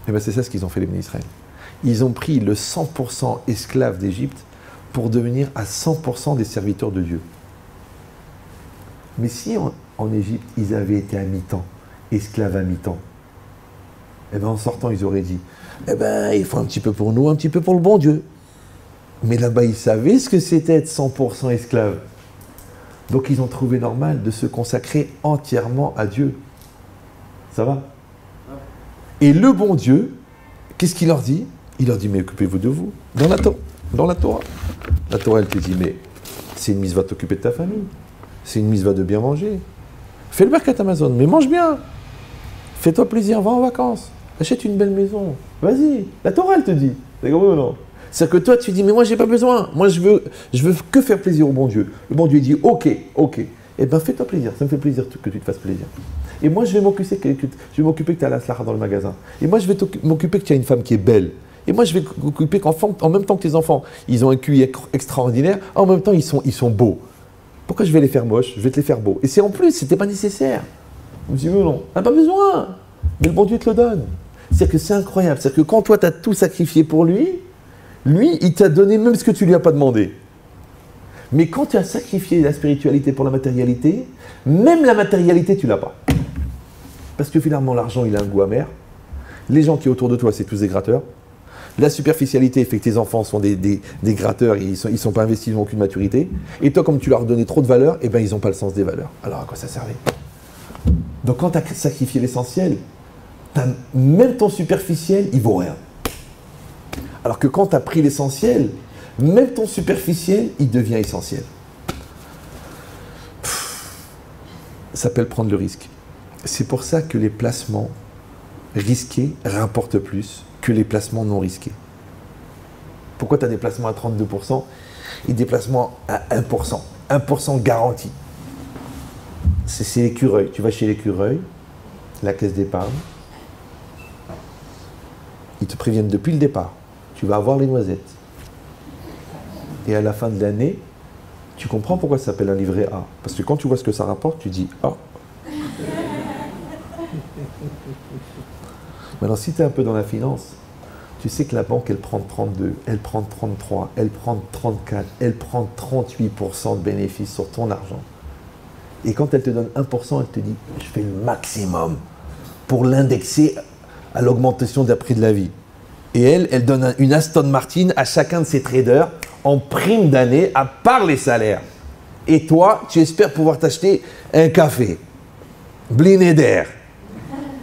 A: Et bien c'est ça ce qu'ils ont fait les bénis Israël. Ils ont pris le 100% esclave d'Égypte pour devenir à 100% des serviteurs de Dieu. Mais si en Égypte, ils avaient été à mi-temps, esclaves à mi-temps, eh bien en sortant, ils auraient dit, eh bien, il faut un petit peu pour nous, un petit peu pour le bon Dieu. Mais là-bas, ils savaient ce que c'était être 100% esclave. Donc, ils ont trouvé normal de se consacrer entièrement à Dieu. Ça va? Et le bon Dieu, qu'est-ce qu'il leur dit? Il leur dit, mais occupez-vous de vous. Dans la Torah. La Torah, elle te dit, mais c'est une mitzvah de t'occuper de ta famille. C'est une mitzvah de bien manger. Fais le Birkat Amazon, mais mange bien. Fais-toi plaisir, va en vacances. Achète une belle maison. Vas-y. La Torah, elle te dit. C'est compris ou non? C'est-à-dire que toi, tu dis, mais moi, j'ai pas besoin. Moi, je veux que faire plaisir au bon Dieu. Le bon Dieu dit, ok. Eh bien, fais-toi plaisir. Ça me fait plaisir que tu te fasses plaisir. Et moi, je vais m'occuper que tu as la slara dans le magasin. Et moi, je vais m'occuper que tu as une femme qui est belle. Et moi, je vais m'occuper qu'en même temps que tes enfants, ils ont un QI extraordinaire, en même temps, ils sont beaux. Pourquoi je vais les faire moches? Je vais te les faire beaux. Et c'est en plus, c'était pas nécessaire. Je me dis, mais non, on n'a pas besoin. Mais le bon Dieu te le donne. C'est-à-dire que c'est incroyable. C'est-à-dire que quand toi, tu as tout sacrifié pour lui, il t'a donné même ce que tu lui as pas demandé. Mais quand tu as sacrifié la spiritualité pour la matérialité, même la matérialité, tu l'as pas. Parce que finalement, l'argent, il a un goût amer. Les gens qui sont autour de toi, c'est tous des gratteurs. La superficialité fait que tes enfants sont des gratteurs, ils sont pas investis, ils n'ont aucune maturité. Et toi, comme tu leur as donné trop de valeur, eh ben, ils n'ont pas le sens des valeurs. Alors à quoi ça servait? Donc quand tu as sacrifié l'essentiel, même ton superficiel, il vaut rien. Alors que quand tu as pris l'essentiel, même ton superficiel, il devient essentiel. Ça s'appelle prendre le risque. C'est pour ça que les placements risqués rapportent plus que les placements non risqués. Pourquoi tu as des placements à 32% et des placements à 1%? 1% garanti. C'est l'écureuil. Tu vas chez l'écureuil, la caisse d'épargne, ils te préviennent depuis le départ. Tu vas avoir les noisettes. Et à la fin de l'année, tu comprends pourquoi ça s'appelle un livret A. Parce que quand tu vois ce que ça rapporte, tu dis ah. Maintenant, si tu es un peu dans la finance, tu sais que la banque, elle prend 32, elle prend 33, elle prend 34, elle prend 38% de bénéfices sur ton argent. Et quand elle te donne 1%, elle te dit je fais le maximum pour l'indexer à l'augmentation d'un prix de la vie. Et elle donne une Aston Martin à chacun de ses traders en prime d'année, à part les salaires. Et toi, tu espères pouvoir t'acheter un café. Blinéder.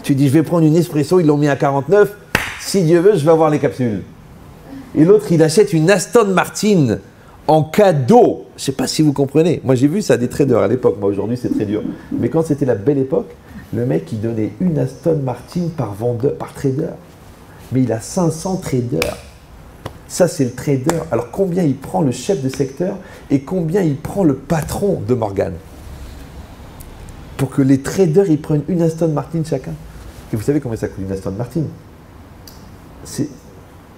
A: Tu dis, je vais prendre une espresso, ils l'ont mis à 49. Si Dieu veut, je vais avoir les capsules. Et l'autre, il achète une Aston Martin en cadeau. Je ne sais pas si vous comprenez. Moi, j'ai vu ça des traders à l'époque. Moi, aujourd'hui, c'est très dur. Mais quand c'était la belle époque, le mec, il donnait une Aston Martin par vendeur, par trader. Mais il a 500 traders. Ça, c'est le trader. Alors, combien il prend le chef de secteur et combien il prend le patron de Morgan pour que les traders, ils prennent une Aston Martin chacun. Et vous savez combien ça coûte une Aston Martin? C'est...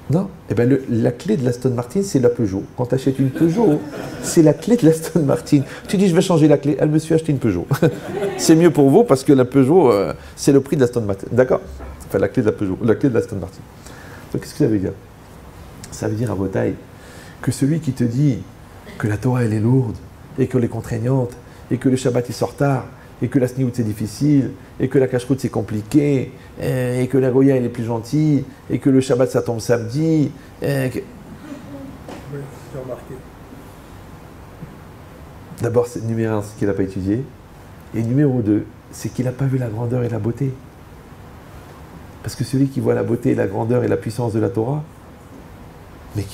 A: Non, eh ben la clé de l'Aston Martin, c'est la Peugeot. Quand tu achètes une Peugeot, c'est la clé de l'Aston Martin. Tu dis, je vais changer la clé. Elle me suis acheté une Peugeot. C'est mieux pour vous parce que la Peugeot, c'est le prix de l'Aston Martin. D'accord? Enfin, la clé de la Peugeot, la clé de l'Aston Martin. Donc, qu'est-ce que ça veut dire? Ça veut dire à Botaï que celui qui te dit que la Torah, elle est lourde et qu'elle est contraignante et que le Shabbat, il sort tard et que la sniout c'est difficile, et que la cacheroute c'est compliqué, et que la Goya elle est plus gentille, et que le Shabbat ça tombe samedi. Oui, j'ai remarqué. D'abord, c'est numéro 1, c'est qu'il n'a pas étudié, et numéro 2, c'est qu'il n'a pas vu la grandeur et la beauté. Parce que celui qui voit la beauté, la grandeur et la puissance de la Torah, mais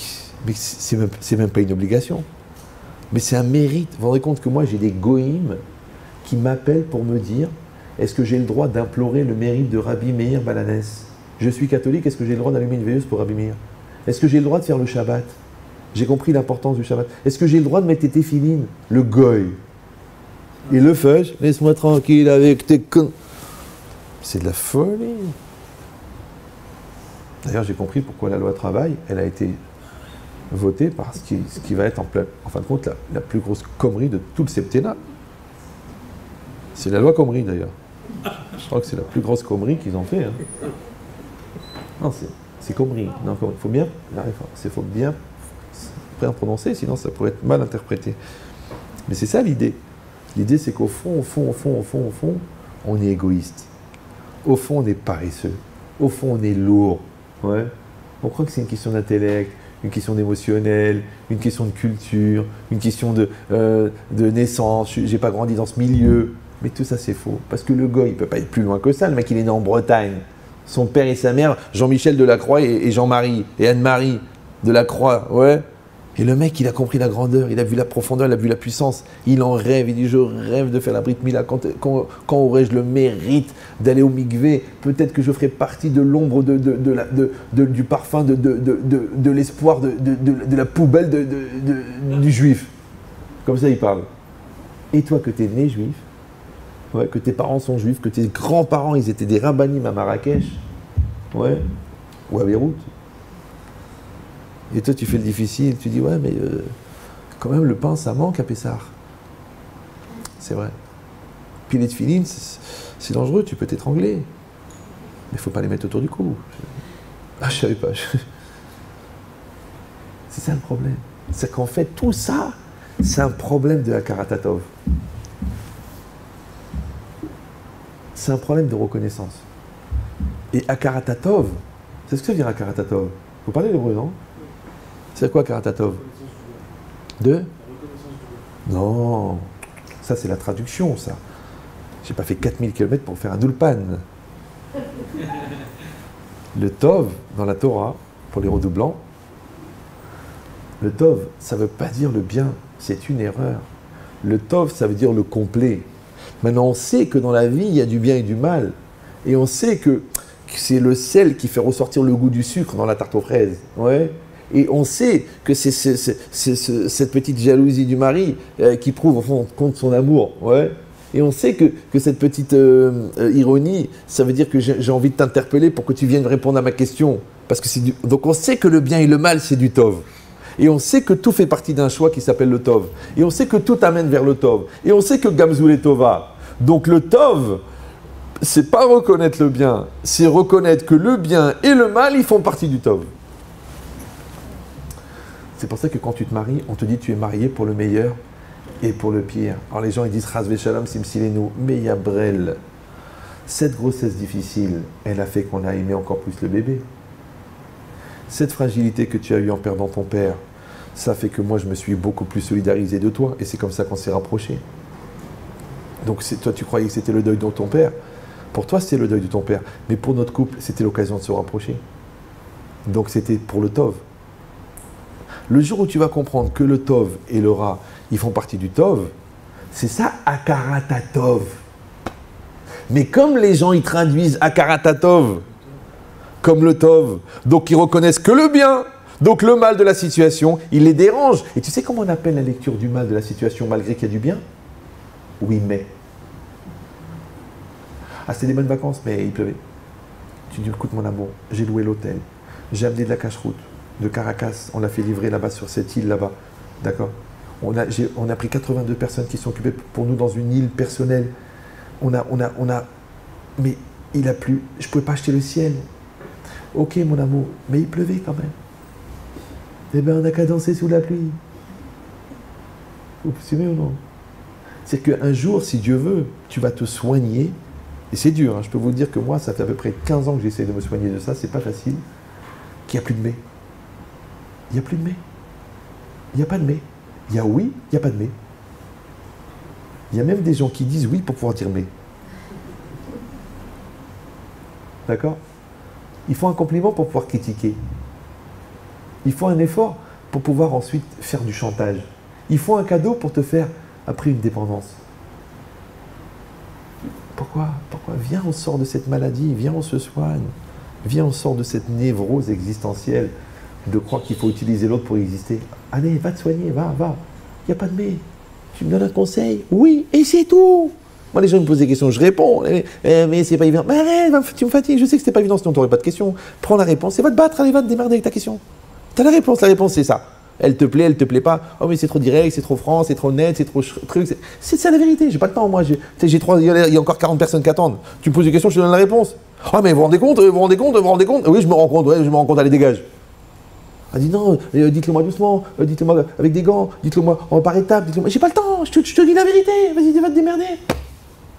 A: c'est même pas une obligation, mais c'est un mérite. Vous vous rendez compte que moi j'ai des goïms qui m'appellent pour me dire est-ce que j'ai le droit d'implorer le mérite de Rabbi Meir Balanès? Je suis catholique, est-ce que j'ai le droit d'allumer une veilleuse pour Rabbi Meir? Est-ce que j'ai le droit de faire le Shabbat? J'ai compris l'importance du Shabbat. Est-ce que j'ai le droit de mettre tes téfilines? Le goy. Et le fudge, laisse-moi tranquille avec tes con. C'est de la folie. D'ailleurs, j'ai compris pourquoi la loi travail, elle a été votée par ce qui va être en fin de compte la plus grosse connerie de tout le septennat. C'est la loi Khomri d'ailleurs. Je crois que c'est la plus grosse Khomri qu'ils ont fait. Hein. Non, c'est Khomri. Il faut bien prononcer, sinon ça pourrait être mal interprété. Mais c'est ça l'idée. L'idée c'est qu'au fond, on est égoïste. Au fond, on est paresseux. Au fond, on est lourd. Ouais. On croit que c'est une question d'intellect, une question d'émotionnel, une question de culture, une question de naissance. J'ai pas grandi dans ce milieu. Mais tout ça, c'est faux. Parce que le gars, il ne peut pas être plus loin que ça. Le mec, il est né en Bretagne. Son père et sa mère, Jean-Michel Delacroix et Jean-Marie, et Anne-Marie Delacroix, ouais. Et le mec, il a compris la grandeur, il a vu la profondeur, il a vu la puissance. Il en rêve, il dit, je rêve de faire la Brit Mila. Quand aurais-je le mérite d'aller au mikvé? Peut-être que je ferai partie de l'ombre du parfum, de l'espoir, de la poubelle du juif. Comme ça, il parle. Et toi, que tu es né juif, ouais, que tes parents sont juifs, que tes grands-parents, ils étaient des rabbinim à Marrakech, ouais, ou à Beyrouth. Et toi, tu fais le difficile, tu dis, ouais, mais quand même, le pain, ça manque à Pessah. C'est vrai. Puis les tefilines, c'est dangereux, tu peux t'étrangler. Mais il ne faut pas les mettre autour du cou. Ah, je savais pas. C'est ça le problème. C'est qu'en fait, tout ça, c'est un problème de la Karatatov. C'est un problème de reconnaissance. Et Akaratatov, c'est ce que ça veut dire Akaratatov? Vous parlez l'hébreu, non? C'est quoi Akaratatov? De? Non, ça c'est la traduction, ça. J'ai pas fait 4000 km pour faire un ulpan. Le Tov, dans la Torah, pour les redoublants, le Tov, ça veut pas dire le bien, c'est une erreur. Le Tov, ça veut dire le complet. Maintenant, on sait que dans la vie, il y a du bien et du mal. Et on sait que c'est le sel qui fait ressortir le goût du sucre dans la tarte aux fraises. Ouais. Et on sait que c'est cette petite jalousie du mari qui prouve au fond compte son amour. Ouais. Et on sait que cette petite ironie, ça veut dire que j'ai envie de t'interpeller pour que tu viennes répondre à ma question. Parce que donc on sait que le bien et le mal, c'est du Tov. Et on sait que tout fait partie d'un choix qui s'appelle le Tov. Et on sait que tout amène vers le Tov. Et on sait que Gamzoul est Tova. Donc le Tov, c'est pas reconnaître le bien, c'est reconnaître que le bien et le mal, ils font partie du Tov. C'est pour ça que quand tu te maries, on te dit tu es marié pour le meilleur et pour le pire. Alors les gens ils disent Chas v'shalom simsilenu, mais il y a Brel. Cette grossesse difficile, elle a fait qu'on a aimé encore plus le bébé. Cette fragilité que tu as eue en perdant ton père, ça fait que moi je me suis beaucoup plus solidarisé de toi et c'est comme ça qu'on s'est rapprochés. Donc toi tu croyais que c'était le deuil de ton père. Pour toi c'était le deuil de ton père, mais pour notre couple c'était l'occasion de se rapprocher. Donc c'était pour le Tov. Le jour où tu vas comprendre que le Tov et le Ra, ils font partie du Tov, c'est ça, Akaratatov. Mais comme les gens, ils traduisent Akaratatov comme le Tov, donc ils reconnaissent que le bien, donc le mal de la situation, il les dérange. Et tu sais comment on appelle la lecture du mal de la situation malgré qu'il y a du bien? Oui, mais. Ah, c'était des bonnes vacances, mais il pleuvait. Tu dis, écoute mon amour, j'ai loué l'hôtel, j'ai amené de la cache-route de Caracas, on l'a fait livrer là-bas sur cette île là-bas, d'accord? On a pris 82 personnes qui sont occupées pour nous dans une île personnelle. Mais il a plu, je ne pouvais pas acheter le ciel. Ok mon amour, mais il pleuvait quand même. Eh bien on n'a qu'à danser sous la pluie. Vous suivez ou non? C'est qu'un jour, si Dieu veut, tu vas te soigner. Et c'est dur, hein. Je peux vous dire que moi, ça fait à peu près 15 ans que j'essaie de me soigner de ça, c'est pas facile. Qu'il n'y a plus de mais. Il n'y a plus de mais. Il n'y a pas de mais. Il y a oui, il n'y a pas de mais. Il y a même des gens qui disent oui pour pouvoir dire mais. D'accord? Il faut un compliment pour pouvoir critiquer. Il faut un effort pour pouvoir ensuite faire du chantage. Il faut un cadeau pour te faire après une dépendance. Pourquoi? Viens, on sort de cette maladie, viens, on se soigne. Viens, on sort de cette névrose existentielle de croire qu'il faut utiliser l'autre pour exister. Allez, va te soigner, va. Il n'y a pas de mais. Tu me donnes un conseil? Oui, et c'est tout. Moi, les gens me posent des questions, je réponds. Mais c'est pas évident. Mais arrête, tu me fatigues, je sais que c'est pas évident, sinon tu n'aurais pas de questions. Prends la réponse et va te battre, allez, va te démerder avec ta question. Tu as la réponse c'est ça. Elle te plaît pas. Oh, mais c'est trop direct, c'est trop franc, c'est trop net, c'est trop truc. C'est ça la vérité, j'ai pas le temps, moi. Il y a encore 40 personnes qui attendent. Tu me poses des questions, je te donne la réponse. Ah, mais vous vous rendez compte? Oui, je me rends compte, allez, dégage. Elle dit non, dites-le moi doucement, dites-le moi avec des gants, dites-le moi par étapes, dites-le moi. J'ai pas le temps, je te dis la vérité, vas-y, va te démerder.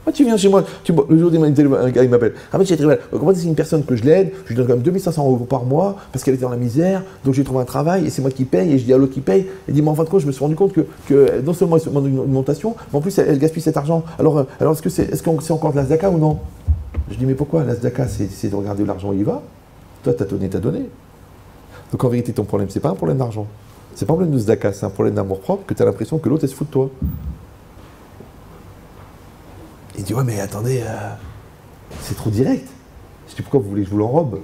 A: Ah, tu viens chez moi, le jour où un gars il m'appelle. Ah, mais c'est très mal. Comment c'est une personne que je l'aide, je lui donne quand même 2500 € par mois parce qu'elle était dans la misère, donc j'ai trouvé un travail et c'est moi qui paye et je dis à l'autre qui paye. Et dit, mais en fin de compte, je me suis rendu compte que non seulement elle se demande une augmentation, mais en plus elle gaspille cet argent. Alors est-ce que c'est encore de la Zdaka ou non? Je dis, mais pourquoi? La Zdaka, c'est de regarder où l'argent y va. Toi, t'as donné. Donc en vérité, ton problème, c'est pas un problème d'argent. C'est pas un problème de Zdaka, c'est un problème d'amour propre que tu as l'impression que l'autre, elle se fout de toi. Il dit, ouais, mais attendez, c'est trop direct. Je dis, pourquoi vous voulez que je vous l'enrobe?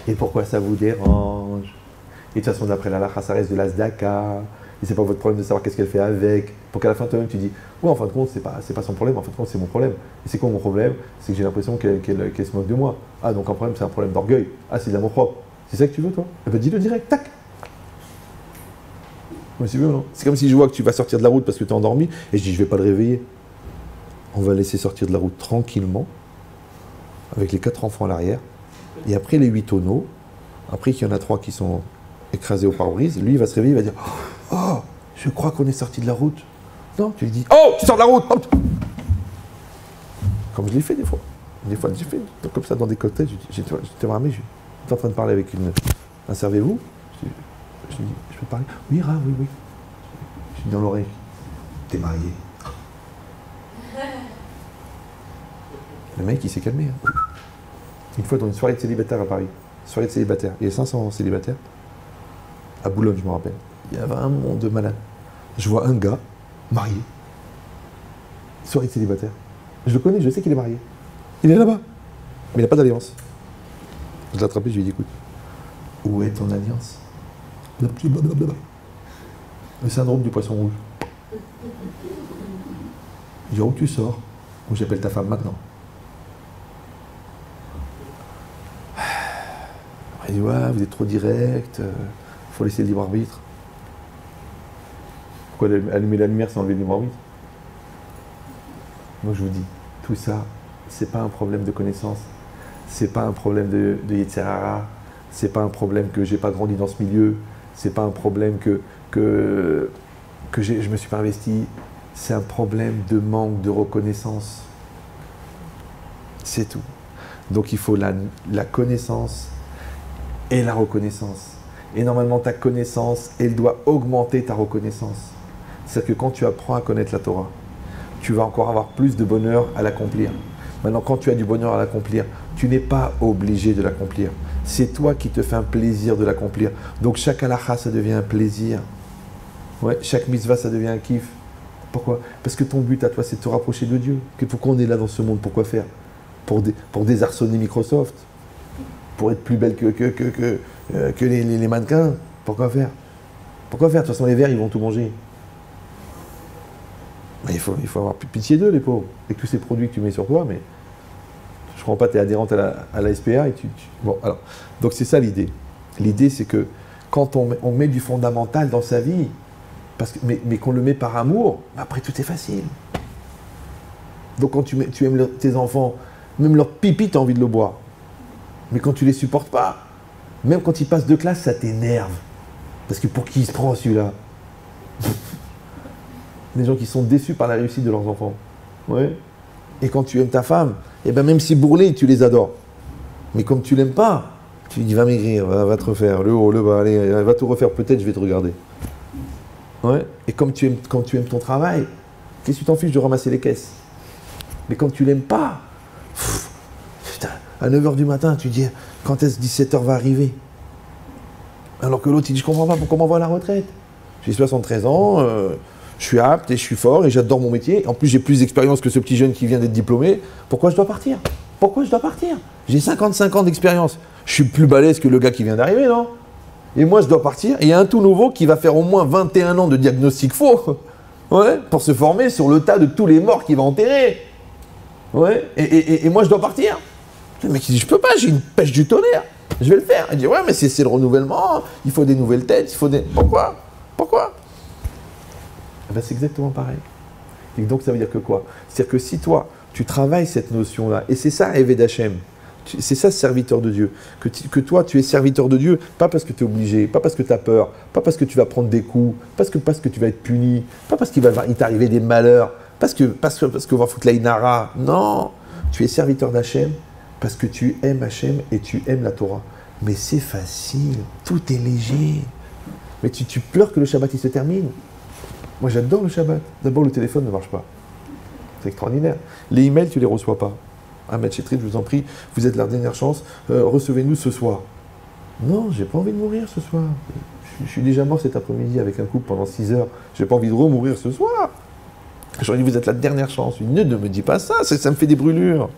A: Et pourquoi ça vous dérange? Et de toute façon, d'après la lacha, ça reste de la Zdaka. Et c'est pas votre problème de savoir qu'est-ce qu'elle fait avec. Pour qu'à la fin, toi-même, tu dis, ouais, en fin de compte, c'est pas son problème, en fin de compte, c'est mon problème. Et c'est quoi mon problème? C'est que j'ai l'impression qu'elle se moque de moi. Ah, donc un problème, c'est un problème d'orgueil. Ah, c'est de l'amour propre. C'est ça que tu veux, toi? Eh ben, dis-le direct, tac. C'est comme si je vois que tu vas sortir de la route parce que tu es endormi, et je dis, je vais pas le réveiller. On va laisser sortir de la route tranquillement, avec les 4 enfants à l'arrière, et après les 8 tonneaux, après qu'il y en a 3 qui sont écrasés au pare-brise, lui il va se réveiller, il va dire, oh, je crois qu'on est sorti de la route. Non, tu lui dis, oh, tu sors de la route. Comme je l'ai fait des fois. Des fois, j'ai fait comme ça dans des cocktails, j'étais en train de parler avec un servez-vous. Je lui dis, je peux parler? Oui, Ra, oui. Je lui dis dans l'oreille, t'es marié. Le mec, il s'est calmé. Hein. Une fois dans une soirée de célibataire à Paris, soirée de célibataire, il y avait 500 célibataires. À Boulogne, je me rappelle. Il y avait un monde de malades. Je vois un gars marié. Soirée de célibataire. Je le connais, je sais qu'il est marié. Il est là-bas. Mais il n'a pas d'alliance. Je l'ai attrapé, je lui ai dit, écoute, où est ton alliance? Blablabla. Le syndrome du poisson rouge. Je dis, où tu sors? Où j'appelle ta femme maintenant? Il dit, ouais, vous êtes trop direct, faut laisser le libre arbitre. Pourquoi allumer la lumière sans enlever le libre arbitre? Moi je vous dis, tout ça, c'est pas un problème de connaissance, c'est pas un problème de Yetzer Hara, c'est pas un problème que j'ai pas grandi dans ce milieu, c'est pas un problème que je me suis pas investi, c'est un problème de manque de reconnaissance. C'est tout. Donc il faut la connaissance et la reconnaissance. Et normalement, ta connaissance, elle doit augmenter ta reconnaissance. C'est-à-dire que quand tu apprends à connaître la Torah, tu vas encore avoir plus de bonheur à l'accomplir. Maintenant, quand tu as du bonheur à l'accomplir, tu n'es pas obligé de l'accomplir. C'est toi qui te fais un plaisir de l'accomplir. Donc chaque halakha, ça devient un plaisir. Ouais, chaque mitzvah, ça devient un kiff. Pourquoi? Parce que ton but à toi, c'est de te rapprocher de Dieu. Pourquoi on est là dans ce monde? Pourquoi faire? Pour désarçonner Microsoft? Pour être plus belle que les mannequins? Pourquoi faire? Pourquoi faire? De toute façon, les vers, ils vont tout manger. Mais il faut avoir pitié d'eux, les pauvres. Avec tous ces produits que tu mets sur toi, mais je ne crois pas que tu es adhérente à la SPA. Bon, alors, donc c'est ça l'idée. L'idée, c'est que quand on met du fondamental dans sa vie, mais qu'on le met par amour, après tout est facile. Donc quand tu aimes tes enfants, même leur pipi, tu as envie de le boire. Mais quand tu les supportes pas, même quand ils passent de classe, ça t'énerve. Parce que pour qui il se prend celui-là? Des gens qui sont déçus par la réussite de leurs enfants. Ouais. Et quand tu aimes ta femme, et ben même si bourrelée, tu les adores. Mais comme tu l'aimes pas, tu lui dis va maigrir, va te refaire, le haut, le bas, allez, va tout refaire, peut-être je vais te regarder. Ouais. Et quand tu aimes ton travail, qu'est-ce que tu t'en fiches de ramasser les caisses? Mais quand tu l'aimes pas, putain, à 9h du matin, tu dis quand est-ce 17h va arriver? Alors que l'autre il dit je comprends pas pourquoi on m'envoie à la retraite. J'ai 73 ans, je suis apte et je suis fort et j'adore mon métier. En plus j'ai plus d'expérience que ce petit jeune qui vient d'être diplômé. Pourquoi je dois partir? Pourquoi je dois partir? J'ai 55 ans d'expérience. Je suis plus balèze que le gars qui vient d'arriver, non? Et moi je dois partir. Et il y a un tout nouveau qui va faire au moins 21 ans de diagnostic faux. Ouais, pour se former sur le tas de tous les morts qu'il va enterrer. Ouais, et moi je dois partir. Le mec il dit je peux pas, j'ai une pêche du tonnerre. Je vais le faire. Il dit ouais mais c'est le renouvellement, il faut des nouvelles têtes, il faut des... Pourquoi? Ben, c'est exactement pareil. Et donc ça veut dire que quoi? C'est-à-dire que si toi, tu travailles cette notion-là, et c'est ça Eved Hashem, c'est ça serviteur de Dieu, que toi tu es serviteur de Dieu, pas parce que tu es obligé, pas parce que tu as peur, pas parce que tu vas prendre des coups, parce que tu vas être puni, pas parce qu'il va t'arriver des malheurs, parce qu'on va foutre la inara. Non, tu es serviteur d'Hachem parce que tu aimes Hachem et tu aimes la Torah. Mais c'est facile, tout est léger. Mais tu pleures que le Shabbat il se termine. Moi j'adore le Shabbat. D'abord le téléphone ne marche pas. C'est extraordinaire. Les emails tu les reçois pas. Ahmed Chetrit, je vous en prie, vous êtes la dernière chance, recevez-nous ce soir. Non, j'ai pas envie de mourir ce soir. Je suis déjà mort cet après-midi avec un couple pendant 6 heures. J'ai pas envie de remourir ce soir. J'aurais dit vous êtes la dernière chance. Ne me dis pas ça, ça me fait des brûlures.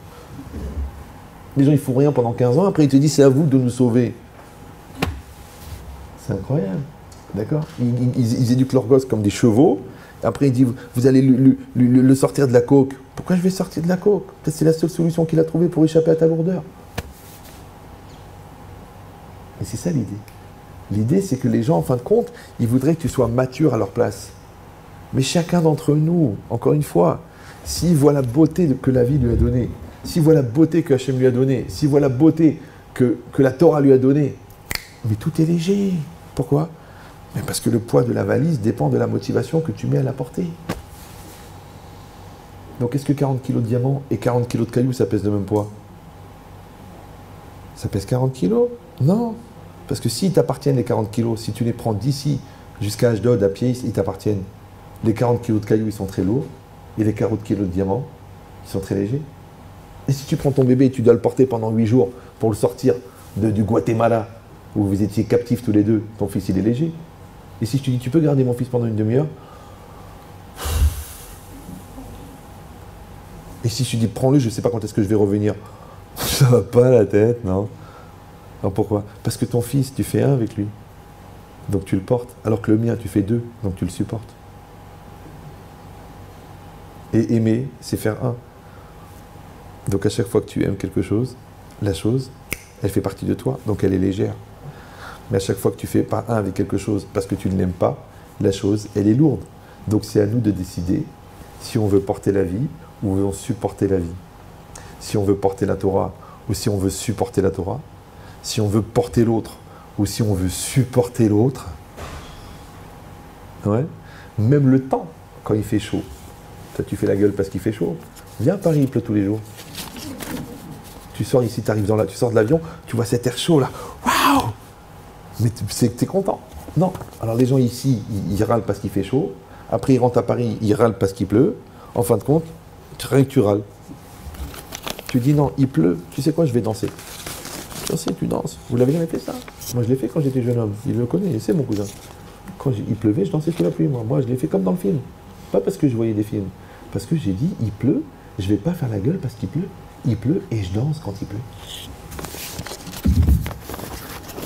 A: Les gens ils font rien pendant 15 ans, après ils te disent c'est à vous de nous sauver. C'est incroyable. D'accord? Ils éduquent leurs gosses comme des chevaux. Après, ils disent, vous allez le sortir de la coke. Pourquoi je vais sortir de la coke? Peut-être c'est la seule solution qu'il a trouvée pour échapper à ta lourdeur. Et c'est ça l'idée. L'idée, c'est que les gens, en fin de compte, ils voudraient que tu sois mature à leur place. Mais chacun d'entre nous, encore une fois, s'il voit la beauté que la vie lui a donnée, s'il voit la beauté que Hachem lui a donnée, s'il voit la beauté que la Torah lui a donnée, mais tout est léger. Pourquoi? Mais parce que le poids de la valise dépend de la motivation que tu mets à la portée. Donc est-ce que 40 kg de diamants et 40 kg de cailloux, ça pèse le même poids? Ça pèse 40 kg? Non. Parce que s'ils t'appartiennent les 40 kg, si tu les prends d'ici jusqu'à Ashdod à pied, ils t'appartiennent. Les 40 kg de cailloux, ils sont très lourds. Et les 40 kg de diamants, ils sont très légers. Et si tu prends ton bébé et tu dois le porter pendant 8 jours pour le sortir du Guatemala, où vous étiez captifs tous les deux, ton fils il est léger. Et si je te dis, tu peux garder mon fils pendant une demi-heure? Et si je te dis, prends-le, je ne sais pas quand est-ce que je vais revenir. Ça va pas la tête, non? Alors pourquoi? Parce que ton fils, tu fais un avec lui. Donc tu le portes. Alors que le mien, tu fais deux. Donc tu le supportes. Et aimer, c'est faire un. Donc à chaque fois que tu aimes quelque chose, la chose, elle fait partie de toi. Donc elle est légère. Mais à chaque fois que tu fais pas un avec quelque chose parce que tu ne l'aimes pas, la chose, elle est lourde. Donc c'est à nous de décider si on veut porter la vie ou on veut supporter la vie. Si on veut porter la Torah ou si on veut supporter la Torah. Si on veut porter l'autre ou si on veut supporter l'autre. Ouais. Même le temps, quand il fait chaud. Toi, tu fais la gueule parce qu'il fait chaud. Viens à Paris, il pleut tous les jours. Tu sors ici, tu arrives tu sors de l'avion, tu vois cet air chaud là. Waouh! Mais t'es content. Non. Alors les gens ici, ils râlent parce qu'il fait chaud. Après, ils rentrent à Paris, ils râlent parce qu'il pleut. En fin de compte, rien que tu râles. Tu dis non, il pleut, tu sais quoi, je vais danser. Danser, tu danses. Vous l'avez jamais fait ça? Moi, je l'ai fait quand j'étais jeune homme. Il le connaît, c'est mon cousin. Quand il pleuvait, je dansais sous la pluie, moi. Moi, je l'ai fait comme dans le film. Pas parce que je voyais des films. Parce que j'ai dit, il pleut, je vais pas faire la gueule parce qu'il pleut. Il pleut et je danse quand il pleut.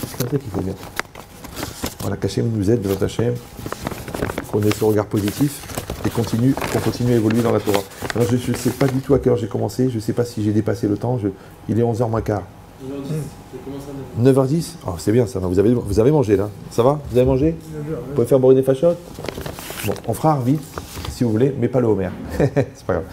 A: C'est comme ça qu'il faut bien. Voilà, qu'Hachem nous aide, notre Hachem, qu'on ait ce regard positif et qu'on continue à évoluer dans la Torah. Alors, je ne sais pas du tout à quelle heure j'ai commencé, je ne sais pas si j'ai dépassé le temps, il est 11h moins quart.
B: 9h10, j'ai commencé à 9h.
A: 9h10 oh, c'est bien ça, vous avez mangé là. Ça va? Vous avez mangé? Vous pouvez faire boire des fachottes? Bon, on fera vite, si vous voulez, mais pas le Homer. C'est pas grave.